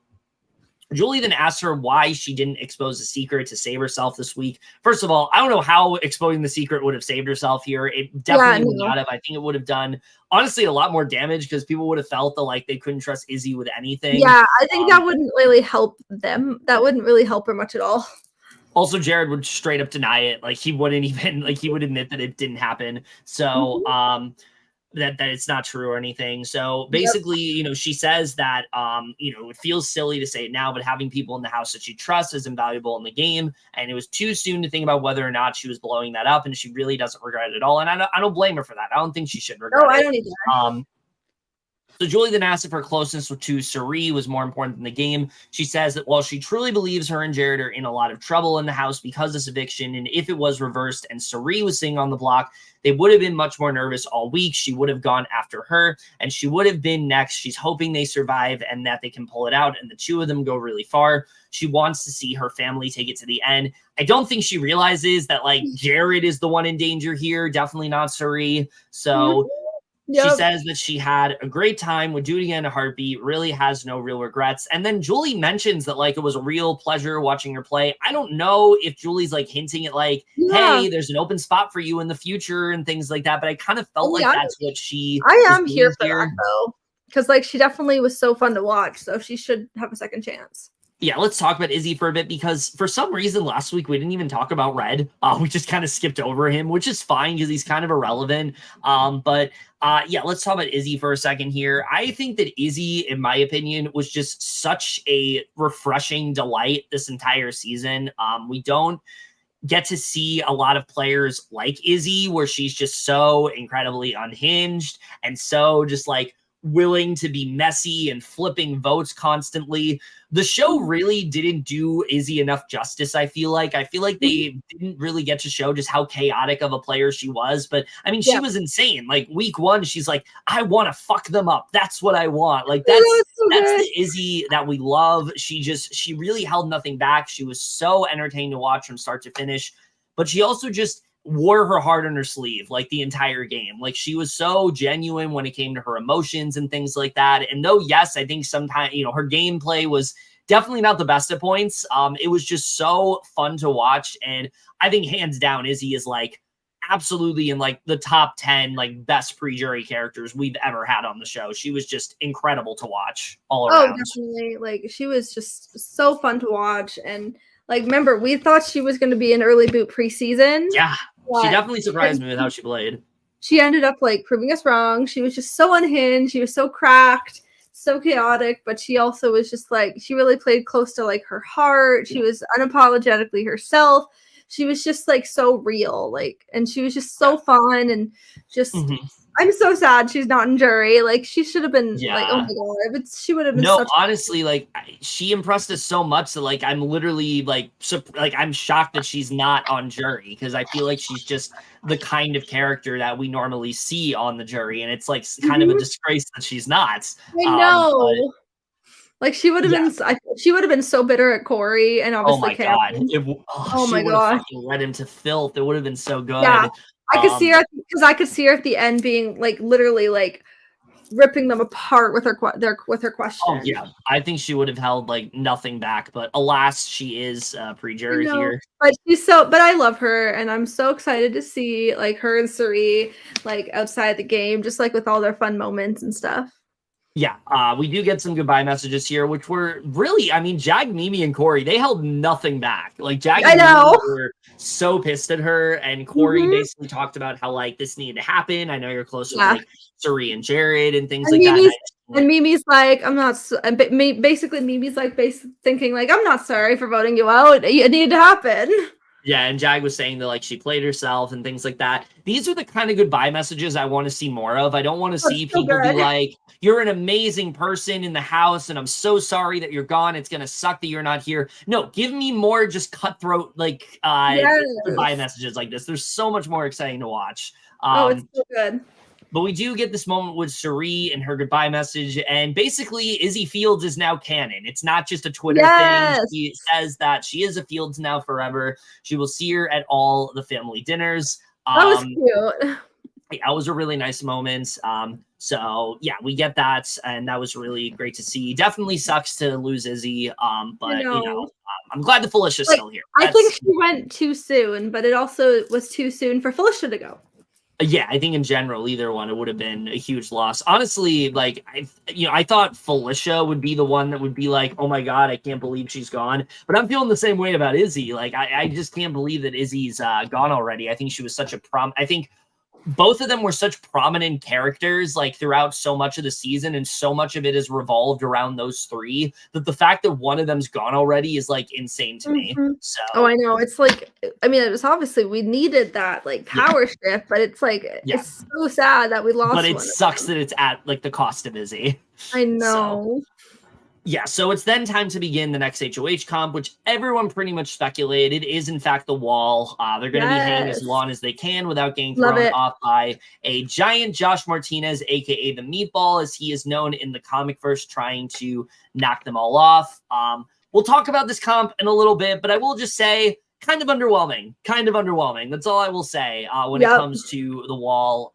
Julie then asked her why she didn't expose the secret to save herself this week. First of all, I don't know how exposing the secret would have saved herself here. It definitely would not have. I think it would have done, honestly, a lot more damage because people would have felt that like they couldn't trust Izzy with anything. Yeah, I think that wouldn't really help them. That wouldn't really help her much at all. Also, Jared would straight up deny it. Like he wouldn't even like he would admit that it didn't happen. So that it's not true or anything. So basically, you know, she says that, you know, it feels silly to say it now, but having people in the house that she trusts is invaluable in the game. And it was too soon to think about whether or not she was blowing that up. And she really doesn't regret it at all. And I don't blame her for that. I don't think she should regret it. I don't either. So Julie then asked if her closeness to Cirie was more important than the game. She says that while she truly believes her and Jared are in a lot of trouble in the house because of this eviction, and if it was reversed and Cirie was sitting on the block, they would have been much more nervous all week. She would have gone after her, and she would have been next. She's hoping they survive and that they can pull it out, and the two of them go really far. She wants to see her family take it to the end. I don't think she realizes that, like, Jared is the one in danger here, definitely not Cirie. So... She says that she had a great time, would do it again in a heartbeat, really has no real regrets. And then Julie mentions that, like, it was a real pleasure watching her play. I don't know if Julie's, like, hinting at, like, hey, there's an open spot for you in the future and things like that. But I kind of felt like that's what she I am here for that, though. Because, like, she definitely was so fun to watch. So she should have a second chance. Yeah, let's talk about Izzy for a bit, because for some reason last week we didn't even talk about Red. We just kind of skipped over him, which is fine because he's kind of irrelevant. Yeah, let's talk about Izzy for a second here. I think that Izzy, in my opinion, was just such a refreshing delight this entire season. We don't get to see a lot of players like Izzy, where she's just so incredibly unhinged and so just like willing to be messy and flipping votes constantly. The show really didn't do Izzy enough justice, I feel like. They didn't really get to show just how chaotic of a player she was. But, I mean, she was insane. Like, week one, she's like, I want to fuck them up. That's what I want. Like, that's the Izzy that we love. She really held nothing back. She was so entertaining to watch from start to finish. But she also just wore her heart on her sleeve like the entire game. Like, she was so genuine when it came to her emotions and things like that. And though, yes, I think sometimes, you know, her gameplay was definitely not the best at points. It was just so fun to watch. And I think hands down, Izzy is like absolutely in like the top 10 like best pre-jury characters we've ever had on the show. She was just incredible to watch all around. Oh, definitely. Like she was just so fun to watch. And like, remember, we thought she was going to be an early boot preseason. Yeah, she definitely surprised me with how she played. She ended up like proving us wrong. She was just so unhinged. She was so cracked, so chaotic, but she also was just like, she really played close to like her heart. She was unapologetically herself. She was just like so real, like, and she was just so fun and just. I'm so sad she's not in jury. Like she should have been. Like, oh my god, but she would have been. No, honestly, like she impressed us so much that like I'm literally like I'm shocked that she's not on jury because I feel like she's just the kind of character that we normally see on the jury, and it's like kind of a disgrace that she's not. I know. Like she would have been. She would have been so bitter at Cory, and obviously. Oh my god! Oh my god! Led him to filth. It would have been so good. Yeah. I could see her because I could see her at the end being like literally like ripping them apart with her question. Oh yeah, I think she would have held like nothing back, but alas, she is pre-jury here. But I love her, and I'm so excited to see like her and Cirie like outside the game, just like with all their fun moments and stuff. Yeah, we do get some goodbye messages here, which were really, I mean, Jag, Mimi, and Cory, they held nothing back. Like, Jag and Mimi were so pissed at her, and Cory basically talked about how, like, this needed to happen. I know you're close with, like, Cirie and Jared and things like that. And Mimi's like, I'm not, basically Mimi's like, thinking, like, I'm not sorry for voting you out. It needed to happen. Yeah, and Jag was saying that, like, she played herself and things like that. These are the kind of goodbye messages I want to see more of. I don't want to see people be like, you're an amazing person in the house, and I'm so sorry that you're gone. It's going to suck that you're not here. No, give me more just cutthroat, like, goodbye messages like this. There's so much more exciting to watch. It's so good. But we do get this moment with Cirie and her goodbye message, and basically Izzy Fields is now canon. It's not just a Twitter thing. She says that she is a Fields now forever. She will see her at all the family dinners. That was cute. That was a really nice moment. So yeah, we get that, and that was really great to see. Definitely sucks to lose Izzy, but you know, I'm glad that Felicia's still here. I think she went too soon, but it also was too soon for Felicia to go. Yeah, I think in general, either one, it would have been a huge loss. Honestly, like, I thought Felicia would be the one that would be like, oh my God, I can't believe she's gone. But I'm feeling the same way about Izzy. Like, I just can't believe that Izzy's gone already. I think she was such a I think both of them were such prominent characters like throughout so much of the season, and so much of it is revolved around those three, that the fact that one of them's gone already is like insane to me. So I know, it's like, I mean, it was obviously we needed that like power shift, but it's like it's so sad that we lost. But it sucks that it's at like the cost of Izzy. I know. So it's then time to begin the next HOH comp, which everyone pretty much speculated is in fact the wall. They're going to be hanging as long as they can without getting thrown off by a giant Josh Martinez, aka the Meatball, as he is known in the comic verse, trying to knock them all off. We'll talk about this comp in a little bit, but I will just say kind of underwhelming. That's all I will say when it comes to the wall.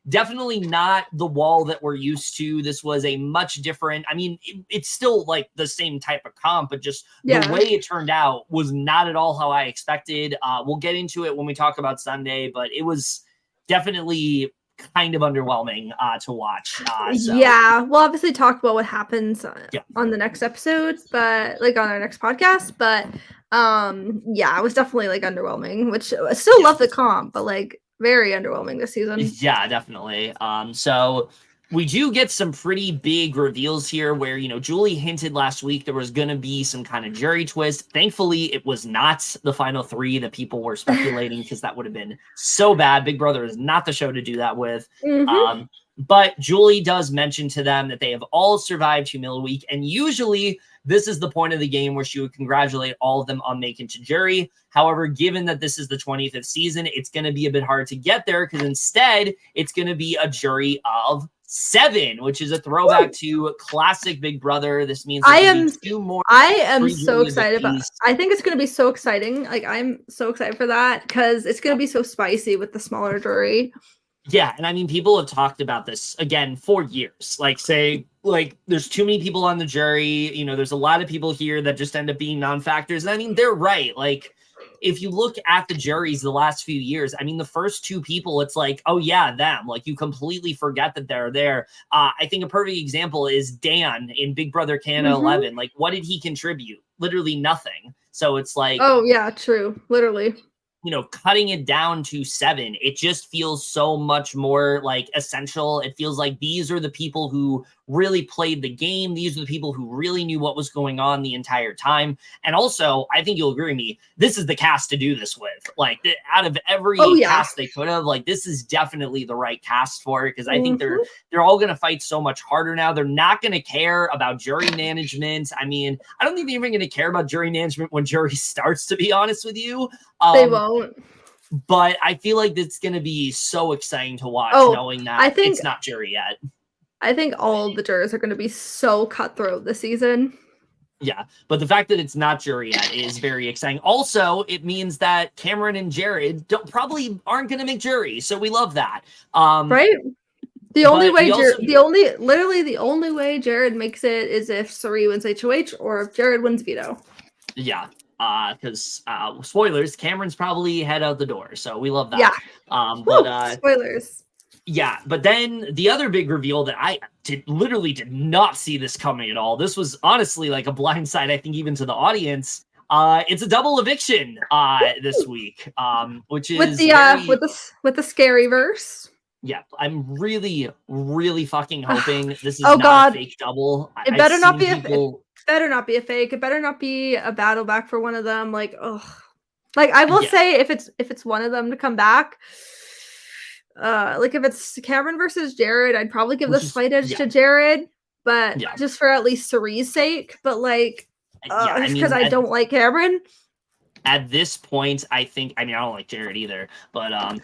Definitely not the wall that we're used to. This was a much different, I mean, it's still like the same type of comp, but just the way it turned out was not at all how I expected. We'll get into it when we talk about Sunday, but it was definitely kind of underwhelming to watch. Yeah, we'll obviously talk about what happens on the next episode, but like on our next podcast, but it was definitely like underwhelming, which I still love the comp, but like very underwhelming this season. Yeah, definitely. So we do get some pretty big reveals here where, you know, Julie hinted last week there was going to be some kind of jury twist. Thankfully, it was not the final three that people were speculating, because that would have been so bad. Big Brother is not the show to do that with. But Julie does mention to them that they have all survived Humiliation Week, and usually this is the point of the game where she would congratulate all of them on making to jury. However, given that this is the 25th season, it's going to be a bit hard to get there, because instead it's going to be a jury of 7, which is a throwback to classic Big Brother. This means I am so excited about it. I think it's going to be so exciting. Like, I'm so excited for that, because it's going to be so spicy with the smaller jury. Yeah, and I mean, people have talked about this again for years. Like, say, like, there's too many people on the jury. There's a lot of people here that just end up being non-factors. And I mean, they're right. Like, if you look at the juries the last few years, I mean, the first two people, it's like, oh yeah, them. Like, you completely forget that they're there. I think a perfect example is Dan in Big Brother Canada 11. Like, what did he contribute? Literally nothing. So it's like, oh yeah, true, literally. Cutting it down to 7, it just feels so much more like essential. It feels like these are the people who really played the game. These are the people who really knew what was going on the entire time. And also, I think you'll agree with me, this is the cast to do this with. Like, out of every cast they could have, like, this is definitely the right cast for it, because I think they're all going to fight so much harder now. They're not going to care about jury management. I mean, I don't think they're even going to care about jury management when jury starts, to be honest with you. They won't. But I feel like it's going to be so exciting to watch, knowing that it's not jury yet. I think all of the jurors are going to be so cutthroat this season. Yeah, but the fact that it's not jury yet is very exciting. Also, it means that Cameron and Jared probably aren't going to make jury, so we love that. Right? The only way, literally the only way Jared makes it is if Cirie wins HOH or if Jared wins veto. Yeah. Because spoilers, Cameron's probably head out the door, so we love that. Yeah. Spoilers. Yeah, but then the other big reveal that I literally did not see this coming at all. This was honestly like a blindside, I think, even to the audience. It's a double eviction this week, which is with the scary verse. Yeah, I'm really, really fucking hoping this is not a fake double. It better not be better not be a fake. It better not be a battle back for one of them. Like, like I will say, if it's one of them to come back, like if it's Cameron versus Jared, I'd probably give the slight edge to Jared, but just for at least Cirie's sake. But like, because I don't like Cameron. At this point, I don't like Jared either, but I'm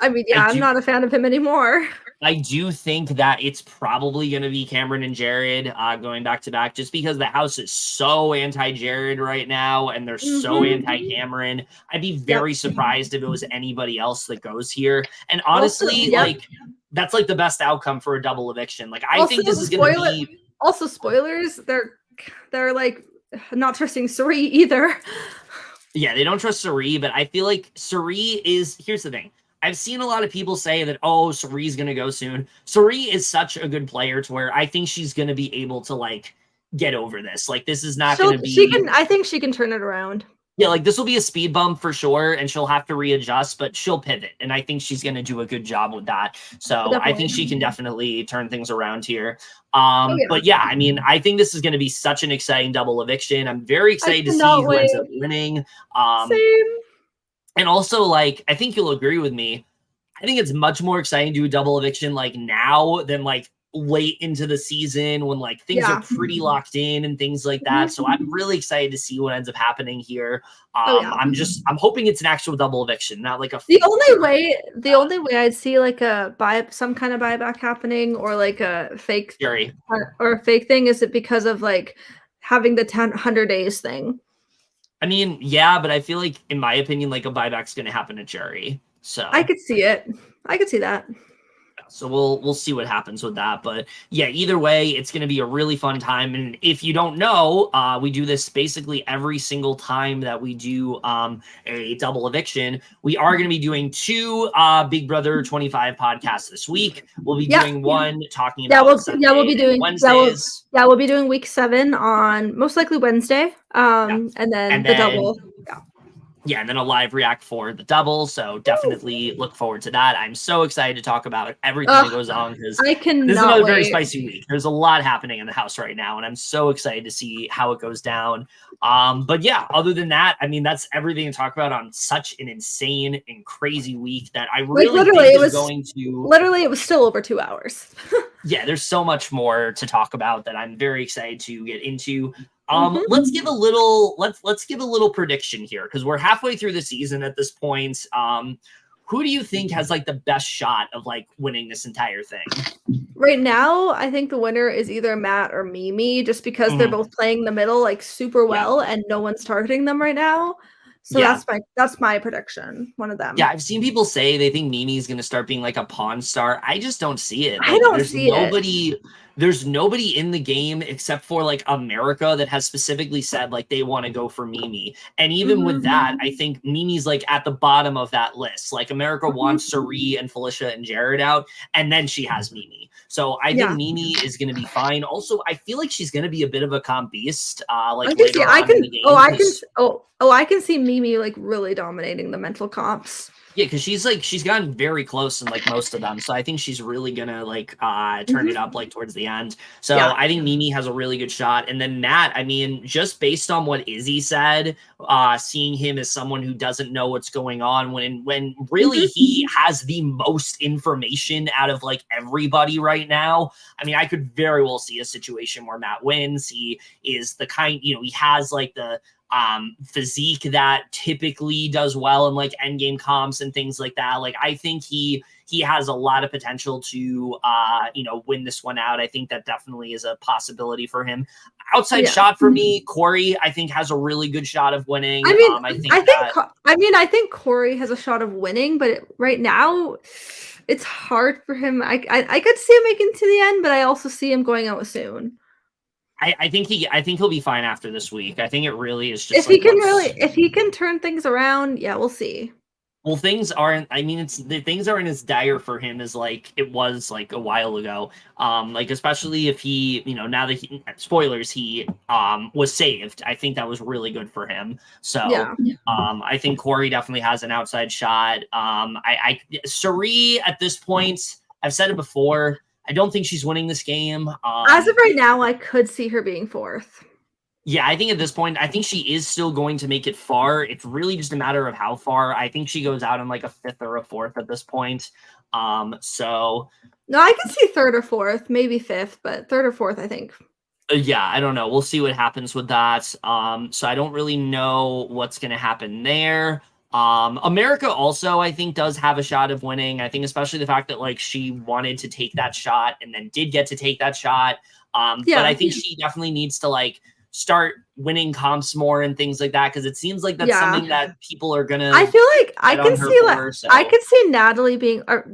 not a fan of him anymore. I do think that it's probably going to be Cameron and Jared going back to back, just because the house is so anti-Jared right now, and they're so anti-Cameron. I'd be very surprised if it was anybody else that goes here. And honestly, like, that's like the best outcome for a double eviction. Like, I think this is going to be. Also, spoilers. They're like not trusting Cirie either. Yeah, they don't trust Cirie, but I feel like Cirie is. Here's the thing. I've seen a lot of people say that, Cirie's going to go soon. Cirie is such a good player to where I think she's going to be able to, like, get over this. Like, this is not going to be. I think she can turn it around. Yeah, like, this will be a speed bump for sure, and she'll have to readjust, but she'll pivot. And I think she's going to do a good job with that. So definitely. I think she can definitely turn things around here. But yeah, I mean, I think this is going to be such an exciting double eviction. I'm very excited to see who ends up winning. Same. And also, like, I think you'll agree with me. I think it's much more exciting to do a double eviction like now than like late into the season when like things are pretty locked in and things like that. So I'm really excited to see what ends up happening here. I'm hoping it's an actual double eviction, not like a. The only way I'd see like some kind of buyback happening or like a fake jury or a fake thing is it because of like having the 100 days thing. I mean, yeah, but I feel like, in my opinion, like a buyback's going to happen at jury. So I could see it. I could see that. So we'll see what happens with that. But yeah, either way, it's going to be a really fun time. And if you don't know, we do this basically every single time that we do a double eviction. We are going to be doing 2 Big Brother 25 podcasts this week. We'll be doing one talking about we'll be doing Wednesdays. We'll be doing week 7 on most likely Wednesday. And then the double. Yeah, and then a live react for the double. So definitely look forward to that. I'm so excited to talk about everything that goes on because this is another very spicy week. There's a lot happening in the house right now, and I'm so excited to see how it goes down. But yeah, other than that, I mean, that's everything to talk about on such an insane and crazy week that I really think is going to. Literally, it was still over 2 hours. Yeah, there's so much more to talk about that I'm very excited to get into. Let's give a little prediction here because we're halfway through the season at this point. Who do you think has like the best shot of like winning this entire thing? Right now, I think the winner is either Matt or Mimi, just because they're both playing the middle like super well and no one's targeting them right now. So that's my prediction. One of them. Yeah, I've seen people say they think Mimi is going to start being like a Pawn Star. I just don't see it. I don't see it. There's nobody in the game except for like America that has specifically said like they want to go for Mimi. And even with that, I think Mimi's like at the bottom of that list. Like America wants Cirie and Felicia and Jared out, and then she has Mimi. So I think Mimi is going to be fine. Also, I feel like she's going to be a bit of a comp beast. I can see Mimi like really dominating the mental comps. Yeah, because she's gotten very close in like most of them. So I think she's really gonna like turn it up like towards the end. So I think Mimi has a really good shot. And then Matt, I mean, just based on what Izzy said, seeing him as someone who doesn't know what's going on when really he has the most information out of like everybody right now. I mean, I could very well see a situation where Matt wins. He is the kind, he has like the physique that typically does well in like endgame comps and things like that. Like I think he has a lot of potential to win this one out. I think that definitely is a possibility for him. Outside shot for me, Cory I think has a really good shot of winning. I think Cory has a shot of winning, but right now it's hard for him. I could see him making it to the end, but I also see him going out soon. I think he'll be fine after this week. I think it really is just if he can turn things around, we'll see. Well, things aren't as dire for him as like it was like a while ago. Like especially if he, now that he was saved. I think that was really good for him. So I think Cory definitely has an outside shot. Cirie at this point, I've said it before, I don't think she's winning this game. As of right now, I could see her being fourth. Yeah, I think at this point, I think she is still going to make it far. It's really just a matter of how far. I think she goes out in like a fifth or a fourth at this point. So no, I can see third or fourth, maybe fifth, but third or fourth, I think. Yeah, I don't know. We'll see what happens with that. So I don't really know what's going to happen there. America also, I think, does have a shot of winning. I think especially the fact that like she wanted to take that shot and then did get to take that shot. But I think she definitely needs to like start winning comps more and things like that, because it seems like that's something that people are gonna. I feel like I can see I could see Natalie being or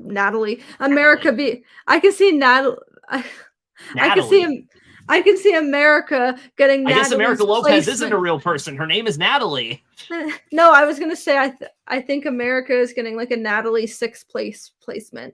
America be. I can see Natalie. I can see America getting. I guess America Lopez isn't a real person. Her name is Natalie. No, I was gonna say I think America is getting like a Natalie sixth place placement.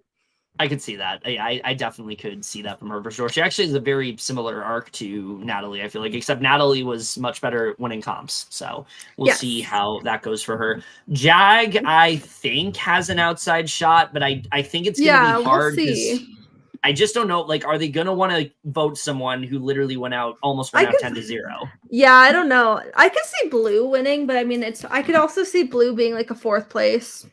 I could see that. I definitely could see that from her for sure. She actually has a very similar arc to Natalie, I feel like, except Natalie was much better winning comps. So we'll see how that goes for her. Jag, I think, has an outside shot, but I think it's going to be hard. We'll see. I just don't know. Like, are they going to want to vote someone who literally almost went out 10-0? Yeah, I don't know. I could see Blue winning, but I mean, I could also see Blue being like a fourth place.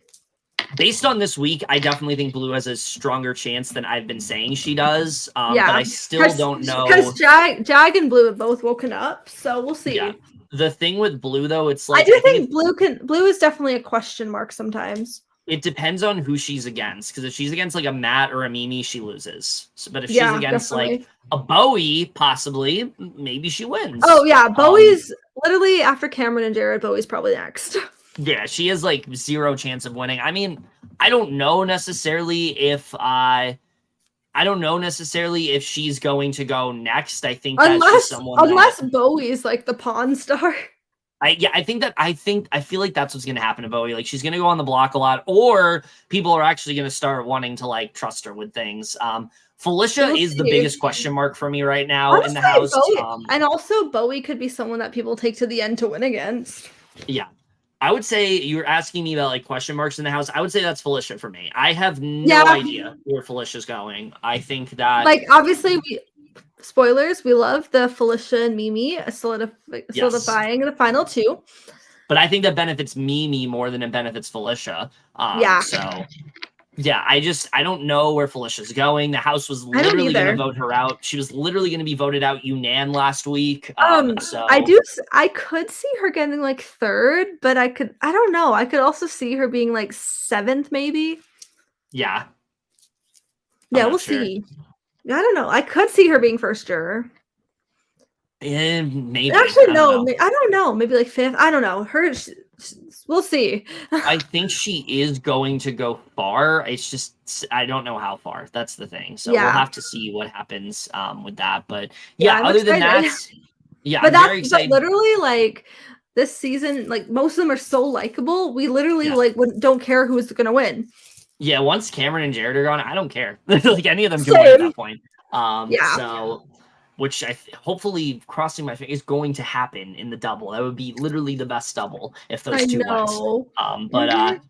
Based on this week, I definitely think Blue has a stronger chance than I've been saying she does. But I still don't know. Because Jag and Blue have both woken up, so we'll see. Yeah. The thing with Blue, though, it's like I think Blue is definitely a question mark sometimes. It depends on who she's against, because if she's against like a Matt or a Mimi, she loses. But if she's against like a Bowie, possibly, maybe she wins. Oh yeah, Bowie's literally after Cameron and Jared. Bowie's probably next. Yeah, she has like zero chance of winning. I mean, I don't know necessarily if she's going to go next. I think unless Bowie's like the Pawn Star. I feel like that's what's going to happen to Bowie. Like she's going to go on the block a lot, or people are actually going to start wanting to like trust her with things. Felicia is the biggest question mark for me right now in the house. And also Bowie could be someone that people take to the end to win against. Yeah. I would say you're asking me about like question marks in the house. I would say that's Felicia for me. I have no idea where Felicia's going. I think that like obviously spoilers, we love the Felicia and Mimi solidifying the final two. But I think that benefits Mimi more than it benefits Felicia. So yeah, I don't know where Felicia's going. The house was literally going to vote her out. She was literally going to be voted out unan last week. So I could see her getting like third, but I don't know. I could also see her being like seventh, maybe. Yeah. We'll see. I don't know. I could see her being first juror. Maybe. Actually, no. I don't know. Maybe like fifth. I don't know. We'll see. I think she is going to go far. It's just I don't know how far. That's the thing. So we'll have to see what happens with that. But yeah, other than that, yeah, but I'm very excited. But literally, like this season, like most of them are so likable. We literally don't care who's gonna win. Yeah, once Cameron and Jared are gone, I don't care. Like any of them can win at that point. So. Which hopefully, crossing my fingers, is going to happen in the double. That would be literally the best double if those two went.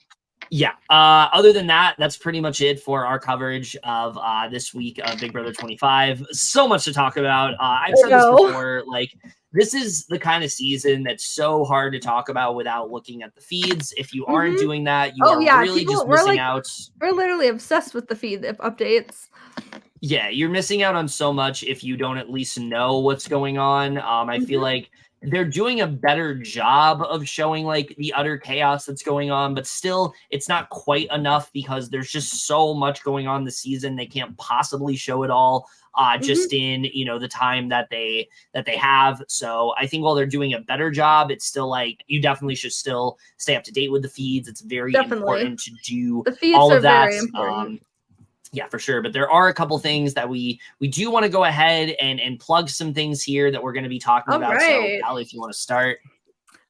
Yeah. Other than that, that's pretty much it for our coverage of this week of Big Brother 25. So much to talk about. I've said this before. Like, this is the kind of season that's so hard to talk about without looking at the feeds. If you aren't doing that, you are really just missing out. We're literally obsessed with the feed updates. Yeah, you're missing out on so much if you don't at least know what's going on. I feel like they're doing a better job of showing like the utter chaos that's going on, but still it's not quite enough because there's just so much going on this season. They can't possibly show it all just in, the time that they have. So I think while they're doing a better job, it's still like you definitely should still stay up to date with the feeds. It's very important to do the feeds all of that. Very important. Yeah, for sure. But there are a couple things that we do want to go ahead and plug some things here that we're going to be talking about. Right. So, Kely, if you want to start.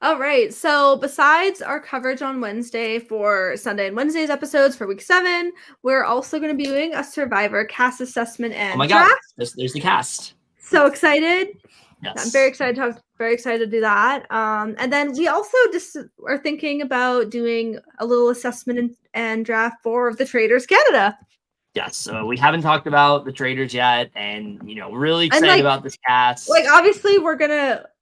All right. So besides our coverage on Wednesday for Sunday and Wednesday's episodes for week 7, we're also going to be doing a Survivor cast assessment and draft. God, there's the cast. So excited. Yes. I'm very excited to do that. And then we also just are thinking about doing a little assessment and draft for the Traders Canada. Yes, so we haven't talked about the Traders yet, and really excited about this cast. Like obviously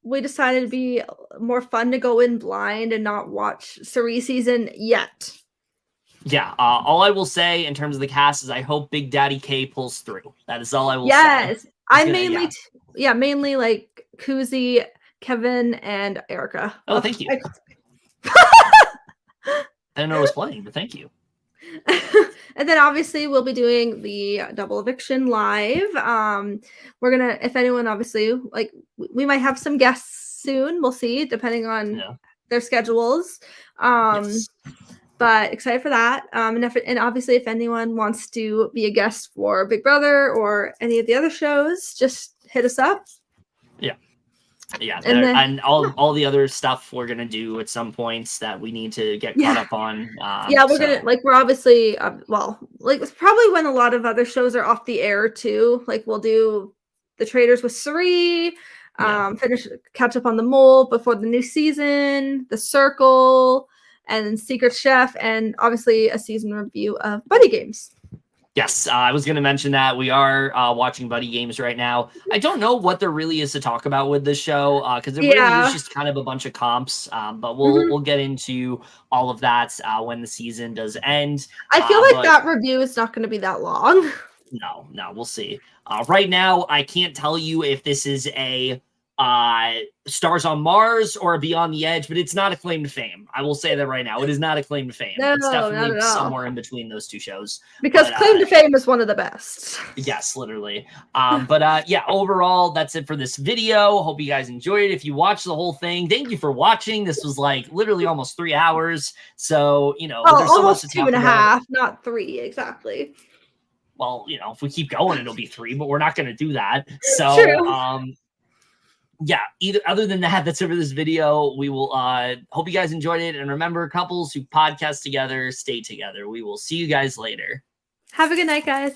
we decided to be more fun to go in blind and not watch Cirie season yet. Yeah, all I will say in terms of the cast is I hope Big Daddy K pulls through. That is all I will say. Yes, I'm mainly like Kuzi, Kevin, and Erica. Oh, thank you. I didn't know I was playing, but thank you. And then obviously we'll be doing the double eviction live. We're gonna, if anyone, obviously, like we might have some guests soon. We'll see, depending on their schedules. But excited for that. And obviously, if anyone wants to be a guest for Big Brother or any of the other shows, just hit us up. Yeah, and all the other stuff we're gonna do at some points that we need to get caught up on. We're obviously it's probably when a lot of other shows are off the air too. Like we'll do the Traders with Cirie, catch up on the Mole before the new season, the Circle, and Secret Chef, and obviously a season review of Buddy Games. Yes, I was going to mention that we are watching Buddy Games right now. I don't know what there really is to talk about with this show because it really is just kind of a bunch of comps. But we'll get into all of that when the season does end. I feel like that review is not going to be that long. No, we'll see. Right now, I can't tell you if this is a Stars on Mars or Beyond the Edge, but it's not a claim to fame. I will say that right now. It is not a claim to fame. It's definitely somewhere in between those two shows. Because claim to fame is one of the best. Yes, literally. Overall, that's it for this video. Hope you guys enjoyed it. If you watched the whole thing, thank you for watching. This was like literally almost 3 hours. So, there's so much to talk about. 2.5, not 3 exactly. Well, if we keep going, it'll be 3, but we're not going to do that. So, true. Other than that, that's it for this video. We will hope you guys enjoyed it. And remember, couples who podcast together, stay together. We will see you guys later. Have a good night, guys.